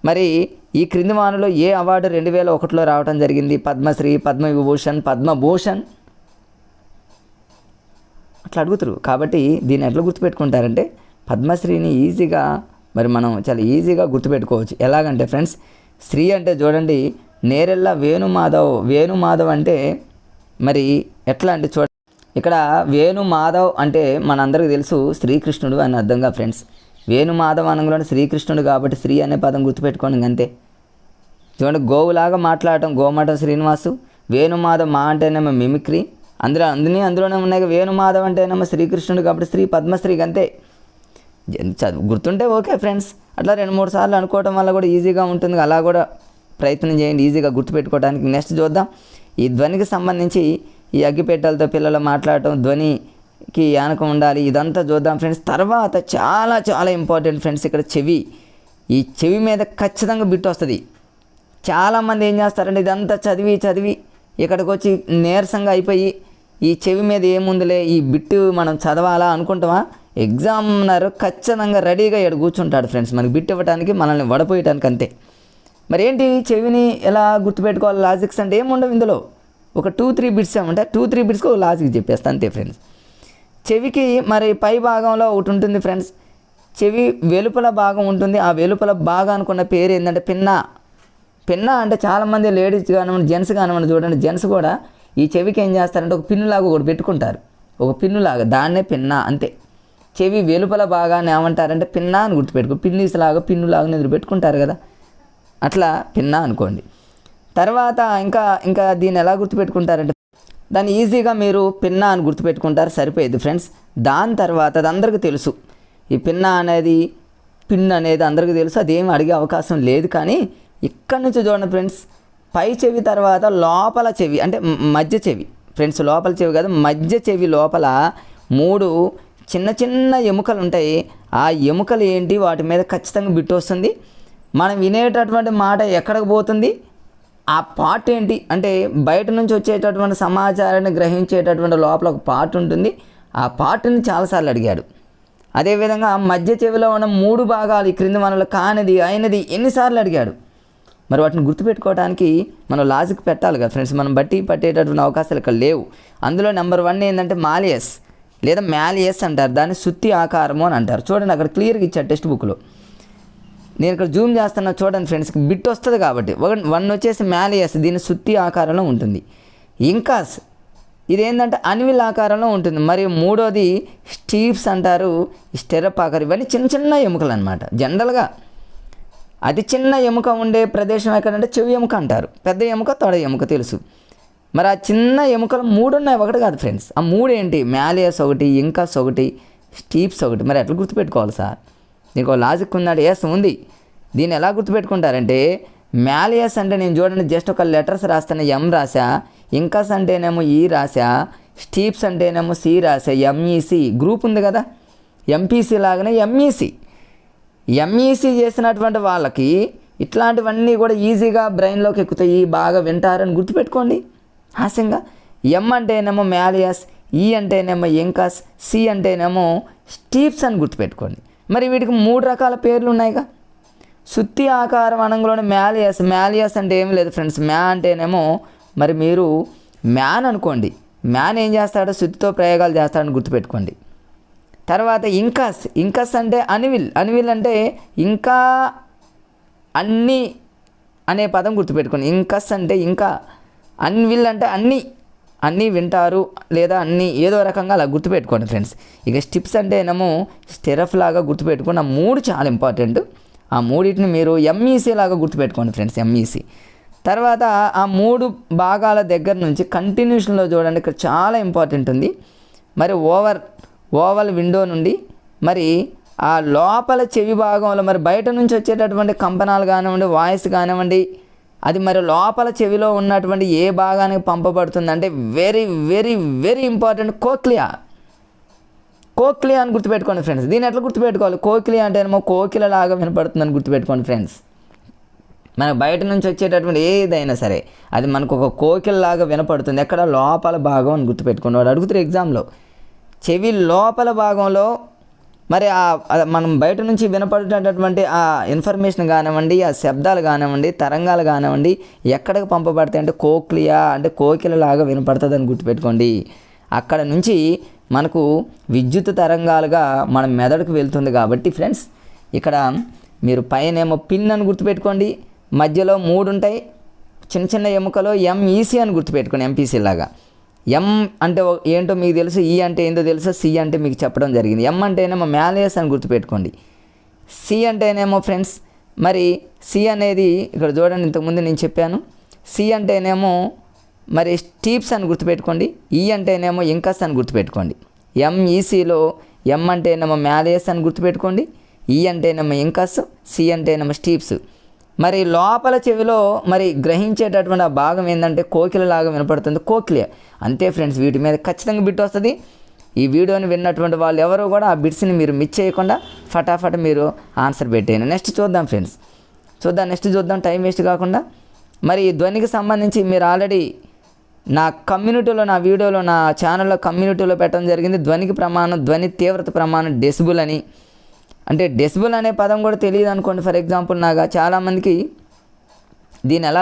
మరి ఈ క్రింది వానలో ఏ అవార్డు 2001లో రావడం జరిగింది? పద్మశ్రీ, పద్మవిభూషణ్, పద్మభూషణ్ అట్లా అడుగుతారు. కాబట్టి దీన్ని ఎట్లా గుర్తుపెట్టుకుంటారంటే పద్మశ్రీని ఈజీగా మరి మనం చాలా ఈజీగా గుర్తుపెట్టుకోవచ్చు. ఎలాగంటే ఫ్రెండ్స్, శ్రీ అంటే చూడండి నేరెళ్ళ వేణుమాధవ్ అంటే మరి ఎట్లా అంటే చూడండి, ఇక్కడ వేణుమాధవ్ అంటే మనందరికీ తెలుసు శ్రీకృష్ణుడు అని అర్థంగా ఫ్రెండ్స్. వేణుమాధవ్ అనగానే శ్రీకృష్ణుడు కాబట్టి శ్రీ అనే పదం గుర్తుపెట్టుకోండి, అంతే. చూడండి, గోవులాగా మాట్లాడటం గోమటం శ్రీనివాసు, వేణుమాధవ్ మా అంటేనేమో మిమిక్రీ, అందులోనే ఉన్నాయి. వేణుమాధవ్ అంటేనేమో శ్రీకృష్ణుడు కాబట్టి శ్రీ పద్మశ్రీ, అంతే. చదువు గుర్తుంటే ఓకే ఫ్రెండ్స్. అట్లా 2-3 సార్లు అనుకోవటం వల్ల కూడా ఈజీగా ఉంటుంది. అలా కూడా ప్రయత్నం చేయండి ఈజీగా గుర్తుపెట్టుకోవడానికి. నెక్స్ట్ చూద్దాం, ఈ ధ్వనికి సంబంధించి ఈ అగ్గిపెట్టెలతో పిల్లలు మాట్లాడటం, ధ్వనికి ఆనకం ఉండాలి, ఇదంతా చూద్దాం ఫ్రెండ్స్. తర్వాత చాలా చాలా ఇంపార్టెంట్ ఫ్రెండ్స్, ఇక్కడ చెవి. ఈ చెవి మీద ఖచ్చితంగా బిట్ వస్తుంది. చాలామంది ఏం చేస్తారంటే ఇదంతా చదివి ఇక్కడికి వచ్చి నీరసంగా అయిపోయి ఈ చెవి మీద ఏముందిలే ఈ బిట్టు మనం చదవాలా అనుకుంటామా? ఎగ్జామినర్ ఖచ్చితంగా రెడీగా ఇక్కడ కూర్చుంటాడు ఫ్రెండ్స్, మనకి బిట్ ఇవ్వడానికి, మనల్ని వడపోయటానికి, అంతే. మరి ఏంటి చెవిని ఎలా గుర్తుపెట్టుకోవాలి? లాజిక్స్ అంటే ఏముండవు ఇందులో, ఒక 2-3 బిట్స్ ఏమంటే 2-3 బిట్స్కి ఒక లాజిక్ చెప్పేస్తా, అంతే ఫ్రెండ్స్. చెవికి మరి పై భాగంలో ఒకటి ఉంటుంది ఫ్రెండ్స్, చెవి వెలుపల భాగం ఉంటుంది. ఆ వెలుపల భాగానికి ఉన్న పేరు ఏంటంటే పిన్న అంటే చాలామంది లేడీస్ కానివ్వండి, జెంట్స్ కానివ్వండి, చూడండి జెంట్స్ కూడా ఈ చెవికి ఏం చేస్తారంటే ఒక పిన్నులాగా ఒకటి పెట్టుకుంటారు. ఒక పిన్నులాగా, దాన్నే పిన్నా అంతే. చెవి వెలుపల భాగాన్ని ఏమంటారంటే పిన్నా అని గుర్తుపెట్టుకో. పిన్నీసులాగా పిన్నులాగా నిద్ర పెట్టుకుంటారు కదా, అట్లా పిన్నా అనుకోండి. తర్వాత ఇంకా దీన్ని ఎలా గుర్తుపెట్టుకుంటారంటే దాన్ని ఈజీగా మీరు పిన్నా అని గుర్తుపెట్టుకుంటారు, సరిపోయేది ఫ్రెండ్స్. దాని తర్వాత అది అందరికీ తెలుసు, ఈ పిన్నా అనేది పిన్ అనేది అందరికీ తెలుసు, అదేం అడిగే అవకాశం లేదు. కానీ ఇక్కడ నుంచి చూడండి ఫ్రెండ్స్, పై చెవి తర్వాత లోపల చెవి అంటే మధ్య చెవి ఫ్రెండ్స్, లోపల చెవి కాదు మధ్య చెవి లోపల 3 చిన్న చిన్న ఎముకలు ఉంటాయి. ఆ ఎముకలు ఏంటి, వాటి మీద ఖచ్చితంగా బిట్టు వస్తుంది. మనం వినేటటువంటి మాట ఎక్కడికి పోతుంది, ఆ పార్ట్ ఏంటి అంటే బయట నుంచి వచ్చేటటువంటి సమాచారాన్ని గ్రహించేటటువంటి లోపల ఒక పార్ట్ ఉంటుంది. ఆ పార్ట్ని చాలాసార్లు అడిగాడు. అదేవిధంగా మధ్య చెవిలో ఉన్న 3 భాగాలు, ఈ క్రింది మనలో కానిది అయినది ఎన్నిసార్లు అడిగాడు. మరి వాటిని గుర్తుపెట్టుకోవడానికి మనం లాజిక్ పెట్టాలి కదా ఫ్రెండ్స్. మనం బట్టి పట్టేటటువంటి అవకాశాలు ఇక్కడ లేవు. అందులో నెంబర్ 1 ఏంటంటే మాలియస్ లేదా మ్యాలియస్ అంటారు, దాన్ని సుత్తి ఆకారము అని అంటారు. చూడండి అక్కడ క్లియర్గా ఇచ్చారు టెక్స్ట్ బుక్లో. నేను ఇక్కడ జూమ్ చేస్తున్నా చూడండి ఫ్రెండ్స్, బిట్ వస్తుంది కాబట్టి 1 వచ్చేసి మ్యాలియస్, దీని సుత్తి ఆకారంలో ఉంటుంది. ఇంకాస్ ఇదేంటంటే అన్విల్ ఆకారంలో ఉంటుంది. మరియు 3వది స్టీప్స్ అంటారు, స్టెరప్ ఆకారం. ఇవన్నీ చిన్న చిన్న ఎముకలు అనమాట. జనరల్గా అతి చిన్న ఎముక ఉండే ప్రదేశం ఎక్కడంటే చెవి ఎముక అంటారు, పెద్ద ఎముక తొడ ఎముక తెలుసు. మరి ఆ చిన్న ఎముకలు 3 ఉన్నాయి, ఒకటి కాదు ఫ్రెండ్స్. ఆ 3 ఏంటి, మ్యాలియస్ ఒకటి, ఇంకాస్ ఒకటి, స్టీప్స్ ఒకటి. మరి ఎట్లా గుర్తుపెట్టుకోవాలి సార్, నీకు లాజిక్ ఉన్నాడు. ఎస్ ఉంది. దీన్ని ఎలా గుర్తుపెట్టుకుంటారంటే మ్యాలియస్ అంటే నేను చూడండి జస్ట్ ఒక లెటర్స్ రాస్తాను, ఎం రాసా. ఇంకాస్ అంటేనేమో ఈ రాసా. స్టీప్స్ అంటేనేమో సి రాసా. ఎంఈసి గ్రూప్ ఉంది కదా, ఎంపీసీ లాగానే ఎంఈసి. ఎంఈసీ చేసినటువంటి వాళ్ళకి ఇట్లాంటివన్నీ కూడా ఈజీగా బ్రెయిన్లోకి ఎక్కుతాయి, బాగా వింటారని గుర్తుపెట్టుకోండి హాస్యంగా. ఎం అంటేనేమో మ్యాలియస్, ఈ అంటేనేమో ఇంకాస్, సి అంటేనేమో స్టీప్స్ అని గుర్తుపెట్టుకోండి. మరి వీటికి 3 రకాల పేర్లు ఉన్నాయిగా. సుత్తి ఆకారం అనంలోనే మ్యాలియస్ అంటే ఏమి లేదు ఫ్రెండ్స్. మ్యా అంటేనేమో మరి మీరు మ్యాన్ అనుకోండి, మ్యాన్ ఏం చేస్తాడో సుత్తితో ప్రయోగాలు చేస్తాడని గుర్తుపెట్టుకోండి. తర్వాత ఇంకాస్ అంటే అనివిల్ అంటే ఇంకా అన్నీ అనే పదం గుర్తుపెట్టుకోండి. ఇంకాస్ అంటే ఇంకా, అన్విల్ అంటే అన్నీ వింటారు లేదా అన్నీ ఏదో రకంగా అలా గుర్తుపెట్టుకోండి ఫ్రెండ్స్. ఇక స్టిప్స్ అంటే ఏమో స్టెరఫ్ లాగా గుర్తుపెట్టుకోండి. ఆ 3 చాలా ఇంపార్టెంట్. ఆ 3టిని మీరు ఎంఈసీ లాగా గుర్తుపెట్టుకోండి ఫ్రెండ్స్, ఎంఈసీ. తర్వాత ఆ 3 భాగాల దగ్గర నుంచి కంటిన్యూషన్లో చూడండి, ఇక్కడ చాలా ఇంపార్టెంట్ ఉంది. మరి ఓవల్ విండో నుండి మరి ఆ లోపల చెవి భాగంలో మరి బయట నుంచి వచ్చేటటువంటి కంపనాలు కానివ్వండి, వాయిస్ కానివ్వండి, అది మరి లోపల చెవిలో ఉన్నటువంటి ఏ భాగానికి పంపబడుతుంది అంటే very very very important, cochlea అని గుర్తుపెట్టుకోండి ఫ్రెండ్స్. దీన్ని ఎట్లా గుర్తుపెట్టుకోవాలి, కోక్లియా అంటేనేమో కోకిలలాగా వినపడుతుందని గుర్తుపెట్టుకోండి ఫ్రెండ్స్. మనకు బయట నుంచి వచ్చేటటువంటి ఏదైనా సరే అది మనకు ఒక కోకిలలాగా వినపడుతుంది, ఎక్కడ లోపల భాగం అని గుర్తుపెట్టుకోండి. వాడు అడుగుతారు ఎగ్జామ్లో, చెవి లోపల భాగంలో మరి మనం బయట నుంచి వినపడేటటువంటి ఆ ఇన్ఫర్మేషన్ కానివ్వండి, ఆ శబ్దాలు కానివ్వండి, తరంగాలు కానివ్వండి ఎక్కడికి పంపబడతాయి అంటే కోక్లియా అంటే కోకిలలాగా వినపడుతుంది అని గుర్తుపెట్టుకోండి. అక్కడ నుంచి మనకు విద్యుత్ తరంగాలుగా మన మెదడుకు వెళ్తుంది కాబట్టి ఫ్రెండ్స్, ఇక్కడ మీరు పైనేమో పిన్ అని గుర్తుపెట్టుకోండి, మధ్యలో 3 ఉంటాయి చిన్న చిన్న ఎముకలో, ఎంఈసీ అని గుర్తుపెట్టుకోండి, ఎంపీసీ లాగా. ఎం అంటే ఏంటో మీకు తెలుసు, ఈ అంటే ఏంటో తెలుసు, సి అంటే మీకు చెప్పడం జరిగింది. ఎం అంటేనేమో మ్యాలియస్ అని గుర్తుపెట్టుకోండి. సి అంటేనేమో ఫ్రెండ్స్ మరి సి అనేది ఇక్కడ చూడండి, ఇంతకుముందు నేను చెప్పాను. సి అంటేనేమో మరి స్టీప్స్ అని గుర్తుపెట్టుకోండి. ఈ అంటేనేమో ఇంకాస్ అని గుర్తుపెట్టుకోండి. ఎంఈసీలో ఎం అంటేనేమో మ్యాలియస్ అని గుర్తుపెట్టుకోండి, ఈ అంటేనేమో ఇంకాస్, సి అంటేనేమో స్టీప్స్. మరి లోపల చెవిలో మరి గ్రహించేటటువంటి ఆ భాగం ఏంటంటే కోకిలలాగా వినపడుతుంది, కోక్లియా. అంతే ఫ్రెండ్స్, వీటి మీద ఖచ్చితంగా బిట్ వస్తుంది. ఈ వీడియోని విన్నటువంటి వాళ్ళు ఎవరు కూడా ఆ బిట్స్ని మీరు మిస్ చేయకుండా ఫటాఫట్ మీరు ఆన్సర్ పెట్టేయండి. నెక్స్ట్ చూద్దాం ఫ్రెండ్స్, నెక్స్ట్ చూద్దాం టైం వేస్ట్ కాకుండా. మరి ధ్వనికి సంబంధించి మీరు ఆల్రెడీ నా కమ్యూనిటీలో, నా వీడియోలో, నా ఛానల్లో కమ్యూనిటీలో పెట్టడం జరిగింది. ధ్వనికి ప్రమాణం, ధ్వని తీవ్రత ప్రమాణం డెసిబుల్ అని. అంటే డెసిబుల్ అనే పదం కూడా తెలియదు అనుకోండి. ఫర్ ఎగ్జాంపుల్ నాగా చాలామందికి దీన్ని ఎలా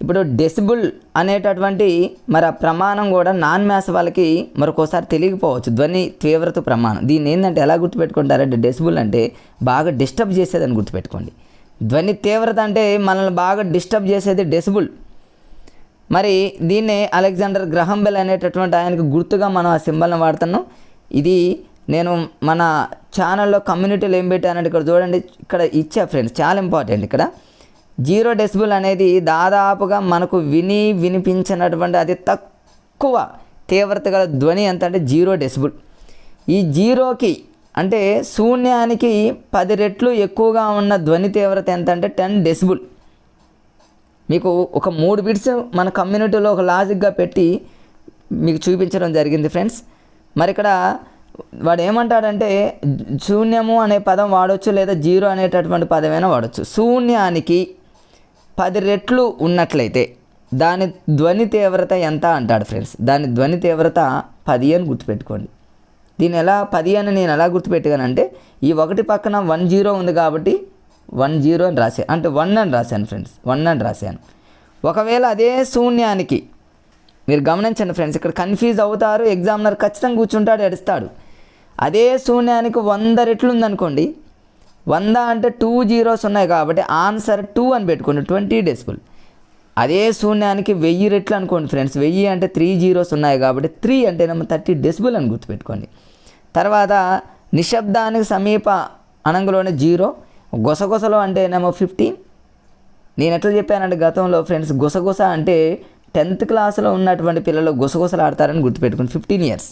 ఇప్పుడు డెసిబుల్ అనేటటువంటి మరి ఆ ప్రమాణం కూడా నాన్ మ్యాథ్స్ వాళ్ళకి మరొకసారి తెలియకపోవచ్చు. ధ్వని తీవ్రత ప్రమాణం దీన్ని ఏంటంటే ఎలా గుర్తుపెట్టుకుంటారంటే డెసిబుల్ అంటే బాగా డిస్టర్బ్ చేసేదని గుర్తుపెట్టుకోండి. ధ్వని తీవ్రత అంటే మనల్ని బాగా డిస్టర్బ్ చేసేది డెసిబుల్. మరి దీన్నే అలెగ్జాండర్ గ్రహం బెల్ అనేటటువంటి ఆయనకు గుర్తుగా మనం ఆ సింబల్ని వాడుతున్నాం. ఇది నేను మన ఛానల్లో కమ్యూనిటీలో ఏం పెట్టానంటే ఇక్కడ చూడండి, ఇక్కడ ఇచ్చా ఫ్రెండ్స్, చాలా ఇంపార్టెంట్. ఇక్కడ 0 డెసిబుల్ అనేది దాదాపుగా మనకు వినిపించినటువంటి అతి తక్కువ తీవ్రత గల ధ్వని ఎంత అంటే 0 డెసిబుల్. ఈ 0కి అంటే శూన్యానికి 10 రెట్లు ఎక్కువగా ఉన్న ధ్వని తీవ్రత ఎంత అంటే 10 డెసిబుల్. మీకు ఒక 3 బిట్స్ మన కమ్యూనిటీలో ఒక లాజిక్గా పెట్టి మీకు చూపించడం జరిగింది ఫ్రెండ్స్. మరి ఇక్కడ వాడు ఏమంటాడంటే శూన్యము అనే పదం వాడవచ్చు, లేదా 0 అనేటటువంటి పదమైనా వాడవచ్చు. శూన్యానికి 10 రెట్లు ఉన్నట్లయితే దాని ధ్వని తీవ్రత ఎంత అంటాడు ఫ్రెండ్స్. దాని ధ్వని తీవ్రత 10 అని గుర్తుపెట్టుకోండి. దీన్ని ఎలా 10 అని నేను ఎలా గుర్తుపెట్టుగానంటే ఈ 1 పక్కన 10 ఉంది కాబట్టి 10 అని రాశాను, అంటే 1 అని రాశాను ఫ్రెండ్స్, 1 అని రాశాను. ఒకవేళ అదే శూన్యానికి మీరు గమనించండి ఫ్రెండ్స్, ఇక్కడ కన్ఫ్యూజ్ అవుతారు, ఎగ్జామినర్ ఖచ్చితంగా కూర్చుంటాడు, ఎడుస్తాడు. అదే శూన్యానికి 100 రెట్లు ఉందనుకోండి, 100 అంటే 2 zeros ఉన్నాయి కాబట్టి ఆన్సర్ 2 అని పెట్టుకోండి, 20 డెసిబుల్. అదే శూన్యానికి 1000 రెట్లు అనుకోండి ఫ్రెండ్స్, 1000 అంటే 3 zeros ఉన్నాయి కాబట్టి 3 అంటేనేమో 30 డెసిబుల్ అని గుర్తుపెట్టుకోండి. తర్వాత నిశ్శబ్దానికి సమీప అనంగులోనే 0, గుసగుసలో అంటేనేమో 15. నేను ఎట్లా చెప్పానంటే గతంలో ఫ్రెండ్స్, గుసగుస అంటే 10th క్లాస్లో ఉన్నటువంటి పిల్లలు గుసగుసలు ఆడతారని గుర్తుపెట్టుకోండి, 15 years.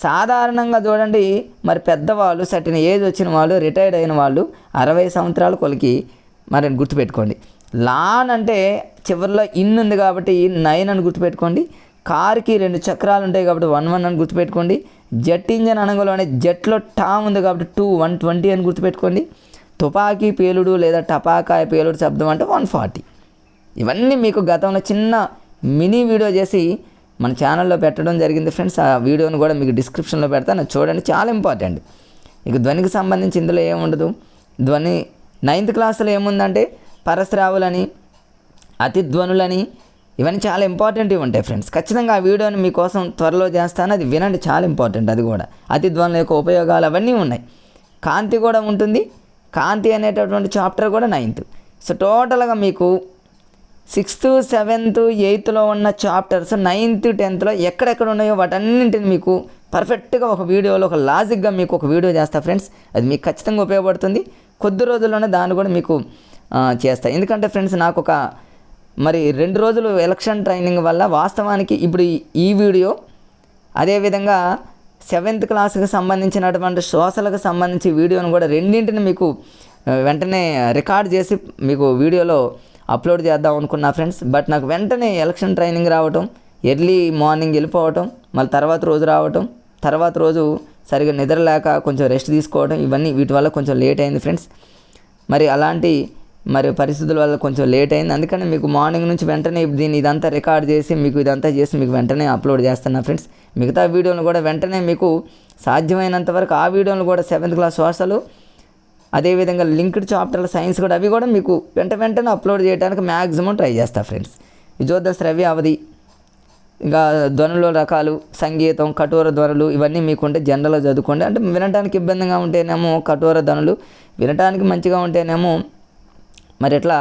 సాధారణంగా చూడండి, మరి పెద్దవాళ్ళు సర్టెన్ ఏజ్ వచ్చిన వాళ్ళు, రిటైర్డ్ అయిన వాళ్ళు 60 సంవత్సరాల కొలికి మరి గుర్తుపెట్టుకోండి. లాన్ అంటే చివరిలో ఇన్ ఉంది కాబట్టి 9 అని గుర్తుపెట్టుకోండి. కార్కి 2 చక్రాలు ఉంటాయి కాబట్టి 11 అని గుర్తుపెట్టుకోండి. జెట్ ఇంజన్ అనగానే జెట్లో టా ఉంది కాబట్టి 120 అని గుర్తుపెట్టుకోండి. తుపాకీ పేలుడు లేదా టపాకాయ పేలుడు శబ్దం అంటే 140. ఇవన్నీ మీకు గతంలో చిన్న మినీ వీడియో చేసి మన ఛానల్లో పెట్టడం జరిగింది ఫ్రెండ్స్. ఆ వీడియోని కూడా మీకు డిస్క్రిప్షన్లో పెడతాను, చూడండి, చాలా ఇంపార్టెంట్. ఇక ధ్వనికి సంబంధించి ఇందులో ఏముండదు. ధ్వని 9th క్లాస్లో ఏముందంటే పరస్రావులని, అతిధ్వనులని, ఇవన్నీ చాలా ఇంపార్టెంట్వి ఉంటాయి ఫ్రెండ్స్. ఖచ్చితంగా ఆ వీడియోని మీకోసం త్వరలో చేస్తాను, అది వినండి, చాలా ఇంపార్టెంట్. అది కూడా అతిధ్వనుల యొక్క ఉపయోగాలు అవన్నీ ఉన్నాయి. కాంతి కూడా ఉంటుంది. కాంతి అనేటటువంటి చాప్టర్ కూడా 9th. సో టోటల్గా మీకు 6th, 7th, 8thలో ఉన్న చాప్టర్స్ 9th, 10thలో ఎక్కడెక్కడ ఉన్నాయో వాటన్నింటిని మీకు పర్ఫెక్ట్గా ఒక వీడియోలో ఒక లాజిక్గా మీకు ఒక వీడియో చేస్తా ఫ్రెండ్స్. అది మీకు ఖచ్చితంగా ఉపయోగపడుతుంది. కొద్ది రోజుల్లోనే దాన్ని కూడా మీకు చేస్తా. ఎందుకంటే ఫ్రెండ్స్, నాకు ఒక మరి 2 రోజులు ఎలక్షన్ ట్రైనింగ్ వల్ల వాస్తవానికి ఇప్పుడు ఈ వీడియో, అదేవిధంగా 7th క్లాస్కి సంబంధించినటువంటి సోషల్కి సంబంధించి వీడియోను కూడా రెండింటిని మీకు వెంటనే రికార్డ్ చేసి మీకు వీడియోలో అప్లోడ్ చేద్దాం అనుకున్నా ఫ్రెండ్స్. బట్ నాకు వెంటనే ఎలక్షన్ ట్రైనింగ్ రావటం, ఎర్లీ మార్నింగ్ వెళ్ళిపోవటం, మళ్ళీ తర్వాత రోజు రావటం, తర్వాత రోజు సరిగ్గా నిద్ర లేక కొంచెం రెస్ట్ తీసుకోవడం, ఇవన్నీ వీటి వల్ల కొంచెం లేట్ అయింది ఫ్రెండ్స్. మరి అలాంటి మరి పరిస్థితుల వల్ల కొంచెం లేట్ అయింది. అందుకని మీకు మార్నింగ్ నుంచి వెంటనే ఇదంతా రికార్డ్ చేసి మీకు ఇదంతా చేసి మీకు వెంటనే అప్లోడ్ చేస్తున్నా ఫ్రెండ్స్. మిగతా వీడియోలు కూడా వెంటనే మీకు సాధ్యమైనంత వరకు ఆ వీడియోలు కూడా 7th క్లాస్ సోషల్, అదేవిధంగా లింక్డ్ చాప్టర్ల సైన్స్ కూడా అవి కూడా మీకు వెంటనే అప్లోడ్ చేయడానికి మ్యాక్సిమం ట్రై చేస్తా ఫ్రెండ్స్. ఇది చూద్దాం, శ్రవ్య అవధి, ఇంకా ధ్వనుల రకాలు, సంగీతం, కఠోర ధ్వనులు, ఇవన్నీ మీకుంటే జనరల్గా చదువుకోండి. అంటే వినడానికి ఇబ్బందిగా ఉంటేనేమో కఠోర ధ్వనులు, వినడానికి మంచిగా ఉంటేనేమో మరి ఎట్లా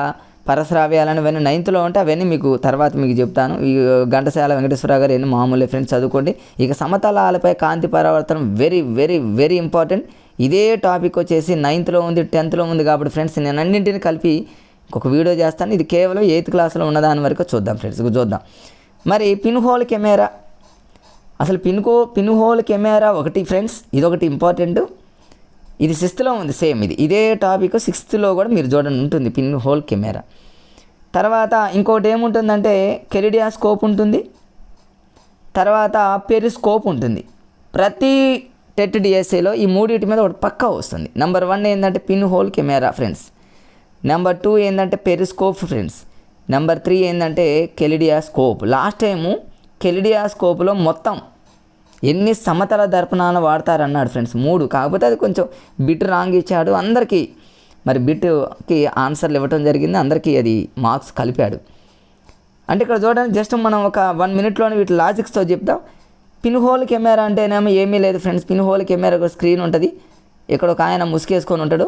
పరశ్రావ్యాలని ఇవన్నీ 9thలో ఉంటే అవన్నీ మీకు తర్వాత మీకు చెప్తాను. ఈ ఘంటసాల వెంకటేశ్వర గారు ఎన్ని మామూలు ఫ్రెండ్స్ చదువుకోండి. ఇక సమతలాలపై కాంతి పరావర్తనం వెరీ వెరీ వెరీ ఇంపార్టెంట్. ఇదే టాపిక్ వచ్చేసి 9thలో ఉంది, 10thలో ఉంది కాబట్టి ఫ్రెండ్స్ నేను అన్నింటిని కలిపి ఇంకొక వీడియో చేస్తాను. ఇది కేవలం 8th క్లాస్లో ఉన్నదాని వరకు చూద్దాం ఫ్రెండ్స్. చూద్దాం మరి పిన్ హోల్ కెమెరా. అసలు పిన్ హోల్ కెమెరా ఒకటి ఫ్రెండ్స్, ఇదొకటి ఇంపార్టెంట్. ఇది 6thలో ఉంది సేమ్. ఇదే టాపిక్ 6thలో కూడా మీరు చూడండి ఉంటుంది, పిన్ హోల్ కెమెరా. తర్వాత ఇంకోటి ఏముంటుందంటే కెలిడియాస్కోప్ ఉంటుంది, తర్వాత పెరిస్కోప్ ఉంటుంది. ప్రతి టెట్ డిఎస్ఏలో ఈ మూడింటి మీద ఒకటి పక్కా వస్తుంది. నెంబర్ 1 ఏంటంటే pin hole camera friends, number 2 ఏంటంటే పెరిస్కోప్ ఫ్రెండ్స్, నెంబర్ 3 ఏంటంటే కెలిడియాస్కోప్. లాస్ట్ టైము కెలిడియాస్కోప్లో మొత్తం ఎన్ని సమతల దర్పణాలు వాడతారన్నాడు ఫ్రెండ్స్, 3. కాకపోతే అది కొంచెం బిట్ రాంగ్ ఇచ్చాడు. అందరికీ మరి బిట్కి ఆన్సర్లు ఇవ్వటం జరిగింది, అందరికీ అది మార్క్స్ కలిపాడు. అంటే ఇక్కడ చూడండి, జస్ట్ మనం ఒక 1 minute వీటి లాజిక్స్తో చెప్తాం. పిన్ హోల్ కెమెరా అంటేనేమో ఏమీ లేదు friends. Pin hole camera screen ఉంటుంది, ఇక్కడ ఒక ఆయన ముసుగేసుకొని ఉంటాడు,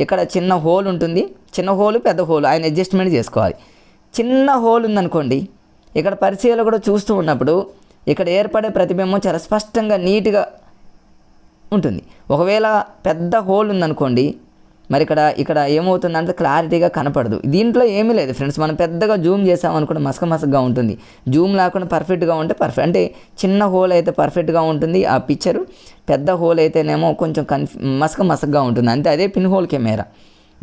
ఇక్కడ చిన్న హోల్ ఉంటుంది, చిన్న హోల్ పెద్ద హోల్ ఆయన అడ్జస్ట్మెంట్ చేసుకోవాలి. చిన్న హోల్ ఉందనుకోండి, ఇక్కడ పరిచయాలు కూడా చూస్తూ ఉన్నప్పుడు ఇక్కడ ఏర్పడే ప్రతిబింబం చాలా స్పష్టంగా నీట్గా ఉంటుంది. ఒకవేళ పెద్ద హోల్ ఉందనుకోండి, మరి ఇక్కడ ఏమవుతుందంటే క్లారిటీగా కనపడదు. దీంట్లో ఏమీ లేదు ఫ్రెండ్స్, మనం పెద్దగా జూమ్ చేసామనుకుంటే మసకగా ఉంటుంది. జూమ్ లేకుండా పర్ఫెక్ట్గా ఉంటే అంటే చిన్న హోల్ అయితే పర్ఫెక్ట్గా ఉంటుంది ఆ పిక్చరు, పెద్ద హోల్ అయితేనేమో కొంచెం మసకగా ఉంటుంది. అంతే, అదే పిన్ హోల్ కెమెరా.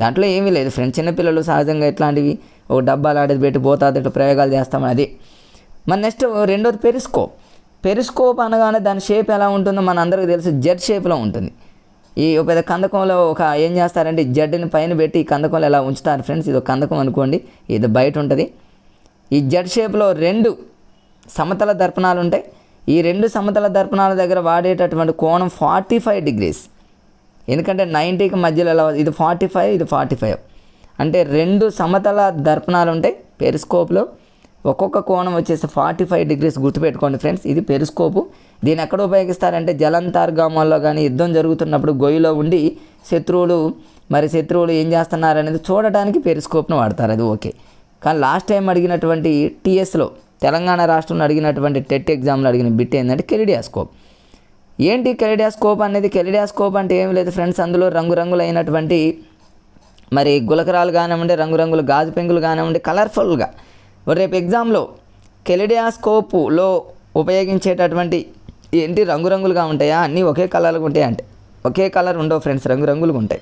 దాంట్లో ఏమీ లేదు ఫ్రెండ్స్. చిన్నపిల్లలు సహజంగా ఇట్లాంటివి ఒక డబ్బాలు ఆడేది పెట్టి పోతాది ప్రయోగాలు చేస్తామని అది. మన నెక్స్ట్ రెండోది పెరిస్కోప్ అనగానే దాని షేప్ ఎలా ఉంటుందో మన అందరికీ తెలుసు, జెడ్ షేప్లో ఉంటుంది. ఈ పెద్ద కందకంలో ఏం చేస్తారంటే జడ్ని పైన పెట్టి ఈ కందకంలో ఎలా ఉంచుతారు ఫ్రెండ్స్. ఇది ఒక కందకం అనుకోండి, ఇది బయట ఉంటుంది. ఈ జెడ్ షేప్లో 2 సమతల దర్పణాలు ఉంటాయి. ఈ 2 సమతల దర్పణాల దగ్గర వాడేటటువంటి కోణం 45 degrees. ఎందుకంటే 90కి మధ్యలో ఎలా, ఇది 45, ఇది 45. అంటే 2 సమతల దర్పణాలు ఉంటాయి పెరిస్కోప్లో. ఒక్కొక్క కోణం వచ్చేసి 45 degrees. గుర్తుపెట్టుకోండి ఫ్రెండ్స్, ఇది పెరిస్కోపు. దీన్ని ఎక్కడ ఉపయోగిస్తారంటే జలంతర్గామాల్లో కానీ యుద్ధం జరుగుతున్నప్పుడు గొయ్యిలో ఉండి శత్రువులు ఏం చేస్తున్నారు అనేది చూడడానికి పెరిస్కోప్ను వాడతారు, అది ఓకే. కానీ లాస్ట్ టైం అడిగినటువంటి టీఎస్లో తెలంగాణ రాష్ట్రంలో అడిగినటువంటి టెట్ ఎగ్జామ్లో అడిగిన బిట్ ఏంటంటే కెలిడియాస్కోప్. ఏంటి కెలిడియాస్కోప్ అనేది? కెలిడియాస్కోప్ అంటే ఏమి లేదు ఫ్రెండ్స్, అందులో రంగురంగులైనటువంటి గులకరాలు కానివ్వండి, రంగురంగుల గాజు పెంకులు కానివ్వండి, కలర్ఫుల్గా. రేపు ఎగ్జామ్లో కెలిడియాస్కోపులో ఉపయోగించేటటువంటి ఏంటి రంగురంగులుగా ఉంటాయా, అన్నీ ఒకే కలర్గా ఉంటాయా అంటే ఒకే కలర్ ఉండవు ఫ్రెండ్స్, రంగురంగులుగా ఉంటాయి.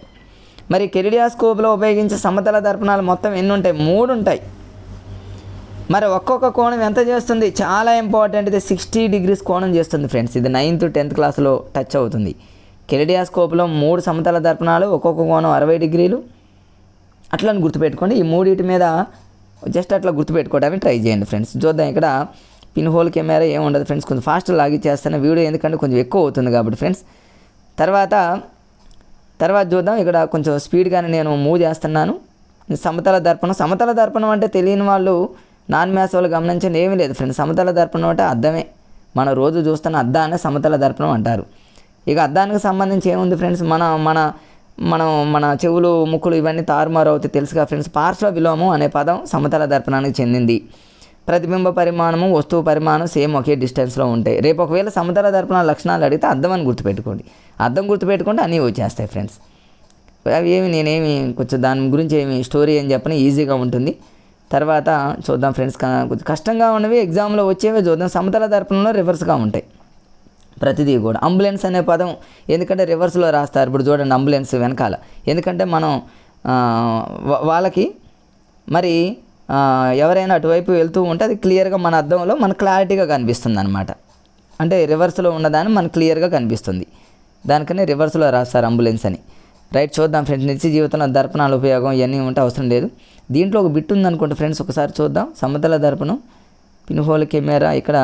మరి కెలిడియాస్కోప్లో ఉపయోగించే సమతల దర్పణాలు మొత్తం ఎన్ని ఉంటాయి? 3 ఉంటాయి. మరి ఒక్కొక్క కోణం ఎంత చేస్తుంది? చాలా ఇంపార్టెంట్, ఇది 60 degrees కోణం చేస్తుంది ఫ్రెండ్స్. ఇది 9th 10th క్లాస్లో టచ్ అవుతుంది. కెలిడియాస్కోప్లో 3 సమతల దర్పణాలు, ఒక్కొక్క కోణం 60 degrees. అట్లా గుర్తుపెట్టుకోండి. ఈ 3 మీద జస్ట్ అట్లా గుర్తుపెట్టుకోవడానికి ట్రై చేయండి ఫ్రెండ్స్. చూద్దాం, ఇక్కడ పిన్ హోల్ కెమెరా ఏముండదు ఫ్రెండ్స్, కొంచెం ఫాస్ట్ లాగిచ్చేస్తాను వీడియో, ఎందుకంటే కొంచెం ఎక్కువ అవుతుంది కాబట్టి ఫ్రెండ్స్. తర్వాత చూద్దాం, ఇక్కడ కొంచెం స్పీడ్గానే నేను మూవ్ చేస్తున్నాను. సమతల దర్పణం అంటే తెలియని వాళ్ళు, నాన్ మ్యాథ్స్ వాళ్ళు గమనించండి, ఏమీ లేదు ఫ్రెండ్స్. సమతల దర్పణం అంటే అద్దమే, మనం రోజు చూస్తున్న అద్దాన్ని సమతల దర్పణం అంటారు. ఇక అద్దానికి సంబంధించి ఏముంది ఫ్రెండ్స్, మన చెవులు ముక్కులు ఇవన్నీ తారుమారు అవుతాయి తెలుసుగా ఫ్రెండ్స్. పార్శ్వ విలోమం అనే పదం సమతల దర్పణానికి చెందింది. ప్రతిబింబ పరిమాణము, వస్తువు పరిమాణం సేమ్ ఒకే డిస్టెన్స్లో ఉంటాయి. రేపు ఒకవేళ సమతల దర్పణాల లక్షణాలు అడిగితే అద్దం అని గుర్తుపెట్టుకోండి. అద్దం గుర్తుపెట్టుకుంటే అన్నీ వచ్చేస్తాయి ఫ్రెండ్స్. అవి నేనేమి కొంచెం దాని గురించి ఏమి స్టోరీ అని చెప్పని ఈజీగా ఉంటుంది. తర్వాత చూద్దాం ఫ్రెండ్స్, కొంచెం కష్టంగా ఉన్నవి ఎగ్జామ్లో వచ్చేవి చూద్దాం. సమతల దర్పణంలో రివర్స్గా ఉంటాయి ప్రతిదీ కూడా. అంబులెన్స్ అనే పదం ఎందుకంటే రివర్స్లో రాస్తారు. ఇప్పుడు చూడండి అంబులెన్స్ వెనకాల, ఎందుకంటే మనం వాళ్ళకి ఎవరైనా అటువైపు వెళ్తూ ఉంటే అది క్లియర్గా మన అద్దంలో మనకు క్లారిటీగా కనిపిస్తుంది అనమాట. అంటే రివర్స్లో ఉన్నదాన్ని మనకు క్లియర్గా కనిపిస్తుంది, దానికనే రివర్స్లో రాస్తారు అంబులెన్స్ అని. రైట్, చూద్దాం ఫ్రెండ్స్. నిత్య జీవితంలో దర్పణాల ఉపయోగం ఇవన్నీ ఉంటే అవసరం లేదు. దీంట్లో ఒక బిట్ ఉందనుకోండి ఫ్రెండ్స్, ఒకసారి చూద్దాం. సమతల దర్పణం, పిన్ హోల్ కెమెరా, ఇక్కడ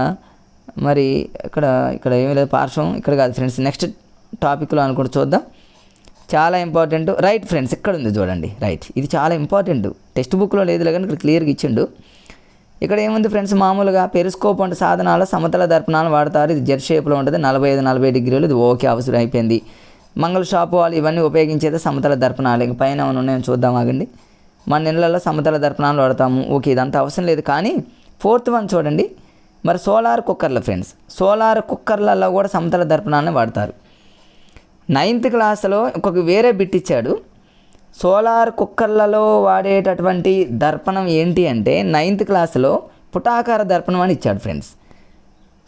ఏమీ లేదు, పార్శ్వం ఇక్కడ కాదు ఫ్రెండ్స్. నెక్స్ట్ టాపిక్లో అనుకుంటూ చూద్దాం, చాలా ఇంపార్టెంట్. రైట్ ఫ్రెండ్స్, ఇక్కడ ఉంది చూడండి. రైట్, ఇది చాలా ఇంపార్టెంట్, టెక్స్ట్ బుక్లో లేదు కానీ ఇక్కడ క్లియర్గా ఇచ్చిండు. ఇక్కడ ఏముంది ఫ్రెండ్స్, మామూలుగా పెరిస్కోప్ వంటి సాధనాల సమతల దర్పణాలు వాడతారు. ఇది జెడ్ షేప్లో ఉంటుంది, 45-40 degrees. ఇది ఓకే, అవసరం అయిపోయింది. మంగళ షాపు వాళ్ళు ఇవన్నీ ఉపయోగించేది సమతల దర్పణాలు. ఇంక పైన ఉన్నాయని చూద్దాం, ఆగండి. మన ఇళ్ళల్లో సమతల దర్పణాలు వాడతాము, ఓకే, ఇదంతా అవసరం లేదు. కానీ 4th one చూడండి, సోలార్ కుక్కర్లు ఫ్రెండ్స్. సోలార్ కుక్కర్లలో కూడా సమతల దర్పణాలను వాడతారు. 9th క్లాస్లో ఇంకొక వేరే బిట్ ఇచ్చాడు. సోలార్ కుక్కర్లలో వాడేటటువంటి దర్పణం ఏంటి అంటే 9th క్లాస్లో పుటాకార దర్పణం అని ఇచ్చాడు ఫ్రెండ్స్.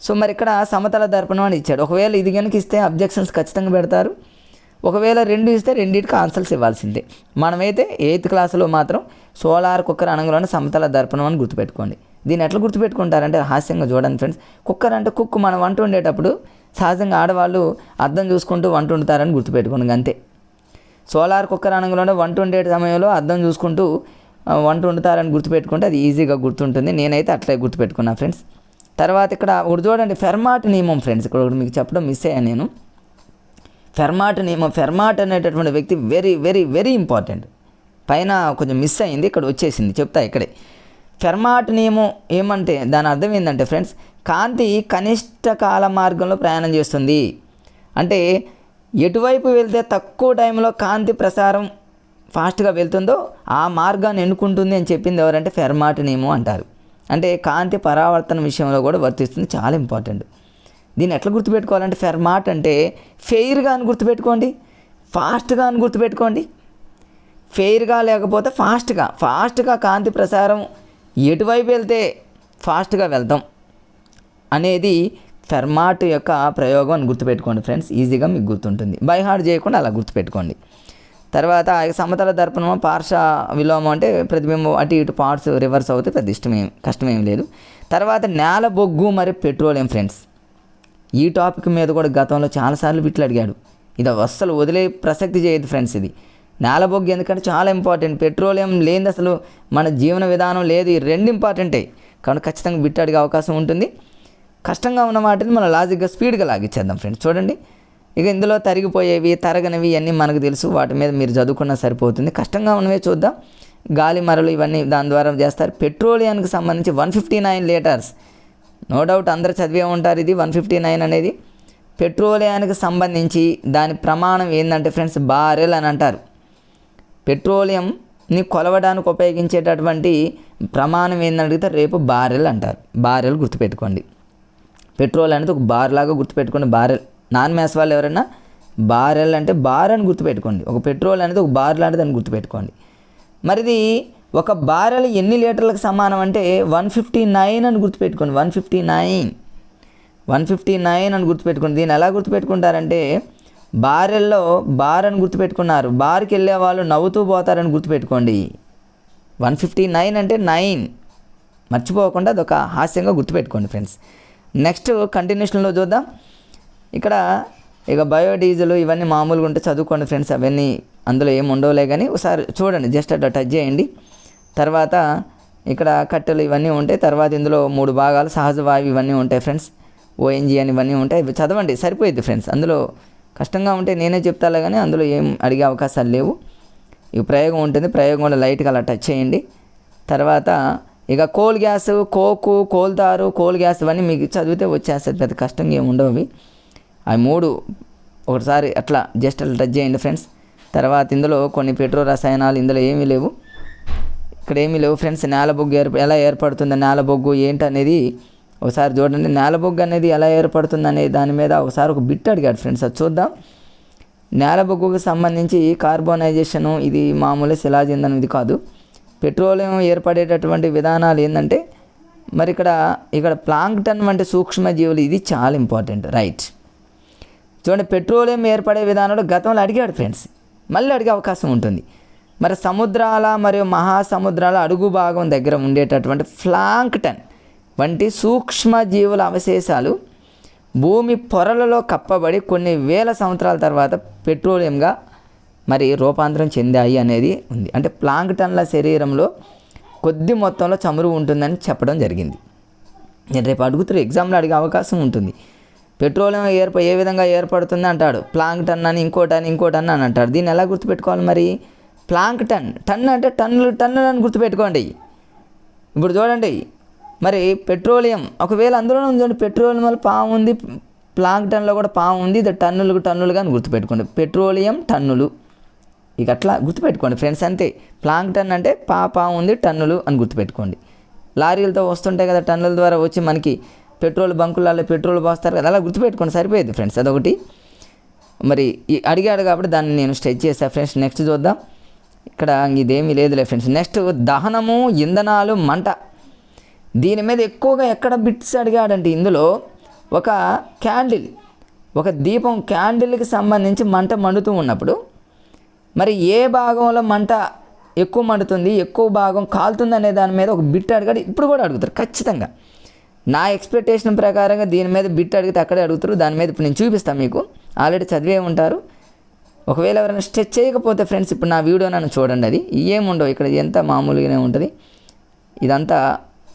సో ఇక్కడ సమతల దర్పణం అని ఇచ్చాడు. ఒకవేళ ఇది కనుక ఇస్తే అబ్జెక్షన్స్ ఖచ్చితంగా పెడతారు. ఒకవేళ 2 ఇస్తే రెండింటికి ఆన్సర్స్ ఇవ్వాల్సిందే. మనమైతే 8th క్లాస్లో మాత్రం సోలార్ కుక్కర్ అనగానే సమతల దర్పణం అని గుర్తుపెట్టుకోండి. దీన్ని ఎట్లా గుర్తుపెట్టుకుంటారంటే హాస్యంగా చూడండి ఫ్రెండ్స్. కుక్కర్ అంటే కుక్, మనం వంట వండేటప్పుడు సహజంగా ఆడవాళ్ళు అద్దం చూసుకుంటూ వంట వండుతారని గుర్తుపెట్టుకోండి, అంతే. సోలార్ కుక్కర్ అనగానే వంట వండే సమయంలో అద్దం చూసుకుంటూ వంట వండుతారని గుర్తుపెట్టుకుంటే అది ఈజీగా గుర్తుంటుంది. నేనైతే అట్లే గుర్తుపెట్టుకున్నా ఫ్రెండ్స్. తర్వాత ఇక్కడ ఒకటి చూడండి, ఫెర్మాట్ నియమం ఫ్రెండ్స్. ఇక్కడ ఒకటి మీకు చెప్పడం మిస్ అయ్యాను నేను. ఫెర్మాట్ నియమం, ఫెర్మాట్ అనేటటువంటి వ్యక్తి వెరీ వెరీ వెరీ ఇంపార్టెంట్. పైన కొంచెం మిస్ అయింది, ఇక్కడ వచ్చేసింది, చెప్తా ఇక్కడే. ఫెర్మాట్ నియమం ఏమంటే దాని అర్థం ఏంటంటే ఫ్రెండ్స్, కాంతి కనిష్ట కాల మార్గంలో ప్రయాణం చేస్తుంది. అంటే ఎటువైపు వెళ్తే తక్కువ టైంలో కాంతి ప్రసారం ఫాస్ట్గా వెళ్తుందో ఆ మార్గాన్ని ఎన్నుకుంటుంది అని చెప్పింది ఎవరంటే ఫెర్మాట్ నియమం అంటారు. అంటే కాంతి పరావర్తన విషయంలో కూడా వర్తిస్తుంది, చాలా ఇంపార్టెంట్. దీన్ని ఎట్లా గుర్తుపెట్టుకోవాలంటే ఫెర్మాట్ అంటే ఫెయిర్గా అని గుర్తుపెట్టుకోండి, ఫాస్ట్గా అని గుర్తుపెట్టుకోండి. ఫెయిర్గా లేకపోతే ఫాస్ట్గా కాంతి ప్రసారం ఎటువైపు వెళ్తే ఫాస్ట్గా వెళ్తాం అనేది ఫెర్మాట్ యొక్క ప్రయోగం అని గుర్తుపెట్టుకోండి ఫ్రెండ్స్. ఈజీగా మీకు గుర్తుంటుంది, బై హార్ట్ చేయకుండా అలా గుర్తుపెట్టుకోండి. తర్వాత సమతల దర్పణం పార్శ్వ విలోమం అంటే ప్రతిబింబం అటు ఇటు పార్ట్స్ రివర్స్ అవుతే పెద్ద కష్టమేం లేదు. తర్వాత నేల బొగ్గు మరియు పెట్రోలియం ఫ్రెండ్స్. ఈ టాపిక్ మీద కూడా గతంలో చాలాసార్లు బిట్లు అడిగాడు. ఇది అస్సలు వదిలే ప్రసక్తి చేయదు ఫ్రెండ్స్. ఇది నేల బొగ్గు ఎందుకంటే చాలా ఇంపార్టెంట్. పెట్రోలియం లేనిది అసలు మన జీవన విధానం లేదు. ఈ రెండు ఇంపార్టెంటే కాబట్టి ఖచ్చితంగా బిట్ అడిగే అవకాశం ఉంటుంది. కష్టంగా ఉన్న వాటిని మనం లాజిక్గా స్పీడ్గా లాగిచ్చేద్దాం ఫ్రెండ్స్. చూడండి, ఇక ఇందులో తరిగిపోయేవి తరగనివి అన్నీ మనకు తెలుసు, వాటి మీద మీరు చదువుకున్నా సరిపోతుంది. కష్టంగా ఉన్నవే చూద్దాం. గాలి మరలు ఇవన్నీ దాని ద్వారా చేస్తారు. పెట్రోలియానికి సంబంధించి 159 లీటర్స్, నో డౌట్ అందరూ చదివే ఉంటారు. ఇది 159 అనేది పెట్రోలియానికి సంబంధించి దాని ప్రమాణం ఏంటంటే ఫ్రెండ్స్ బారెల్ అని అంటారు. పెట్రోలియంని కొలవడానికి ఉపయోగించేటటువంటి ప్రమాణం ఏందని అడిగితే రేపు బారెల్ అంటారు. బారెల్ గుర్తుపెట్టుకోండి. పెట్రోల్ అనేది ఒక బార్ లాగా గుర్తుపెట్టుకోండి. బారెల్ నాన్ మ్యాథ్స్ వాళ్ళు ఎవరైనా బారెల్ అంటే బార్ అని గుర్తుపెట్టుకోండి. ఒక పెట్రోల్ అనేది ఒక బార్ లాంటిది అని గుర్తుపెట్టుకోండి. మరిది ఒక బారెల్ ఎన్ని లీటర్లకు సమానం అంటే 159 అని గుర్తుపెట్టుకోండి. 159 అని గుర్తుపెట్టుకోండి. దీన్ని ఎలా గుర్తుపెట్టుకుంటారంటే బారెల్లో బార్ అని గుర్తుపెట్టుకున్నారు, బార్కి వెళ్ళే వాళ్ళు నవ్వుతూ పోతారని గుర్తుపెట్టుకోండి. 159 అంటే 9 మర్చిపోకుండా అదొక హాస్యంగా గుర్తుపెట్టుకోండి ఫ్రెండ్స్. నెక్స్ట్ కంటిన్యూషన్లో చూద్దాం. ఇక్కడ ఇక బయోడీజిల్ ఇవన్నీ మామూలుగా ఉంటే చదువుకోండి ఫ్రెండ్స్. అవన్నీ అందులో ఏమి ఉండవులే కానీ ఒకసారి చూడండి, జస్ట్ అట్లా టచ్ చేయండి. తర్వాత ఇక్కడ కట్టెలు ఇవన్నీ ఉంటాయి. తర్వాత ఇందులో 3 భాగాలు సహజ వాయువు ఇవన్నీ ఉంటాయి ఫ్రెండ్స్. ఓఎన్జీ అని ఇవన్నీ ఉంటాయి. ఇవి చదవండి సరిపోయింది ఫ్రెండ్స్. అందులో కష్టంగా ఉంటే నేనే చెప్తాలే కానీ అందులో ఏం అడిగే అవకాశాలు లేవు. ఈ ప్రయోగం ఉంటుంది, ప్రయోగంలో లైట్గా అలా టచ్ చేయండి. తర్వాత ఇక coal gas, Coke, కోల్తారు, coal gas ఇవన్నీ మీకు చదివితే వచ్చేస్తుంది, పెద్ద కష్టంగా ఏమి ఉండవు. అవి 3 ఒకసారి అట్లా జస్ట్ అట్లా టచ్ చేయండి ఫ్రెండ్స్. తర్వాత ఇందులో కొన్ని పెట్రో రసాయనాలు ఇందులో ఏమీ లేవు, ఇక్కడ ఏమీ లేవు ఫ్రెండ్స్. నేల బొగ్గు ఎలా ఏర్పడుతుంది, నేల బొగ్గు ఏంటనేది ఒకసారి చూడండి. నేల బొగ్గు అనేది ఎలా ఏర్పడుతుంది అనే దాని మీద ఒకసారి ఒక బిట్ అడిగాడు ఫ్రెండ్స్, అది చూద్దాం. నేల బొగ్గుకు సంబంధించి కార్బోనైజేషను ఇది మామూలు శిలాజ-ఇంధనం ఇది కాదు. పెట్రోలియం ఏర్పడేటటువంటి విధానాలు ఏంటంటే మరి ఇక్కడ ప్లాంక్టన్ వంటి సూక్ష్మజీవులు, ఇది చాలా ఇంపార్టెంట్ రైట్. చూడండి, పెట్రోలియం ఏర్పడే విధానంలో గతంలో అడిగాడు ఫ్రెండ్స్, మళ్ళీ అడిగే అవకాశం ఉంటుంది. మరి సముద్రాల మరియు మహాసముద్రాల అడుగు భాగం దగ్గర ఉండేటటువంటి ప్లాంక్టన్ వంటి సూక్ష్మజీవుల అవశేషాలు భూమి పొరలలో కప్పబడి కొన్ని వేల సంవత్సరాల తర్వాత పెట్రోలియంగా మరి రూపాంతరం చెందాయి అనేది ఉంది. అంటే ప్లాంక్టన్ల శరీరంలో కొద్ది మొత్తంలో చమురు ఉంటుందని చెప్పడం జరిగింది. నేను రేపు అడుగుతారు, ఎగ్జామ్లో అడిగే అవకాశం ఉంటుంది. పెట్రోలియం ఏ విధంగా ఏర్పడుతుంది అంటాడు, ప్లాంక్టన్ అని ఇంకోటని అని అంటాడు. దీన్ని ఎలా గుర్తుపెట్టుకోవాలి మరి? ప్లాంక్టన్, టన్ అంటే టన్నులు అని గుర్తుపెట్టుకోండి. ఇప్పుడు చూడండి, మరి పెట్రోలియం ఒకవేళ అందులోనే ఉందండి, పెట్రోలియం పాము ఉంది, ప్లాంక్టన్లో కూడా పాము ఉంది, ఇది టన్నులుగా అని గుర్తుపెట్టుకోండి. పెట్రోలియం టన్నులు, ఇక అట్లా గుర్తుపెట్టుకోండి ఫ్రెండ్స్, అంతే. ప్లాంక్టన్ అంటే పాము ఉంది, టన్నులు అని గుర్తుపెట్టుకోండి. లారీలతో వస్తుంటాయి కదా, టన్నుల ద్వారా వచ్చి మనకి పెట్రోల్ బంకులలో పెట్రోల్ పోస్తారు కదా, అలా గుర్తుపెట్టుకోండి, సరిపోయేది ఫ్రెండ్స్. అదొకటి. మరి అడిగాడు కాబట్టి దాన్ని నేను స్ట్రెచ్ చేశాను ఫ్రెండ్స్. నెక్స్ట్ చూద్దాం. ఇక్కడ ఇదేమీ లేదులే ఫ్రెండ్స్. నెక్స్ట్ దహనము, ఇంధనాలు, మంట. దీని మీద ఎక్కువగా ఎక్కడ బిట్స్ అడిగాడంటే ఇందులో ఒక క్యాండిల్, ఒక దీపం క్యాండిల్కి సంబంధించి మంట మండుతూ ఉన్నప్పుడు మరి ఏ భాగంలో మంట ఎక్కువ మండుతుంది, ఎక్కువ భాగం కాలుతుంది అనే దాని మీద ఒక బిట్ అడిగాడు. ఇప్పుడు కూడా అడుగుతారు ఖచ్చితంగా. నా ఎక్స్పెక్టేషన్ ప్రకారంగా దీని మీద బిట్ అడిగితే అక్కడే అడుగుతారు. దాని మీద ఇప్పుడు నేను చూపిస్తాను మీకు, ఆల్రెడీ చదివే ఉంటారు. ఒకవేళ ఎవరైనా స్ట్రెచ్ చేయకపోతే ఫ్రెండ్స్ ఇప్పుడు నా వీడియో నన్ను చూడండి, అది ఏముండవు ఇక్కడ, ఎంత మామూలుగానే ఉంటుంది. ఇదంతా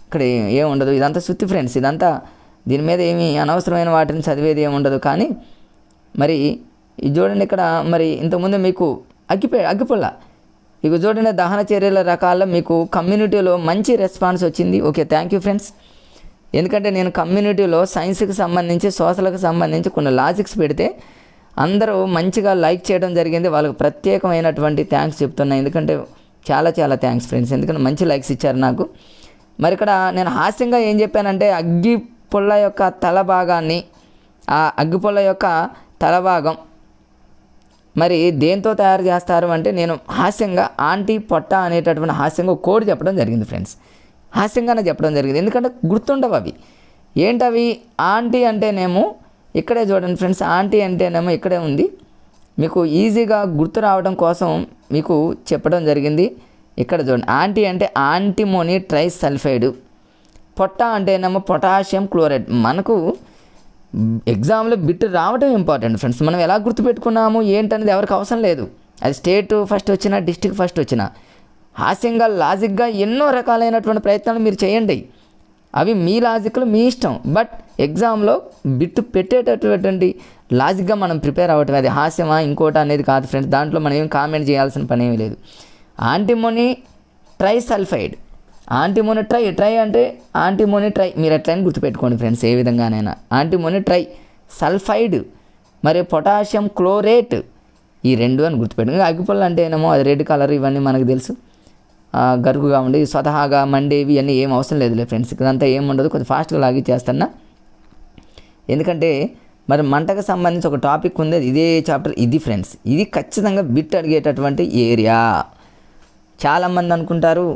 ఇక్కడ ఏముండదు, ఇదంతా సుత్తి ఫ్రెండ్స్. ఇదంతా దీని మీద ఏమీ అనవసరమైన వాటిని చదివేది ఏముండదు. కానీ మరి ఇది చూడండి, ఇక్కడ మరి ఇంతకుముందు మీకు అగ్గిపుల్ల, ఇక చూడండి దహన చర్యల రకాల్లో మీకు కమ్యూనిటీలో మంచి రెస్పాన్స్ వచ్చింది. Okay, thank you friends. ఎందుకంటే నేను కమ్యూనిటీలో సైన్స్కి సంబంధించి సోషల్కి సంబంధించి కొన్ని లాజిక్స్ పెడితే అందరూ మంచిగా లైక్ చేయడం జరిగింది. వాళ్ళకి ప్రత్యేకమైనటువంటి థ్యాంక్స్ చెప్తున్నా, ఎందుకంటే చాలా థ్యాంక్స్ ఫ్రెండ్స్, ఎందుకంటే మంచి లైక్స్ ఇచ్చారు నాకు. మరి ఇక్కడ నేను హాస్యంగా ఏం చెప్పానంటే అగ్గి పుల్ల యొక్క తల భాగాన్ని, ఆ అగ్గి పుల్ల యొక్క తల భాగం మరి దేంతో తయారు చేస్తారు అంటే నేను హాస్యంగా ఆంటీ పొట్ట అనేటటువంటి హాస్యంగా ఒక కోడ్ చెప్పడం జరిగింది ఫ్రెండ్స్. హాస్యంగానే చెప్పడం జరిగింది, ఎందుకంటే గుర్తుండవు అవి. ఏంటవి? ఆంటీ అంటేనేమో ఇక్కడే చూడండి ఫ్రెండ్స్, ఆంటీ అంటేనేమో ఇక్కడే ఉంది. మీకు ఈజీగా గుర్తు రావడం కోసం మీకు చెప్పడం జరిగింది. ఇక్కడ చూడండి, ఆంటీ అంటే యాంటిమోనీ ట్రైసల్ఫైడ్, పొట్ట అంటేనేమో పొటాషియం క్లోరైడ్. మనకు ఎగ్జామ్లో బిట్ రావడం ఇంపార్టెంట్ ఫ్రెండ్స్. మనం ఎలా గుర్తుపెట్టుకున్నాము ఏంటనేది ఎవరికి అవసరం లేదు. అది స్టేట్ ఫస్ట్ వచ్చినా డిస్టిక్ ఫస్ట్ వచ్చినా హాస్యంగా లాజిక్గా ఎన్నో రకాలైనటువంటి ప్రయత్నాలు మీరు చేయండి. అవి మీ లాజిక్లు మీ ఇష్టం. బట్ ఎగ్జామ్లో బిట్టు పెట్టేటటువంటి లాజిక్గా మనం ప్రిపేర్ అవ్వటం, అది హాస్యమా ఇంకోట అనేది కాదు ఫ్రెండ్స్. దాంట్లో మనం ఏం కామెంట్ చేయాల్సిన పని ఏమీ లేదు. యాంటిమోనీ ట్రైసల్ఫైడ్, యాంటిమోనీ ట్రై అంటే యాంటిమోనీ ట్రై, మీరు ఎట్లయినా గుర్తుపెట్టుకోండి ఫ్రెండ్స్ ఏ విధంగానైనా. యాంటిమోనీ ట్రై సల్ఫైడ్ మరి పొటాషియం క్లోరేట్, ఈ రెండు అని గుర్తుపెట్టుకోండి. అగ్గిపుల్ల అంటే ఏమో అది రెడ్ కలర్, ఇవన్నీ మనకు తెలుసు. గరుకుగా ఉండి స్వతహాగా మండేవి అన్నీ ఏం అవసరం లేదులే ఫ్రెండ్స్. ఇదంతా ఏం ఉండదు, కొద్దిగా ఫాస్ట్గా లాగి చేస్తున్నా. ఎందుకంటే మరి మంటకు సంబంధించి ఒక టాపిక్ ఉంది, ఇదే చాప్టర్ ఇది ఫ్రెండ్స్. ఇది ఖచ్చితంగా బిట్ అడిగేటటువంటి ఏరియా. చాలామంది అనుకుంటారు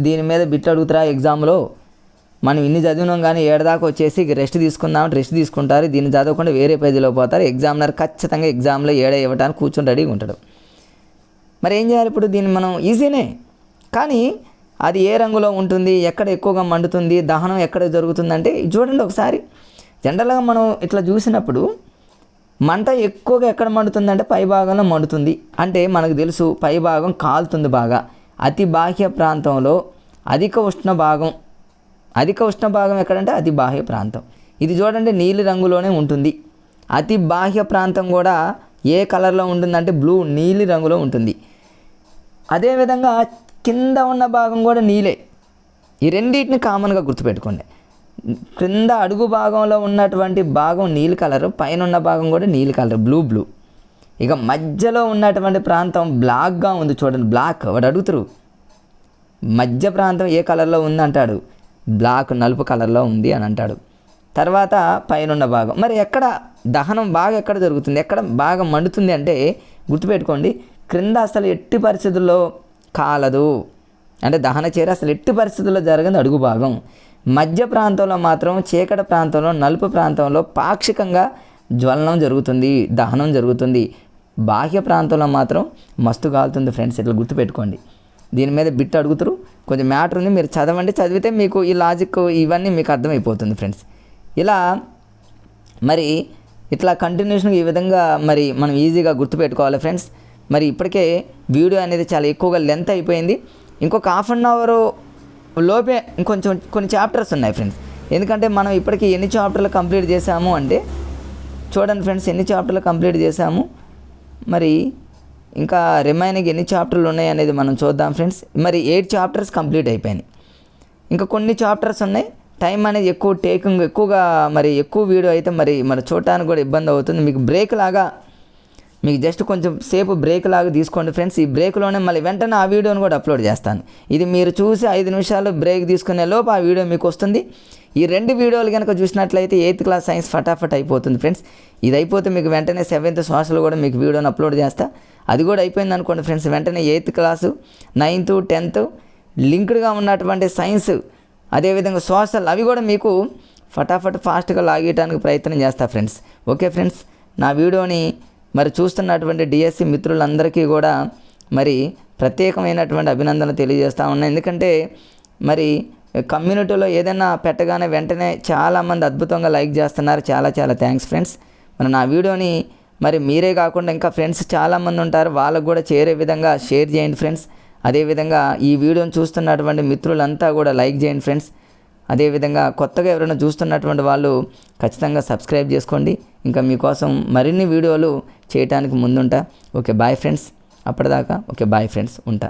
దీని మీద బిట్ అడుగుతారా ఎగ్జామ్లో, మనం ఇన్ని చదివినాం కానీ ఏడదాకా వచ్చేసి రెస్ట్ తీసుకుంటారు. దీన్ని చదవకుండా వేరే పేజీలో పోతారు. ఎగ్జామినర్ ఖచ్చితంగా ఎగ్జామ్లో ఏడ ఇవ్వడానికి కూర్చొని రెడీగా ఉంటాడు. మరి ఏం చేయాలి ఇప్పుడు? దీన్ని మనం ఈజీనే, కానీ అది ఏ రంగులో ఉంటుంది, ఎక్కడ ఎక్కువగా మండుతుంది, దహనం ఎక్కడ జరుగుతుందంటే చూడండి ఒకసారి. జనరల్గా మనం ఇట్లా చూసినప్పుడు మంట ఎక్కువగా ఎక్కడ మండుతుందంటే పై భాగంలో మండుతుంది. అంటే మనకు తెలుసు పై భాగం కాలుతుంది బాగా. అతి బాహ్య ప్రాంతంలో అధిక ఉష్ణ భాగం ఎక్కడంటే అతి బాహ్య ప్రాంతం. ఇది చూడండి నీలి రంగులోనే ఉంటుంది. అతి బాహ్య ప్రాంతం కూడా ఏ కలర్లో ఉంటుందంటే బ్లూ, నీలి రంగులో ఉంటుంది. అదేవిధంగా కింద ఉన్న భాగం కూడా నీలే. ఈ రెండింటిని కామన్గా గుర్తుపెట్టుకోండి. క్రింద అడుగు భాగంలో ఉన్నటువంటి భాగం నీలి కలరు, పైన ఉన్న భాగం కూడా నీలి కలర్, బ్లూ. ఇక మధ్యలో ఉన్నటువంటి ప్రాంతం బ్లాక్గా ఉంది చూడండి, బ్లాక్. వాడు అడుగుతారు మధ్య ప్రాంతం ఏ కలర్లో ఉంది అంటాడు, బ్లాక్ నలుపు కలర్లో ఉంది అని అంటాడు. తర్వాత పైన ఉన్న భాగం మరి ఎక్కడ దహనం బాగా ఎక్కడ జరుగుతుంది, ఎక్కడ బాగా మండుతుంది అంటే గుర్తుపెట్టుకోండి, క్రింద అసలు ఎట్టి పరిస్థితుల్లో కాలదు. అంటే దహన చర్య అసలు ఎట్టి పరిస్థితుల్లో జరగదు అడుగు భాగం. మధ్య ప్రాంతంలో మాత్రం చీకటి ప్రాంతంలో నలుపు ప్రాంతంలో పాక్షికంగా జ్వలనం జరుగుతుంది, దహనం జరుగుతుంది. బాహ్య ప్రాంతంలో మాత్రం మస్తు కాలుతుంది ఫ్రెండ్స్. ఇట్లా గుర్తుపెట్టుకోండి. దీని మీద బిట్ అడుగుతారు, కొంచెం మ్యాటర్ ఉంది, మీరు చదవండి. చదివితే మీకు ఈ లాజిక్ ఇవన్నీ మీకు అర్థమైపోతుంది ఫ్రెండ్స్. ఇలా మరి ఇట్లా కంటిన్యూషన్గా ఈ విధంగా మరి మనం ఈజీగా గుర్తుపెట్టుకోవాలి ఫ్రెండ్స్. మరి ఇప్పటికే వీడియో అనేది చాలా ఎక్కువగా లెంత్ అయిపోయింది. ఇంకొక హాఫ్ అన్ అవర్ లోపే ఇంకొంచెం కొన్ని చాప్టర్స్ ఉన్నాయి ఫ్రెండ్స్. ఎందుకంటే మనం ఇప్పటికీ ఎన్ని చాప్టర్లు కంప్లీట్ చేసాము అంటే చూడండి ఫ్రెండ్స్, ఎన్ని చాప్టర్లు కంప్లీట్ చేసాము, మరి ఇంకా రిమైనింగ్ ఎన్ని చాప్టర్లు ఉన్నాయి అనేది మనం చూద్దాం ఫ్రెండ్స్. మరి 8 చాప్టర్స్ కంప్లీట్ అయిపోయినాయి. ఇంకా కొన్ని చాప్టర్స్ ఉన్నాయి. టైం అనేది ఎక్కువగా మరి ఎక్కువ వీడియో అయితే మరి చూడటానికి కూడా ఇబ్బంది అవుతుంది. మీకు బ్రేక్ లాగా, మీకు జస్ట్ కొంచెం సేపు బ్రేక్ లాగా తీసుకోండి ఫ్రెండ్స్. ఈ బ్రేక్లోనే మళ్ళీ వెంటనే ఆ వీడియోని కూడా అప్లోడ్ చేస్తాను. ఇది మీరు చూసి 5 నిమిషాలు బ్రేక్ తీసుకునే లోపు ఆ వీడియో మీకు వస్తుంది. ఈ 2 వీడియోలు కనుక చూసినట్లయితే 8th క్లాస్ సైన్స్ ఫటాఫట్ అయిపోతుంది ఫ్రెండ్స్. ఇది అయిపోతే మీకు వెంటనే 7th సోషల్ కూడా మీకు వీడియోని అప్లోడ్ చేస్తా. అది కూడా అయిపోయింది అనుకోండి ఫ్రెండ్స్, వెంటనే 8th క్లాసు 9th 10th లింక్డ్గా ఉన్నటువంటి సైన్స్, అదేవిధంగా సోషల్, అవి కూడా మీకు ఫటాఫట్ ఫాస్ట్గా లాగేయడానికి ప్రయత్నం చేస్తా ఫ్రెండ్స్. ఓకే ఫ్రెండ్స్, నా వీడియోని మరి చూస్తున్నటువంటి డిఎస్సి మిత్రులందరికీ కూడా మరి ప్రత్యేకమైనటువంటి అభినందనలు తెలియజేస్తూ ఉన్నాయి. ఎందుకంటే మరి కమ్యూనిటీలో ఏదైనా పెట్టగానే వెంటనే చాలామంది అద్భుతంగా లైక్ చేస్తున్నారు. చాలా థ్యాంక్స్ ఫ్రెండ్స్. మరి నా వీడియోని మరి మీరే కాకుండా ఇంకా ఫ్రెండ్స్ చాలామంది ఉంటారు, వాళ్ళకు కూడా చేరే విధంగా షేర్ చేయండి ఫ్రెండ్స్. అదేవిధంగా ఈ వీడియోని చూస్తున్నటువంటి మిత్రులంతా కూడా లైక్ చేయండి ఫ్రెండ్స్. అదేవిధంగా కొత్తగా ఎవరైనా చూస్తున్నటువంటి వాళ్ళు ఖచ్చితంగా సబ్స్క్రైబ్ చేసుకోండి. ఇంకా మీకోసం మరిన్ని వీడియోలు చేయడానికి ముందుంటా. ఓకే బాయ్ ఫ్రెండ్స్, అప్పటిదాకా ఓకే బాయ్ ఫ్రెండ్స్, ఉంటా.